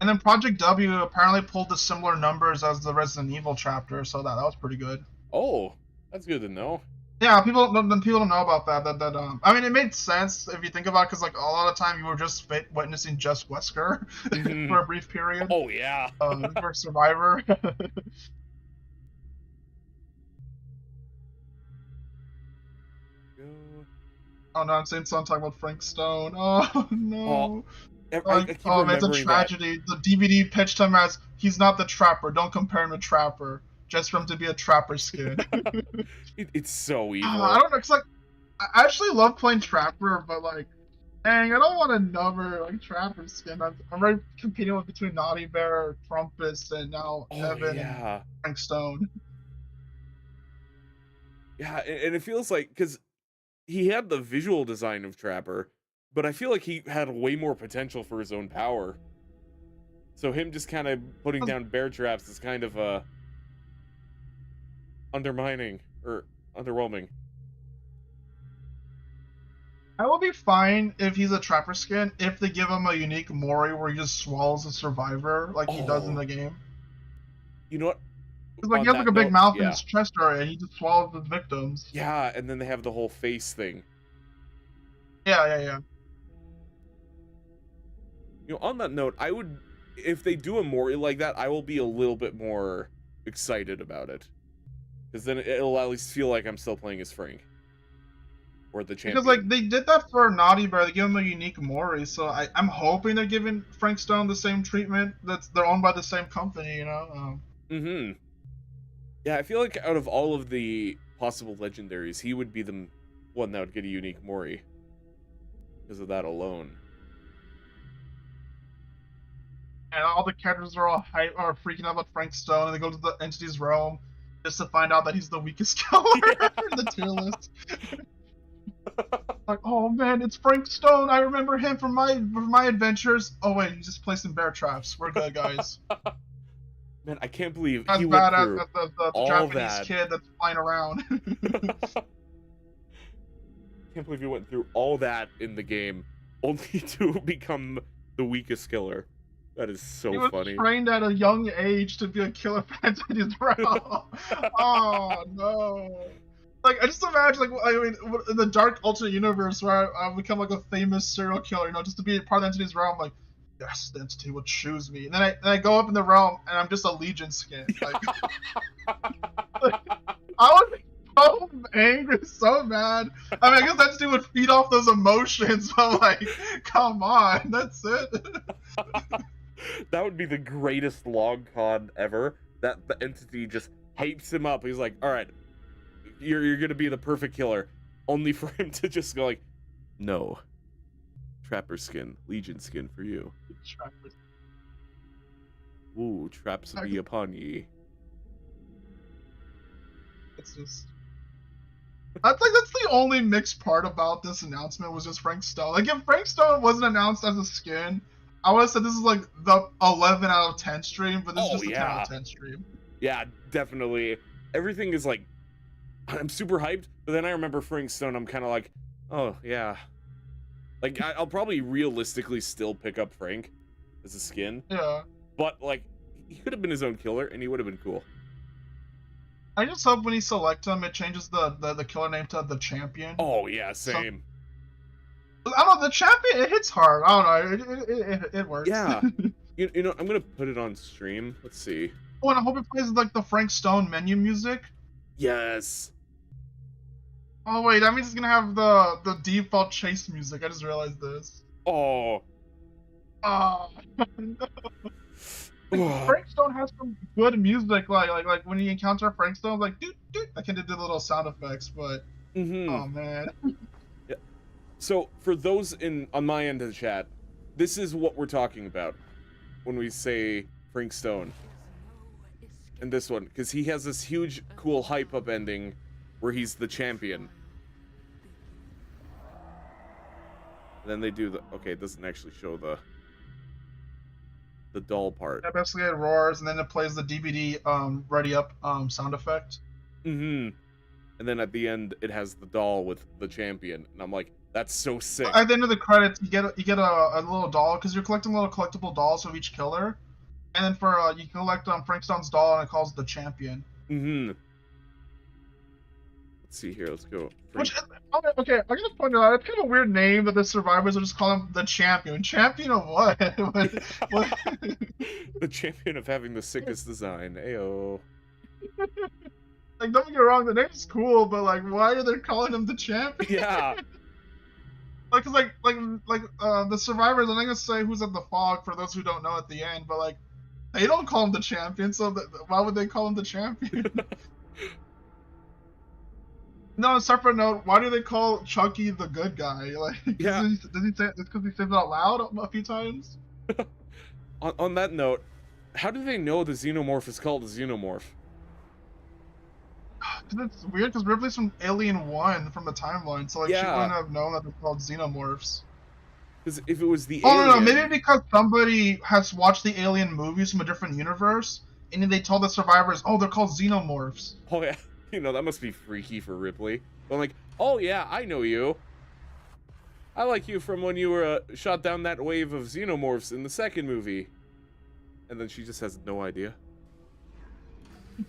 And then Project W apparently pulled the similar numbers as the Resident Evil chapter, so that was pretty good. Oh, That's good to know. Yeah, people don't know about that. I mean, it made sense if you think about it, because like a lot of time you were just witnessing just Wesker for a brief period. Oh yeah. For Survivor. Oh no, I'm saying something talking about Frank Stone. Oh no. I keep man, it's a remembering tragedy. The DVD pitched him as he's not the Trapper. Don't compare him to Trapper. Just for him to be a Trapper skin. It's so evil. I don't know, cause like I actually love playing Trapper, but like, dang, I don't want another like Trapper skin. I'm already competing with between Naughty Bear, Trumpus, and now Evan and Frank Stone. Yeah, and it feels like, because he had the visual design of Trapper, but I feel like he had way more potential for his own power. So him just kind of putting down bear traps is kind of undermining or underwhelming. I will be fine if he's a Trapper skin if they give him a unique Mori where he just swallows a survivor like he does in the game. You know what? Because like he has like a big mouth in his chest area and he just swallows his victims. Yeah, and then they have the whole face thing. Yeah. You know, on that note, I would, if they do a Mori like that, I will be a little bit more excited about it. Because then it'll at least feel like I'm still playing as Frank. Or the champion. Because like they did that for Naughty Bear, they give him a unique Mori, so I'm hoping they're giving Frank Stone the same treatment. They're owned by the same company, you know. Yeah, I feel like out of all of the possible legendaries, he would be the one that would get a unique Mori. Because of that alone. And all the characters are all are freaking out about Frank Stone, and they go to the entity's realm just to find out that he's the weakest killer in the tier list. Like, oh man, it's Frank Stone. I remember him from my adventures. Oh wait, he's just placing bear traps. We're good, guys. Man, I can't believe as he went through the all Japanese that. kid that's flying around. Can't believe he went through all that in the game, only to become the weakest killer. That is so he was funny. Trained at a young age to be a killer for entities realm. Oh no. Like, I just imagine, like, I mean, in the dark alternate universe where I become, like, a famous serial killer, you know, just to be part of the entity's realm, like, yes, the entity will choose me. And then I go up in the realm, and I'm just a Legion skin. Like, I was so angry, so mad. I mean, I guess that entity would feed off those emotions, but, like, come on, that's it. That would be the greatest log con ever, that the entity just hypes him up. He's like, all right, you're gonna be the perfect killer, only for him to just go like, no, Trapper skin, Legion skin for you. Ooh, traps be upon ye. It's just, that's the only mixed part about this announcement was just Frank Stone. Like, if Frank Stone wasn't announced as a skin, I would have said this is like the 11 out of 10 stream, but this is just a 10 out of 10 stream. Yeah, definitely. Everything is like, I'm super hyped, but then I remember Frank Stone, I'm kind of like, oh, yeah. Like, I'll probably realistically still pick up Frank as a skin. Yeah. But, like, he could have been his own killer, and he would have been cool. I just hope when you select him, it changes the killer name to the Champion. Oh, yeah, same. So, I don't know, the Champion, it hits hard. I don't know, it works. Yeah. you know, I'm going to put it on stream. Let's see. Oh, and I hope it plays, like, the Frank Stone menu music. Yes. Oh wait, that means it's gonna have the default chase music. I just realized this. Oh. Oh. Like, Frank Stone has some good music, like when you encounter Frank Stone, like doot doot. I can do the little sound effects, but oh man. Yeah. So for those on my end of the chat, this is what we're talking about when we say Frank Stone. And this one, because he has this huge, cool hype up ending where he's the champion. And then they do the, okay, it doesn't actually show the doll part. Yeah, basically it roars and then it plays the DVD ready up sound effect. And then at the end it has the doll with the champion, and I'm like, that's so sick. At the end of the credits, you get a little doll because you're collecting little collectible dolls of each killer, and then for you collect Frank Stone's doll and it calls it the champion. Let's see here. Let's go. Which, okay, I'm gonna point out, it's kind of a weird name that the survivors are just calling him the champion. Champion of what? what? The champion of having the sickest design. Ayo. Like, don't get me wrong, the name's cool, but like, why are they calling him the champion? Yeah. Like, cause the survivors, I'm not gonna say who's at the fog for those who don't know at the end, but like, they don't call him the champion, so why would they call him the champion? No, separate note, why do they call Chucky the good guy? Like, yeah. Does he say it's because he says it out loud a few times? On that note, how do they know the xenomorph is called a xenomorph? Because it's weird, because Ripley's from Alien 1 from the timeline, so like she wouldn't have known that they're called xenomorphs. Because if it was the Alien... no, maybe because somebody has watched the Alien movies from a different universe, and then they told the survivors, oh, they're called xenomorphs. Oh yeah. You know, that must be freaky for Ripley. I'm like, oh yeah, I know you. I like you from when you were shot down that wave of xenomorphs in the second movie. And then she just has no idea.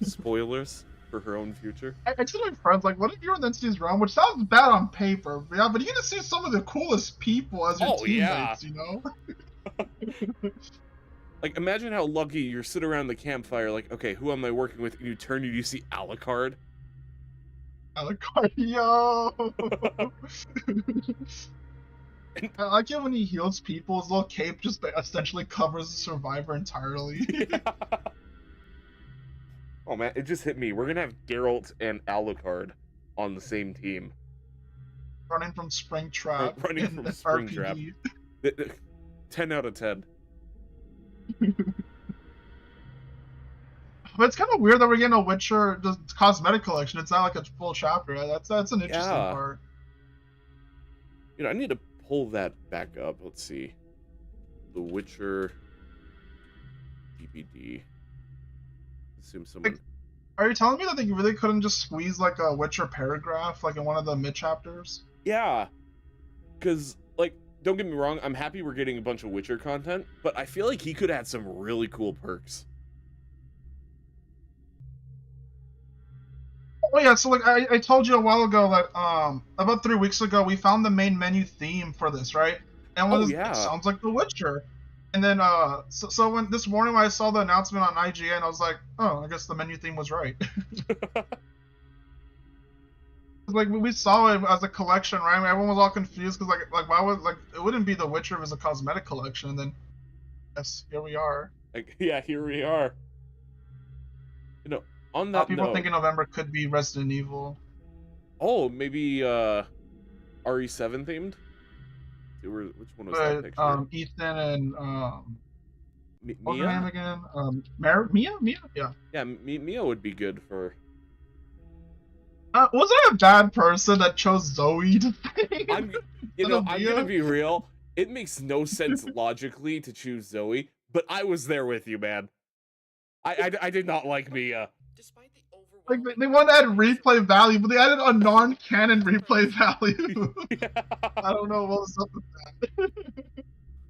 Spoilers for her own future. I tell my friends, like, what if you're in Entity's realm, which sounds bad on paper, yeah, but you get to see some of the coolest people as your teammates, you know? Like, imagine how lucky you're sitting around the campfire, like, okay, who am I working with? And you turn and you see Alucard. Alucard, yo! I like it when he heals people, his little cape just essentially covers the survivor entirely. Oh man, it just hit me. We're gonna have Geralt and Alucard on the same team. Running from Springtrap. Running from Springtrap. 10 out of 10. But it's kind of weird that we're getting a Witcher cosmetic collection. It's not like a full chapter. That's an interesting part. You know, I need to pull that back up. Let's see. The Witcher DVD. Assume someone. Like, are you telling me that they really couldn't just squeeze like a Witcher paragraph like in one of the mid chapters? Yeah, because like, don't get me wrong, I'm happy we're getting a bunch of Witcher content, but I feel like he could add some really cool perks. Oh yeah, so like I told you a while ago that about 3 weeks ago we found the main menu theme for this, right? And it sounds like The Witcher. And then so when this morning when I saw the announcement on IGN, I was like, oh, I guess the menu theme was right. Like we saw it as a collection, right? Everyone was all confused because like why would it wouldn't be The Witcher if it's a cosmetic collection, and then yes, here we are. Like, yeah, here we are. You know, on that people note, thinking November could be Resident Evil. Oh, maybe RE7 themed. Which one was that picture? Ethan and Mia? What's her name again? Mia? Yeah. Yeah, Mia would be good for. Was I a bad person that chose Zoe to think? I'm gonna be real. It makes no sense logically to choose Zoe, but I was there with you, man. I did not like Mia. Like they want to add replay value, but they added a non-canon replay value. I don't know what was up with that.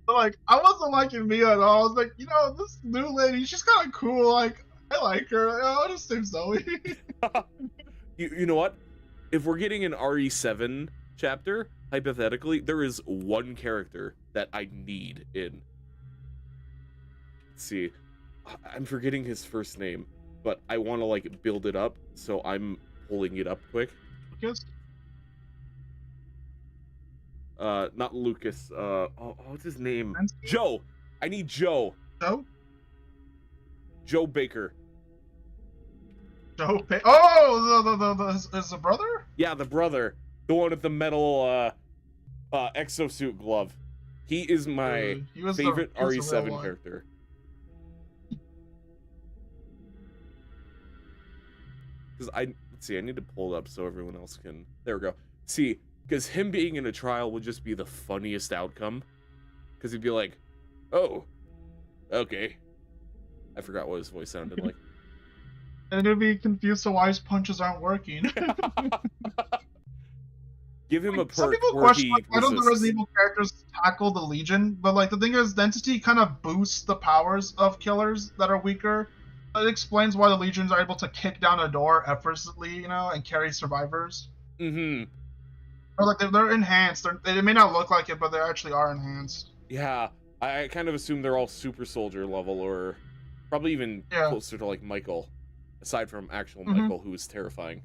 But like, I wasn't liking Mia at all. I was like, you know, this new lady, she's kind of cool. Like, I like her. I'll just name Zoe. You know what? If we're getting an RE7 chapter, hypothetically, there is one character that I need in. Let's see. I'm forgetting his first name, but I want to like build it up, so I'm pulling it up quick. Lucas? Not Lucas. What's his name? Joe. I need Joe. Joe? Joe Baker. Joe Baker. Oh, is the brother? Yeah, the brother. The one with the metal exosuit glove. He is my favorite RE7 character. Because let's see, I need to pull it up so everyone else can. There we go. See, because him being in a trial would just be the funniest outcome. Because he'd be like, oh, okay. I forgot what his voice sounded like. And it'd be confused to why his punches aren't working. Give him a perk. Some people question why don't the Resident Evil characters tackle the Legion, but like the thing is, the entity kind of boosts the powers of killers that are weaker. It explains why the legions are able to kick down a door effortlessly, you know, and carry survivors. Mm-hmm. Or like they're enhanced. They may not look like it, but they actually are enhanced. Yeah, I kind of assume they're all super soldier level, or probably even closer to like Michael, aside from actual Michael, who is terrifying.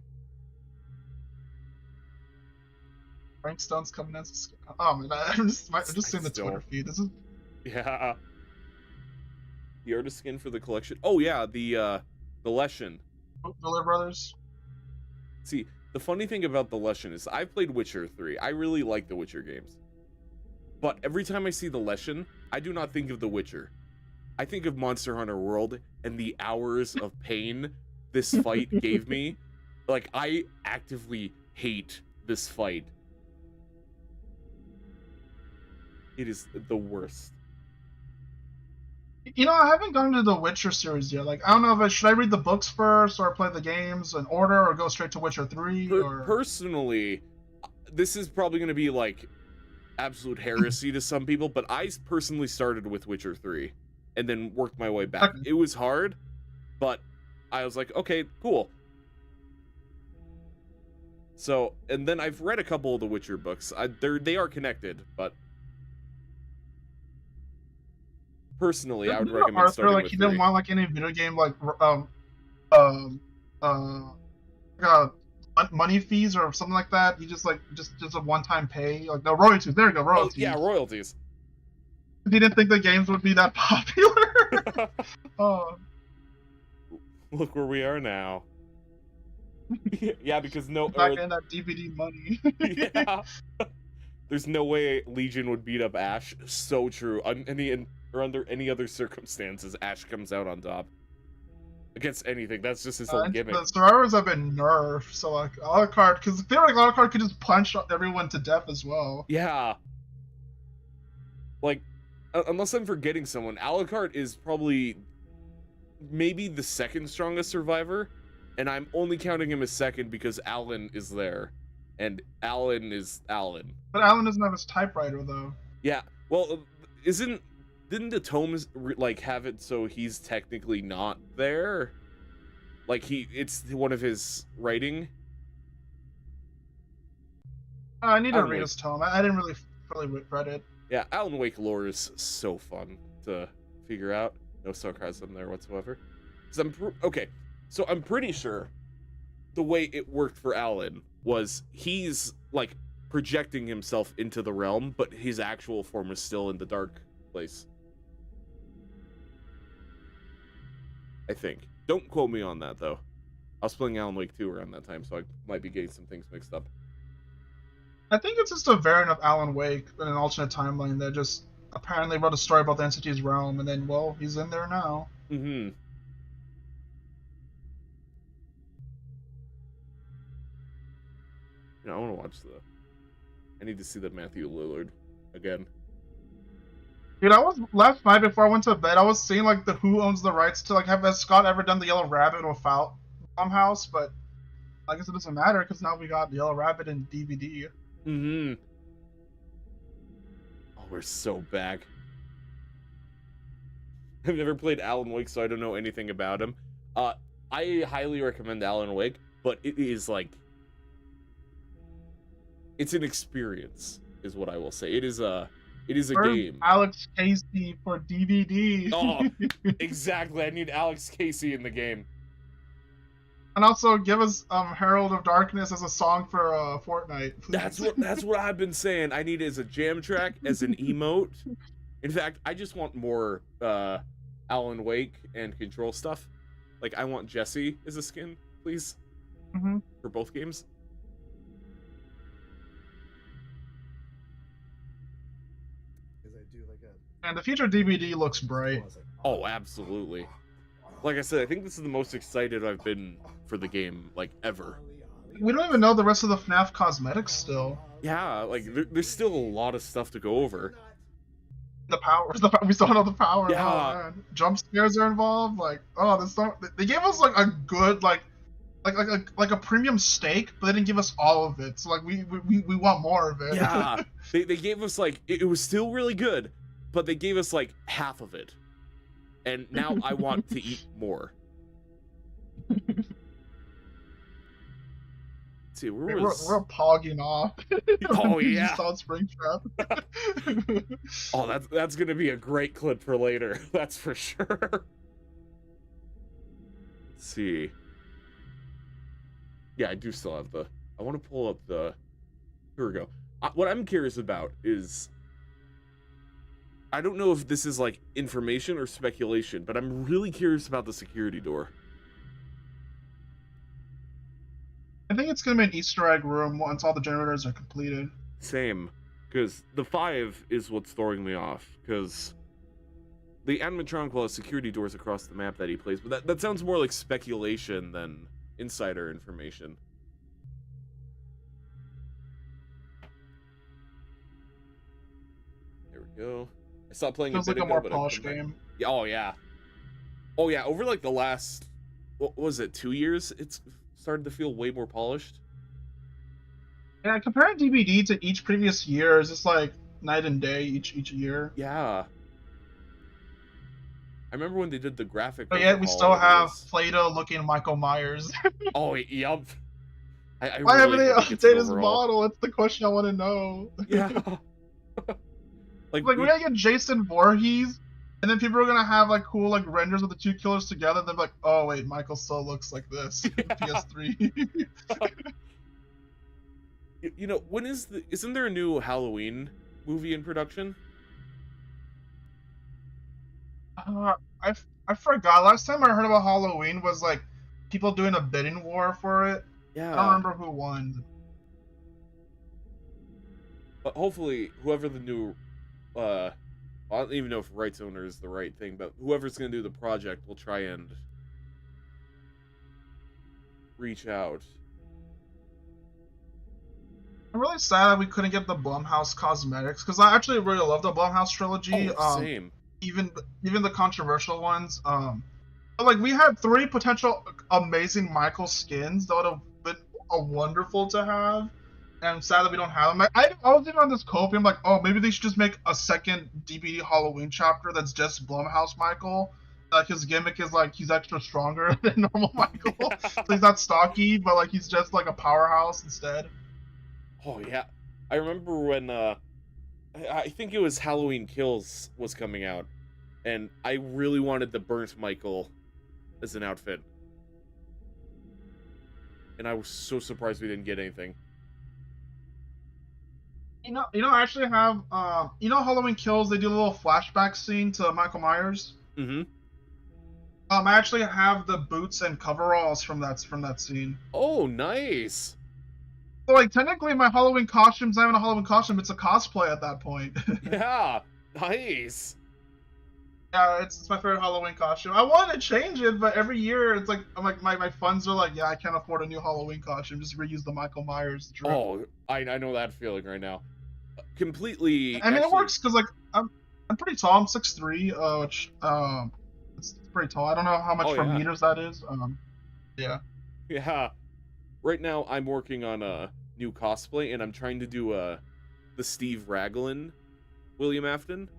Frank Stone's coming as oh man, I'm just seeing the Twitter feed. This is the artist skin for the collection. Oh yeah, the Leshen. Miller Brothers. See, the funny thing about the Leshen is I've played Witcher 3. I really like the Witcher games. But every time I see the Leshen, I do not think of the Witcher. I think of Monster Hunter World and the hours of pain this fight gave me. Like, I actively hate this fight. It is the worst. You know, I haven't gone into the Witcher series yet. Like, I don't know if should I read the books first, or play the games in order, or go straight to Witcher 3? Or personally, this is probably going to be like absolute heresy to some people, but I personally started with Witcher 3 and then worked my way back. It was hard, but I was like, okay, cool. So, and then I've read a couple of the Witcher books. They are connected, but personally, I would recommend Arthur, starting like with he 3. didn't want like any video game like money fees or something like that. He just like just a one-time pay, like no royalties. There you go, royalties. Oh, yeah, royalties. He didn't think the games would be that popular. Oh, look where we are now. Yeah, because not getting that DVD money. Yeah. There's no way Legion would beat up Ash. So true. Under any other circumstances, Ash comes out on top. Against anything. That's just his whole gimmick. The survivors have been nerfed, so like Alucard, because theoretically Alucard could just punch everyone to death as well. Yeah. Like, unless I'm forgetting someone, Alucard is probably maybe the second strongest survivor, and I'm only counting him as second because Alan is there. And Alan is Alan. But Alan doesn't have his typewriter, though. Yeah, well, didn't the tomes like have it so he's technically not there? Like it's one of his writing. I need to read his tome. I didn't really read it. Yeah, Alan Wake lore is so fun to figure out. No sarcasm there whatsoever. So I'm pretty sure the way it worked for Alan was he's like projecting himself into the realm, but his actual form is still in the dark place. I think. Don't quote me on that, though. I was playing Alan Wake 2 around that time, so I might be getting some things mixed up. I think it's just a variant of Alan Wake in an alternate timeline that just apparently wrote a story about the entity's realm, and then, well, he's in there now. Mm-hmm. I want to watch I need to see the Matthew Lillard again. Dude, I was last night before I went to bed. I was seeing like who owns the rights to has Scott ever done the Yellow Rabbit without House? But I guess it doesn't matter because now we got the Yellow Rabbit in DVD. Mm-hmm. Oh, we're so back. I've never played Alan Wake, so I don't know anything about him. I highly recommend Alan Wake, but it is like it's an experience, is what I will say. It is a game. Alex Casey for DVD. Oh, exactly. I need Alex Casey in the game. And also give us Herald of Darkness as a song for Fortnite. That's what I've been saying. I need it as a jam track, as an emote. In fact, I just want more Alan Wake and Control stuff. Like, I want Jesse as a skin, please. Mm-hmm. For both games. And the future DVD looks bright. Oh, absolutely. Like I said, I think this is the most excited I've been for the game, like, ever. We don't even know the rest of the FNAF cosmetics still. Yeah, like, there's still a lot of stuff to go over. The power, we still don't know the power. Yeah. Oh, man. Jump scares are involved. Like, oh, they gave us like a good like a premium steak, but they didn't give us all of it. So like we want more of it. Yeah, they gave us like it was still really good, but they gave us like half of it, and now I want to eat more. Let's see, we're pogging off. Oh yeah. Just on Springtrap. Oh, that's gonna be a great clip for later. That's for sure. Let's see. Yeah, I do still have the. I want to pull up the. Here we go. What I'm curious about is. I don't know if this is like information or speculation, but I'm really curious about the security door. I think it's gonna be an Easter egg room once all the generators are completed. Same, because the 5 is what's throwing me off, because the animatronic will have security doors across the map that he plays, but that sounds more like speculation than insider information. There we go. I stopped playing Feels a bit like a ago, more polished game. Yeah, oh yeah. Oh yeah, over like the last, what was it, 2 years? It's started to feel way more polished. Yeah, comparing DVD to each previous year is just like night and day each year. Yeah. I remember when they did the graphic. But yet we still have Play-Doh looking Michael Myers. Oh, yup. I Why haven't really they hope it gets updated an his overhaul. model? That's the question I want to know. Yeah. like we're gonna get Jason Voorhees, and then people are gonna have like cool like renders of the two killers together. They're like, oh wait, Michael still looks like this. PS3. You know, when isn't there a new Halloween movie in production? I forgot. Last time I heard about Halloween was like people doing a bidding war for it. Yeah. I don't remember who won. But hopefully, whoever the new, I don't even know if rights owner is the right thing, but whoever's gonna do the project will try and reach out. I'm really sad that we couldn't get the Blumhouse cosmetics because I actually really love the Blumhouse trilogy. Oh, same. Even the controversial ones. But like we had 3 potential amazing Michael skins that would have been wonderful to have, and I'm sad that we don't have them. I was even on this copium like, oh, maybe they should just make a second DVD Halloween chapter that's just Blumhouse Michael. Like his gimmick is like he's extra stronger than normal Michael, so he's not stocky, but like he's just like a powerhouse instead. Oh yeah, I remember when I think it was Halloween Kills was coming out, and I really wanted the burnt Michael as an outfit, and I was so surprised we didn't get anything. You know, I actually have Halloween Kills. They do a little flashback scene to Michael Myers. Mm-hmm. I actually have the boots and coveralls from that scene. Oh, nice. So, like, technically, my Halloween costume's not even a Halloween costume; it's a cosplay at that point. Yeah, nice. Yeah, it's my favorite Halloween costume. I wanted to change it, but every year it's like I'm like my funds are like, yeah, I can't afford a new Halloween costume. Just reuse the Michael Myers drip. Oh, I know that feeling right now. Completely. I mean, it works because like I'm pretty tall. I'm 6'3", which it's pretty tall. I don't know how much for meters that is. Yeah. Yeah. Right now, I'm working on a new cosplay, and I'm trying to do the Steve Raglan William Afton.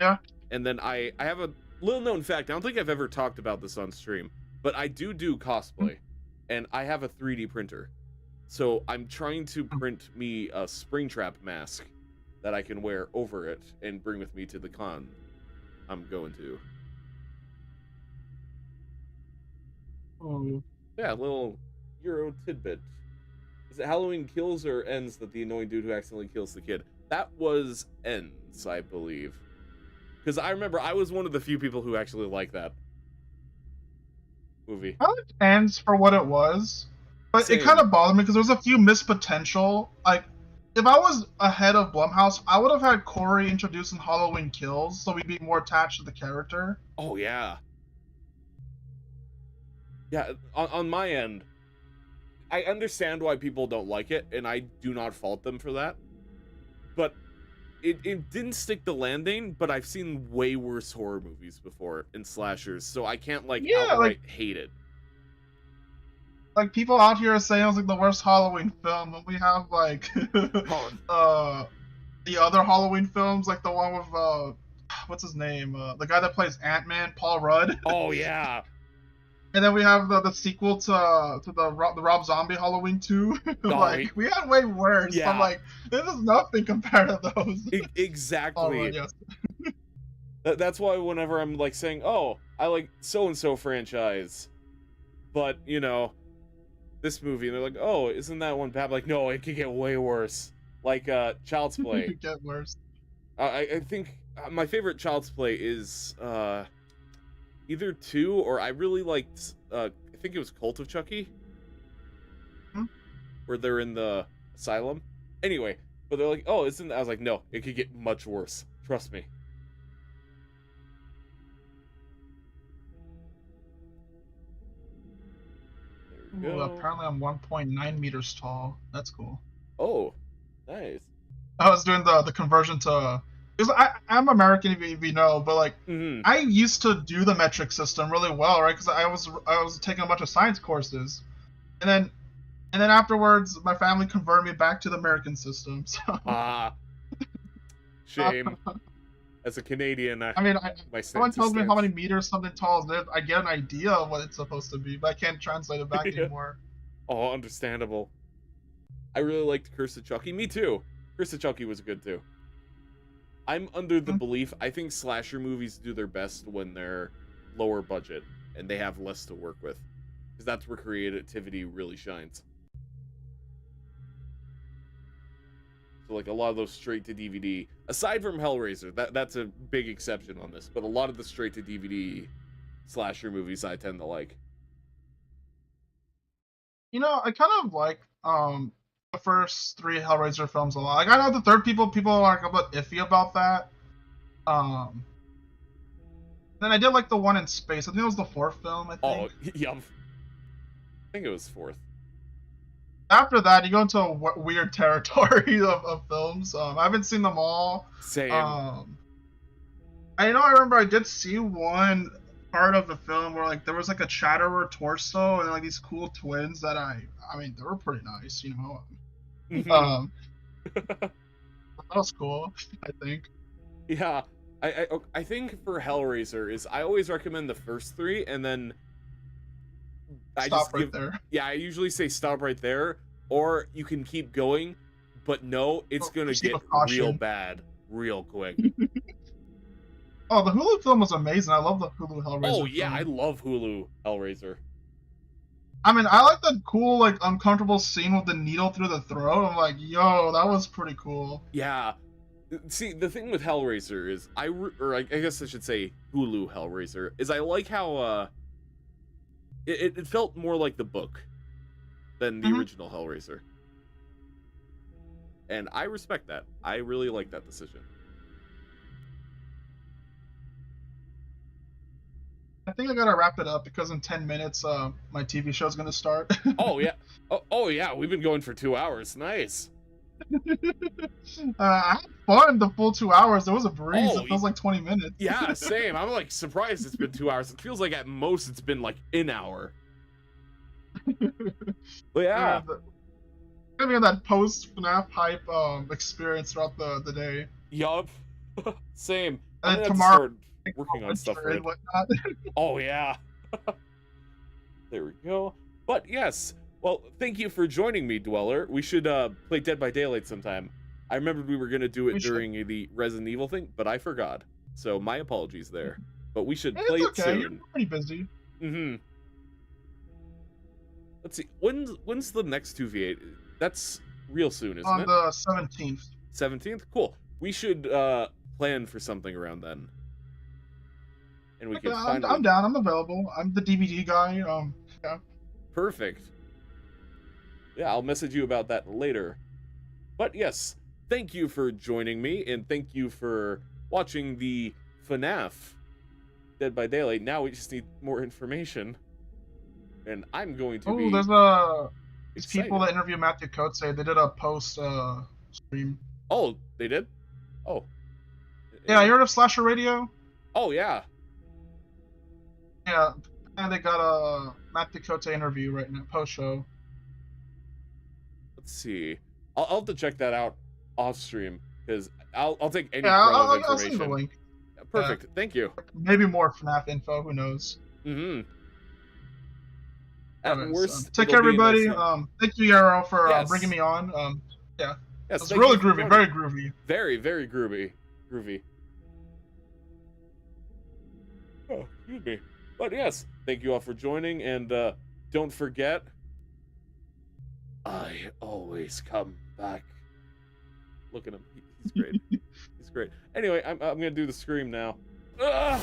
Yeah. And then I have a little known fact. I don't think I've ever talked about this on stream, but I do cosplay, and I have a 3D printer. So I'm trying to print me a Springtrap mask that I can wear over it and bring with me to the con I'm going to. Oh. Yeah, a little Euro tidbit. Is it Halloween Kills or Ends that the annoying dude who accidentally kills the kid? That was Ends, I believe. Because I remember I was one of the few people who actually liked that movie. I liked Ends for what it was, but Same. it kind of bothered me because there was a few missed potential. Like, if I was ahead of Blumhouse, I would have had Corey introducing Halloween Kills, so we'd be more attached to the character. Oh, yeah. Yeah, on my end, I understand why people don't like it, and I do not fault them for that. But it didn't stick the landing, but I've seen way worse horror movies before and slashers, so I can't, outright hate it. Like, people out here are saying it's, like, the worst Halloween film, and we have, like, the other Halloween films, like the one with, what's his name? The guy that plays Ant-Man, Paul Rudd. Oh, yeah. And then we have the sequel to the Rob Zombie Halloween 2. Like we had way worse. Yeah. I'm like, this is nothing compared to those. Exactly. Oh, yes. That's why whenever I'm like saying, "Oh, I like so and so franchise," but you know, this movie, and they're like, "Oh, isn't that one bad?" Like, no, it could get way worse. Like Child's Play. It could get worse. I think my favorite Child's Play is either 2 or I really liked. I think it was Cult of Chucky, where they're in the asylum. Anyway, but they're like, "Oh, isn't?" I was like, "No, it could get much worse. Trust me." Ooh, apparently I'm 1.9 meters tall. That's cool. Oh, nice. I was doing the conversion to, because I'm American, if you know, but like I used to do the metric system really well, right? Because I was taking a bunch of science courses, and then afterwards my family converted me back to the American system. So. Shame. As a Canadian, I mean, someone tells me how many meters something tall is, I get an idea of what it's supposed to be, but I can't translate it back anymore. Oh, understandable. I really liked Curse of Chucky. Me too. Curse of Chucky was good too. I'm under the belief, I think slasher movies do their best when they're lower budget and they have less to work with. Because that's where creativity really shines. So like a lot of those straight to DVD, aside from Hellraiser, that's a big exception on this, but a lot of the straight to DVD slasher movies I tend to like. You know, I kind of like the first 3 Hellraiser films a lot. Like I know the third people are like a bit iffy about that. Then I did like the one in space. I think it was the 4th film, I think. Oh, yeah. I think it was 4th. After that, you go into a weird territory of films. I haven't seen them all. Same. I remember I did see one part of the film where like there was like a Chatterer torso and like these cool twins that I mean they were pretty nice, you know. That was cool, I think. Yeah, I think for Hellraiser is I always recommend the first 3 and then Yeah, I usually say stop right there, or you can keep going, but no, it's gonna get real bad real quick. Oh, the Hulu film was amazing. I love the Hulu Hellraiser. Oh yeah, I love Hulu Hellraiser. I mean, I like the cool, like, uncomfortable scene with the needle through the throat. I'm like, yo, that was pretty cool. Yeah. See, the thing with Hellraiser is, I guess I should say Hulu Hellraiser, is I like how, it felt more like the book than the original Hellraiser. And I respect that. I really like that decision. I think I gotta wrap it up because in 10 minutes, my TV show's gonna start. Oh yeah, oh yeah, we've been going for 2 hours. Nice. I had fun the full 2 hours. It was a breeze. It feels like 20 minutes. Yeah, same. I'm like surprised it's been 2 hours. It feels like at most it's been like an hour. But yeah, gonna be that post FNAF hype experience throughout the day. Yup. Same. And then tomorrow, working on stuff right. Oh yeah. There we go. But yes, well, thank you for joining me, Dweller. We should play Dead by Daylight sometime. I remembered we were gonna do it during the Resident Evil thing, but I forgot. So my apologies there. But we should play it soon. You're pretty busy. Let's see. When's the next 2v8? That's real soon, isn't it? On the 17th. 17th? Cool. We should plan for something around then. And we can find I'm down. I'm available. I'm the DVD guy. Yeah. Perfect. Yeah, I'll message you about that later. But yes, thank you for joining me, and thank you for watching the FNAF Dead by Daylight. Now we just need more information. And I'm going to be... there's these people that interview Matthew Coates. They did a post stream. Oh, they did? Oh. Yeah, you heard of Slasher Radio? Oh, yeah. Yeah, and they got a Matthew Coates interview right now, post show. Let's see. I'll have to check that out off stream because I'll take any information. I'll send the link. Perfect. Thank you. Maybe more FNAF info. Who knows? At worst, take it'll care, be a nice everybody. thing. Thank you, Yaro, for Yes. bringing me on. Yeah, Yes, it's thank really you for groovy, joining. very groovy. Very, very groovy. Groovy. Oh, excuse me. But yes, thank you all for joining, and don't forget, I always come back. Look at him. He's great. He's great. Anyway, I'm gonna do the scream now. Ugh!